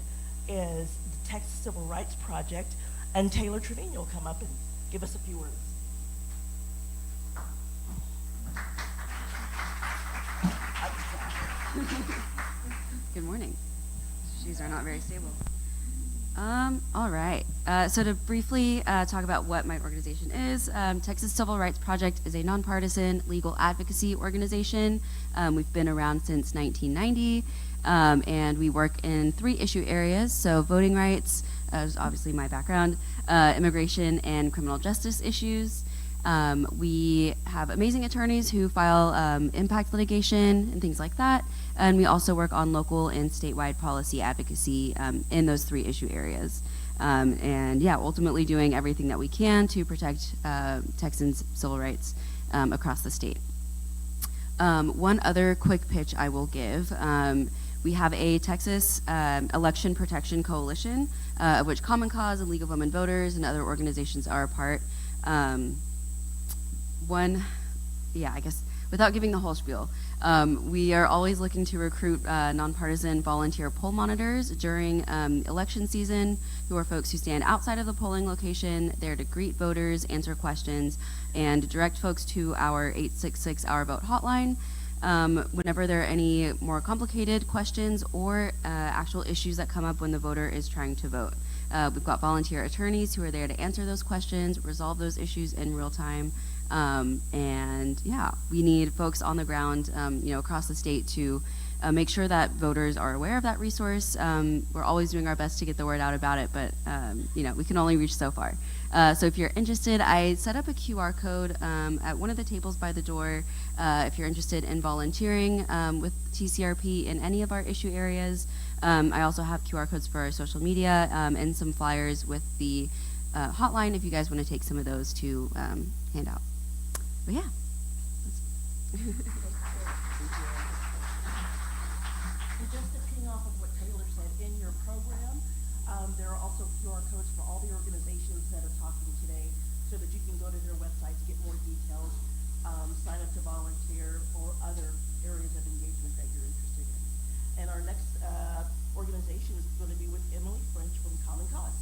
is the Texas Civil Rights Project, and Taylor Trevino will come up and give us a few words. Good morning. Shoes are not very stable. All right. So to briefly talk about what my organization is, Texas Civil Rights Project is a nonpartisan legal advocacy organization. We've been around since 1990, and we work in 3 issue areas. So voting rights is obviously my background, immigration, and criminal justice issues. We have amazing attorneys who file impact litigation and things like that. And we also work on local and statewide policy advocacy in those 3 issue areas. And yeah, ultimately doing everything that we can to protect Texans' civil rights across the state. One other quick pitch I will give. We have a Texas Election Protection Coalition, of which Common Cause and League of Women Voters and other organizations are a part. I guess without giving the whole spiel, we are always looking to recruit nonpartisan volunteer poll monitors during election season, who are folks who stand outside of the polling location, there to greet voters, answer questions, and direct folks to our 866 Our Vote hotline. Whenever there are any more complicated questions or actual issues that come up when the voter is trying to vote. We've got volunteer attorneys who are there to answer those questions, resolve those issues in real time. And yeah, we need folks on the ground, across the state to make sure that voters are aware of that resource. We're always doing our best to get the word out about it, but we can only reach so far. So if you're interested, I set up a QR code at one of the tables by the door. If you're interested in volunteering with TCRP in any of our issue areas, I also have QR codes for our social media and some flyers with the hotline if you guys want to take some of those to hand out. But yeah. And just to ping off of what Taylor said, in your program, there are also QR codes for all the organizations that are talking today so that you can go to their websites, get more details, sign up to volunteer, or other areas of engagement that you're interested in. And our next organization is going to be with Emily French from Common Cause.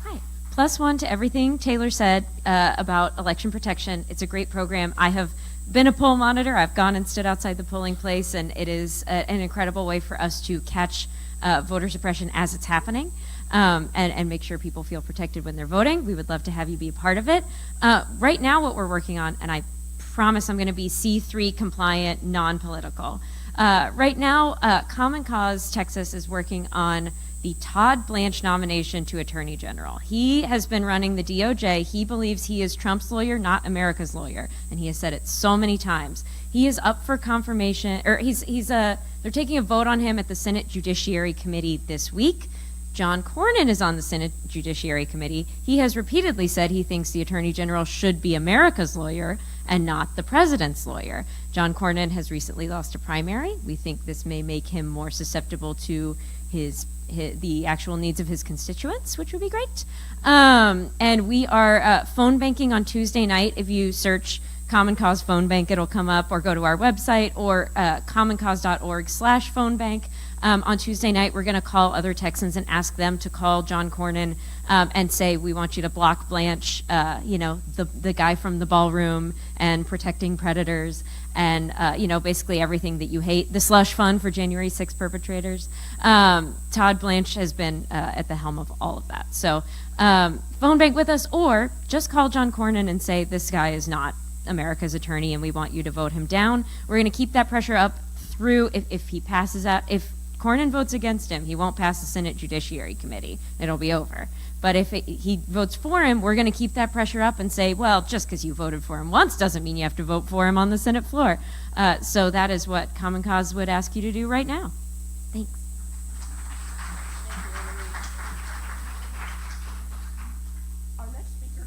Hi. Plus one to everything Taylor said about election protection. It's a great program. I have been a poll monitor. I've gone and stood outside the polling place, and it is an incredible way for us to catch voter suppression as it's happening and make sure people feel protected when they're voting. We would love to have you be a part of it. Right now, what we're working on, and I promise I'm going to be C3 compliant, non-political. Right now, Common Cause Texas is working on the Todd Blanche nomination to Attorney General. He has been running the DOJ. He believes he is Trump's lawyer, not America's lawyer, and he has said it so many times. He is up for confirmation, or they're taking a vote on him at the Senate Judiciary Committee this week. John Cornyn is on the Senate Judiciary Committee. He has repeatedly said he thinks the Attorney General should be America's lawyer and not the president's lawyer. John Cornyn has recently lost a primary. We think this may make him more susceptible to the actual needs of his constituents, which would be great. And we are phone banking on Tuesday night. If you search Common Cause Phone Bank, it'll come up, or go to our website, or commoncause.org/phone bank. On Tuesday night, we're going to call other Texans and ask them to call John Cornyn and say, we want you to block Blanche, the guy from the ballroom and protecting predators, and basically everything that you hate. The slush fund for January 6 perpetrators. Todd Blanche has been at the helm of all of that. So phone bank with us, or just call John Cornyn and say, this guy is not America's attorney and we want you to vote him down. We're going to keep that pressure up through, if he passes out, if Cornyn votes against him, he won't pass the Senate Judiciary Committee. It'll be over. But if he votes for him, we're going to keep that pressure up and say, well, just because you voted for him once doesn't mean you have to vote for him on the Senate floor. So that is what Common Cause would ask you to do right now. Thanks. Our next speaker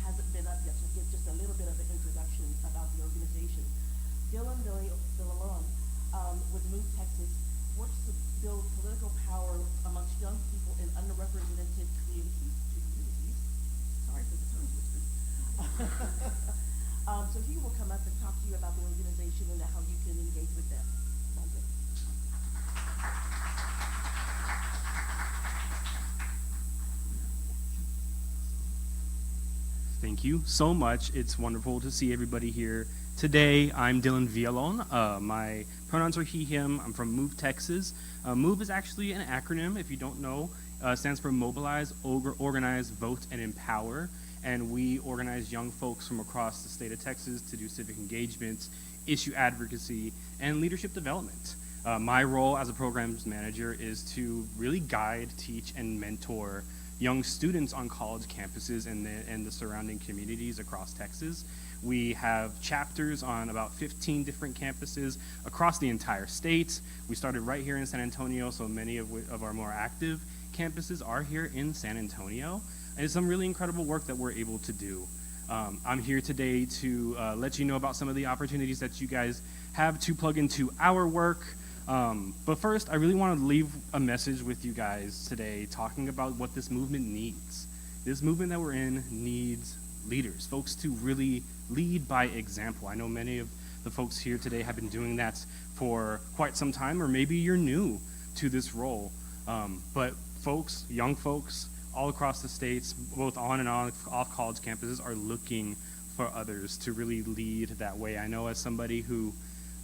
hasn't been up yet, so give just a little bit of an introduction about the organization. Dylan Villalon with Move Texas works to build political power amongst young people in underrepresented communities. Sorry for the tongue twister. So he will come up and talk to you about the organization and how you can engage with them. Thank you so much. It's wonderful to see everybody here today. I'm Dylan Villalon. My pronouns are he, him. I'm from Move, Texas. Move is actually an acronym, if you don't know. Stands for Mobilize, Organize, Vote, and Empower. And we organize young folks from across the state of Texas to do civic engagement, issue advocacy, and leadership development. My role as a programs manager is to really guide, teach, and mentor young students on college campuses and the surrounding communities across Texas. We have chapters on about 15 different campuses across the entire state. We started right here in San Antonio, so many of our more active campuses are here in San Antonio. And it's some really incredible work that we're able to do. I'm here today to let you know about some of the opportunities that you guys have to plug into our work. But first, I really want to leave a message with you guys today talking about what this movement needs. This movement that we're in needs leaders, folks to really lead by example. I know many of the folks here today have been doing that for quite some time, or maybe you're new to this role. But folks, young folks, all across the states, both on and off college campuses, are looking for others to really lead that way. I know as somebody who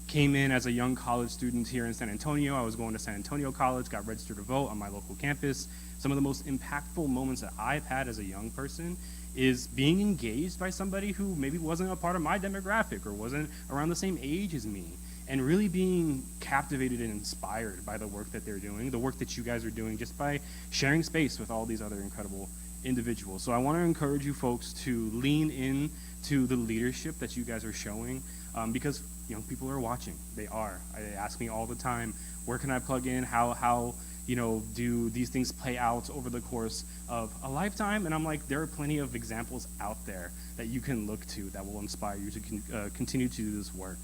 came in as a young college student here in San Antonio. I was going to San Antonio College, got registered to vote on my local campus. Some of the most impactful moments that I've had as a young person is being engaged by somebody who maybe wasn't a part of my demographic or wasn't around the same age as me, and really being captivated and inspired by the work that they're doing, the work that you guys are doing, just by sharing space with all these other incredible individuals. So I want to encourage you folks to lean in to the leadership that you guys are showing, because young people are watching. They are. They ask me all the time, where can I plug in? How do these things play out over the course of a lifetime? And I'm like, there are plenty of examples out there that you can look to that will inspire you to continue to do this work.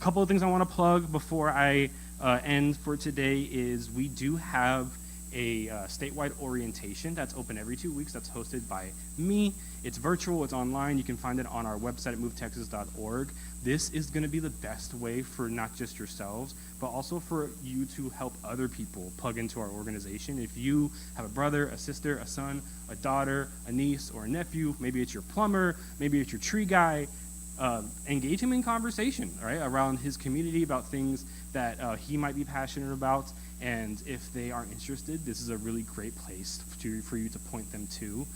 Couple of things I want to plug before I end for today is we do have a statewide orientation that's open every 2 weeks. That's hosted by me. It's virtual, it's online. You can find it on our website at movetexas.org. This is going to be the best way for not just yourselves, but also for you to help other people plug into our organization. If you have a brother, a sister, a son, a daughter, a niece, or a nephew, maybe it's your plumber, maybe it's your tree guy, engage him in conversation, right, around his community, about things that he might be passionate about. And if they are interested, this is a really great place for you to point them to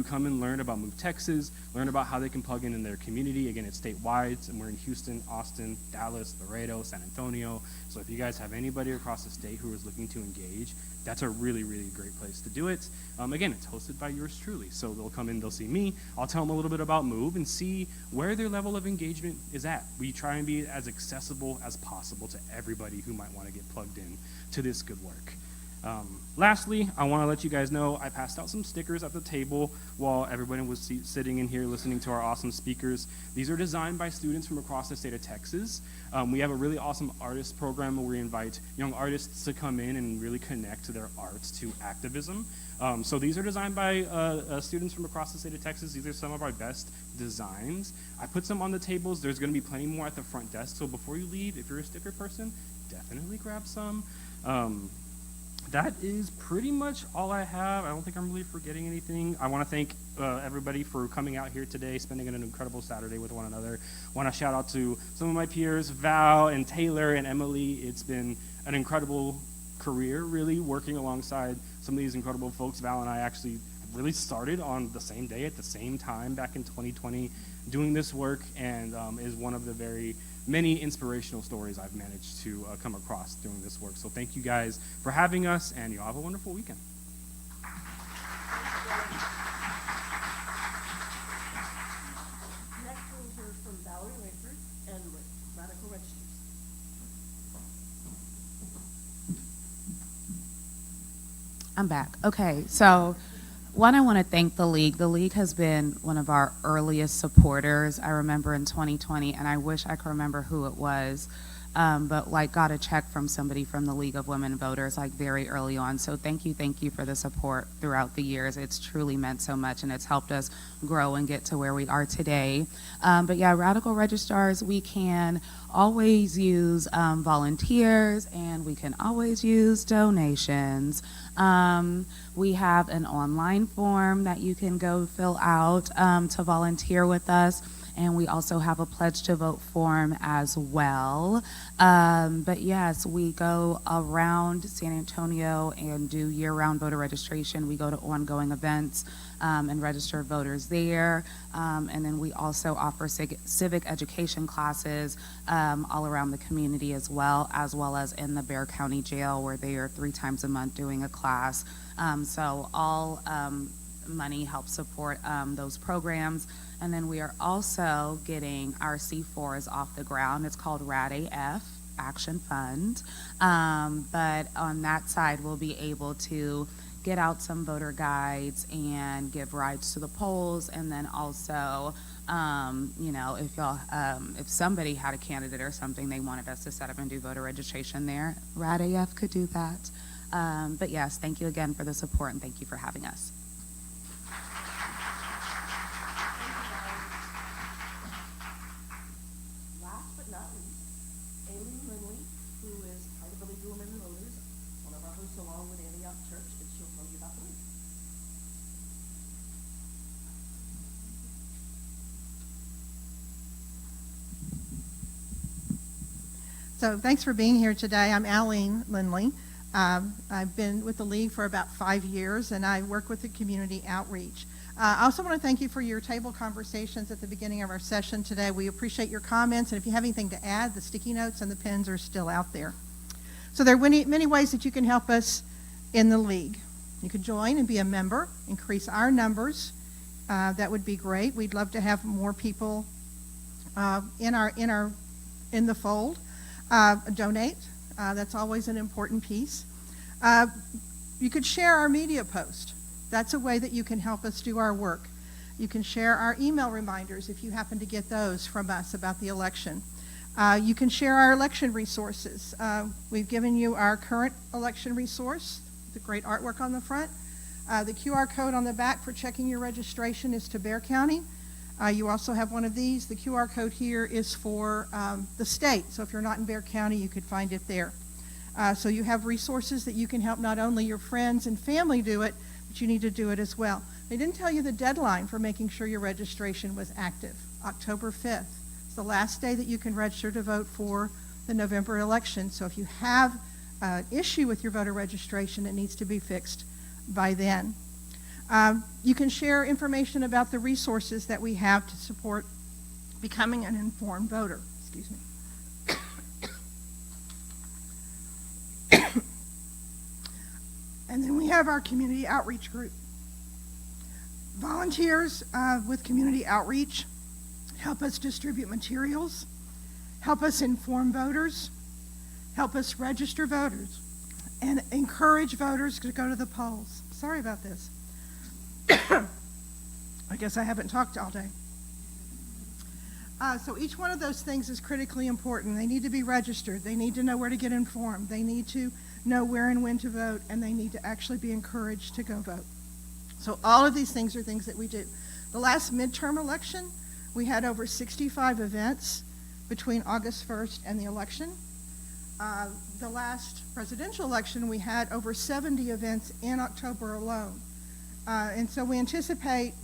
come and learn about Move Texas, learn about how they can plug in their community. Again, it's statewide, and we're in Houston, Austin, Dallas, Laredo, San Antonio. So if you guys have anybody across the state who is looking to engage, that's a really, really great place to do it. Again, it's hosted by yours truly. So they'll come in, they'll see me. I'll tell them a little bit about Move and see where their level of engagement is at. We try and be as accessible as possible to everybody who might want to get plugged in to this good work. Lastly, I want to let you guys know I passed out some stickers at the table while everybody was sitting in here listening to our awesome speakers. These are designed by students from across the state of Texas. We have a really awesome artist program where we invite young artists to come in and really connect their arts to activism. So these are designed by students from across the state of Texas. These are some of our best designs. I put some on the tables. There's going to be plenty more at the front desk. So before you leave, if you're a sticker person, definitely grab some. That is pretty much all I have. I don't think I'm really forgetting anything. I want to thank everybody for coming out here today, spending an incredible Saturday with one another. I want to shout out to some of my peers, Val and Taylor and Emily. It's been an incredible career, really, working alongside some of these incredible folks. Val and I actually really started on the same day at the same time back in 2020 doing this work, and is one of the very many inspirational stories I've managed to come across doing this work. So thank you guys for having us, and you all have a wonderful weekend. Next we'll hear from Valerie Langford and Radical Registers. I'm back. Okay, so one, I want to thank the League. The League has been one of our earliest supporters. I remember in 2020, and I wish I could remember who it was, but like got a check from somebody from the League of Women Voters like very early on. So thank you for the support throughout the years. It's truly meant so much, and it's helped us grow and get to where we are today. But yeah, Radical Registrars, we can always use volunteers, and we can always use donations. We have an online form that you can go fill out to volunteer with us, and we also have a pledge to vote form as well. But yes, we go around San Antonio and do year-round voter registration. We go to ongoing events and register voters there. And then we also offer civic education classes all around the community as well as in the Bexar County Jail, where they are 3 times a month doing a class. So all money helps support those programs. And then we are also getting our C4s off the ground. It's called RAD-AF, Action Fund. But on that side, we'll be able to get out some voter guides and give rides to the polls. And then also, if somebody had a candidate or something they wanted us to set up and do voter registration there, RAD-AF could do that. But yes, thank you again for the support, and thank you for having us. Last but not least, Aileen Lindley, who is part of the League of Women Voters, one of our hosts along with Antioch Church, and she'll tell you about the league. So thanks for being here today. I'm Aline Lindley. I've been with the League for about 5 years, and I work with the community outreach. I also want to thank you for your table conversations at the beginning of our session today. We appreciate your comments, and if you have anything to add, the sticky notes and the pens are still out there. So there are many ways that you can help us in the League. You could join and be a member, increase our numbers. That would be great. We'd love to have more people in the fold. Donate. That's always an important piece. You could share our media post. That's a way that you can help us do our work. You can share our email reminders if you happen to get those from us about the election. You can share our election resources. We've given you our current election resource, the great artwork on the front. The QR code on the back for checking your registration is to Bexar County. You also have one of these. The QR code here is for the state. So if you're not in Bexar County, you could find it there. So you have resources that you can help not only your friends and family do it, but you need to do it as well. They didn't tell you the deadline for making sure your registration was active, October 5th. It's the last day that you can register to vote for the November election. So if you have an issue with your voter registration, it needs to be fixed by then. You can share information about the resources that we have to support becoming an informed voter. Excuse me. And then we have our community outreach group. Volunteers with community outreach help us distribute materials, help us inform voters, help us register voters, and encourage voters to go to the polls. Sorry about this. I guess I haven't talked all day. So each one of those things is critically important. They need to be registered. They need to know where to get informed. They need to know where and when to vote, and they need to actually be encouraged to go vote. So all of these things are things that we do. The last midterm election, we had over 65 events between August 1st and the election. The last presidential election, we had over 70 events in October alone. And so we anticipate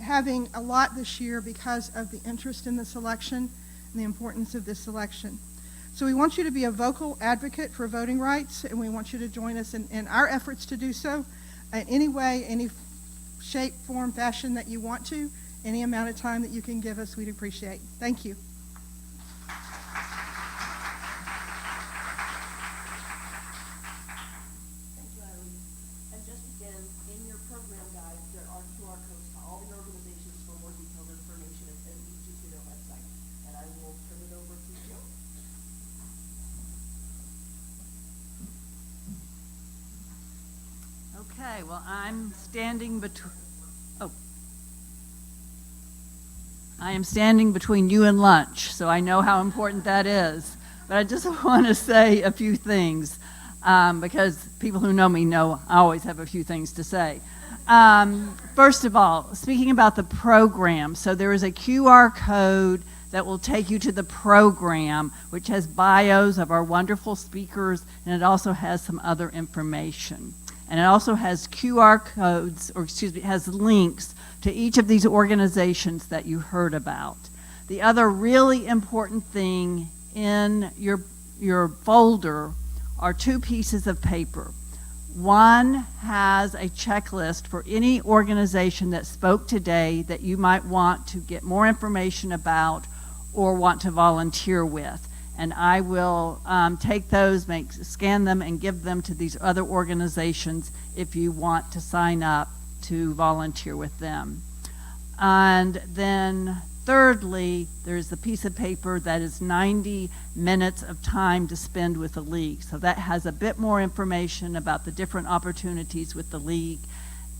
having a lot this year because of the interest in this election and the importance of this election. So we want you to be a vocal advocate for voting rights, and we want you to join us in our efforts to do so in any way, any shape, form, fashion that you want to, any amount of time that you can give us, we'd appreciate. Thank you. Okay, well, I'm standing between you and lunch, so I know how important that is. But I just want to say a few things because people who know me know I always have a few things to say. First of all, speaking about the program, so there is a QR code that will take you to the program, which has bios of our wonderful speakers, and it also has some other information. And it also has QR codes, it has links to each of these organizations that you heard about. The other really important thing in your folder are two pieces of paper. One has a checklist for any organization that spoke today that you might want to get more information about or want to volunteer with. And I will take those, scan them, and give them to these other organizations if you want to sign up to volunteer with them. And then thirdly, there's a piece of paper that is 90 minutes of time to spend with the League. So that has a bit more information about the different opportunities with the League.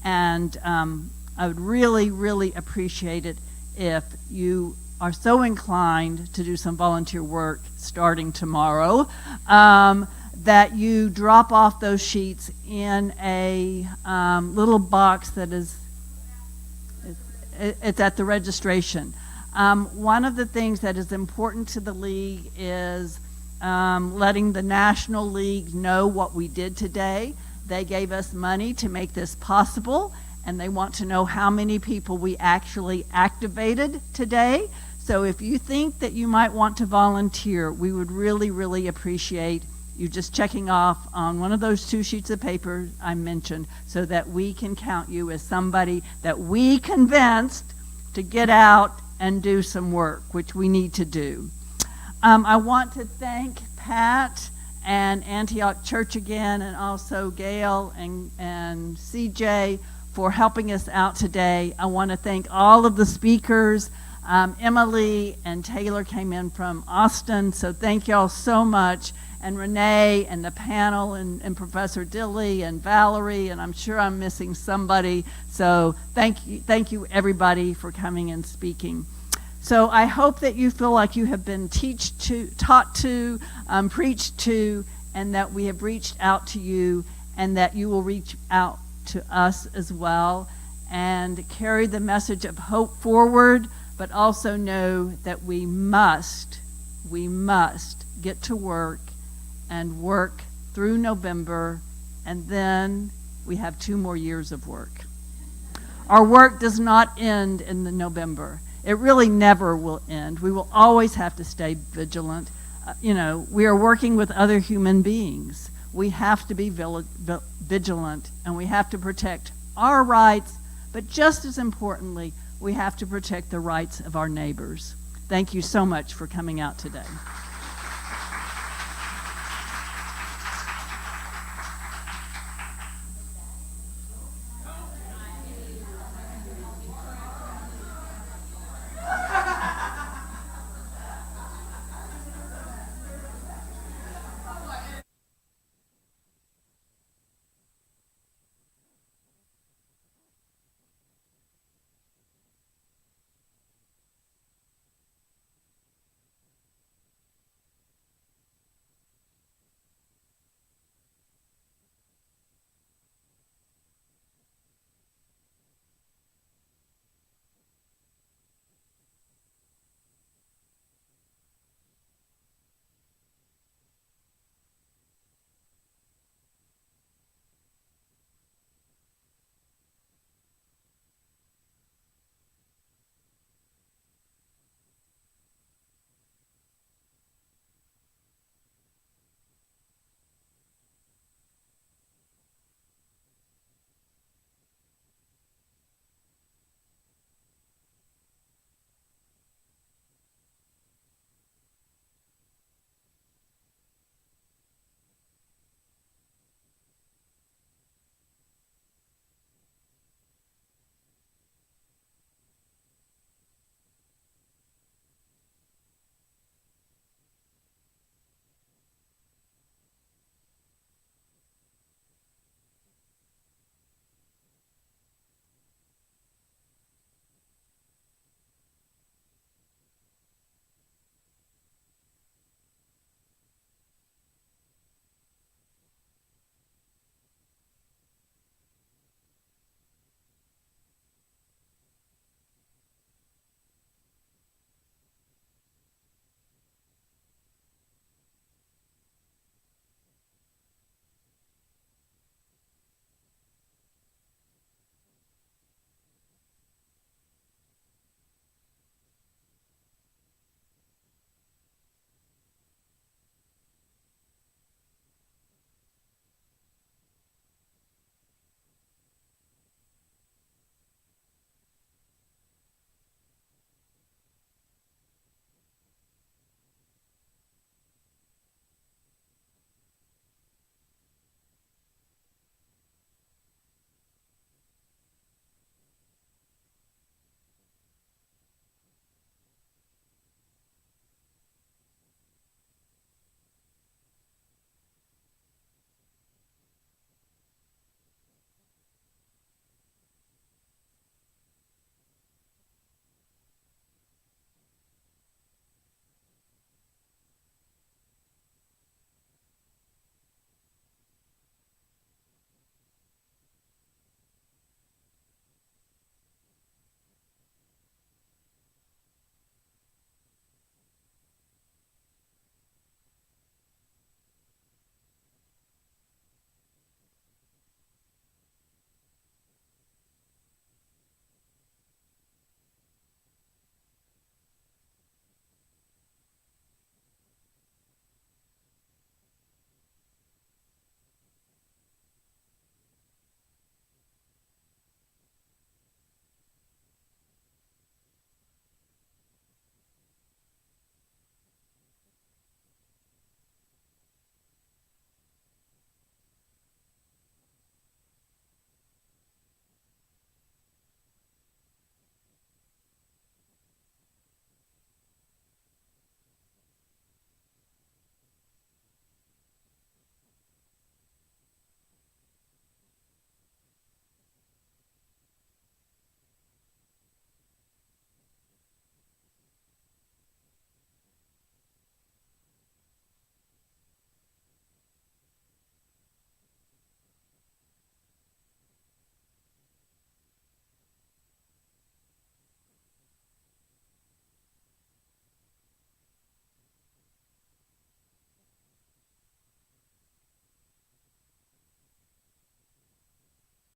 And I would really, really appreciate it if you are so inclined to do some volunteer work starting tomorrow, that you drop off those sheets in a little box that is, it's at the registration. One of the things that is important to the League is letting the National League know what we did today. They gave us money to make this possible, and they want to know how many people we actually activated today. So if you think that you might want to volunteer, we would really, really appreciate you just checking off on one of those 2 sheets of paper I mentioned so that we can count you as somebody that we convinced to get out and do some work, which we need to do. I want to thank Pat and Antioch Church again, and also Gail and CJ for helping us out today. I want to thank all of the speakers. Emily and Taylor came in from Austin, so thank y'all so much. And Renee and the panel and Professor Dilly and Valerie, and I'm sure I'm missing somebody. So thank you everybody for coming and speaking. So I hope that you feel like you have been taught to, preached to, and that we have reached out to you, and that you will reach out to us as well and carry the message of hope forward, but also know that we must get to work and work through November, and then we have 2 more years of work. Our work does not end in the November. It really never will end. We will always have to stay vigilant. We are working with other human beings. We have to be vigilant, and we have to protect our rights, but just as importantly, we have to protect the rights of our neighbors. Thank you so much for coming out today.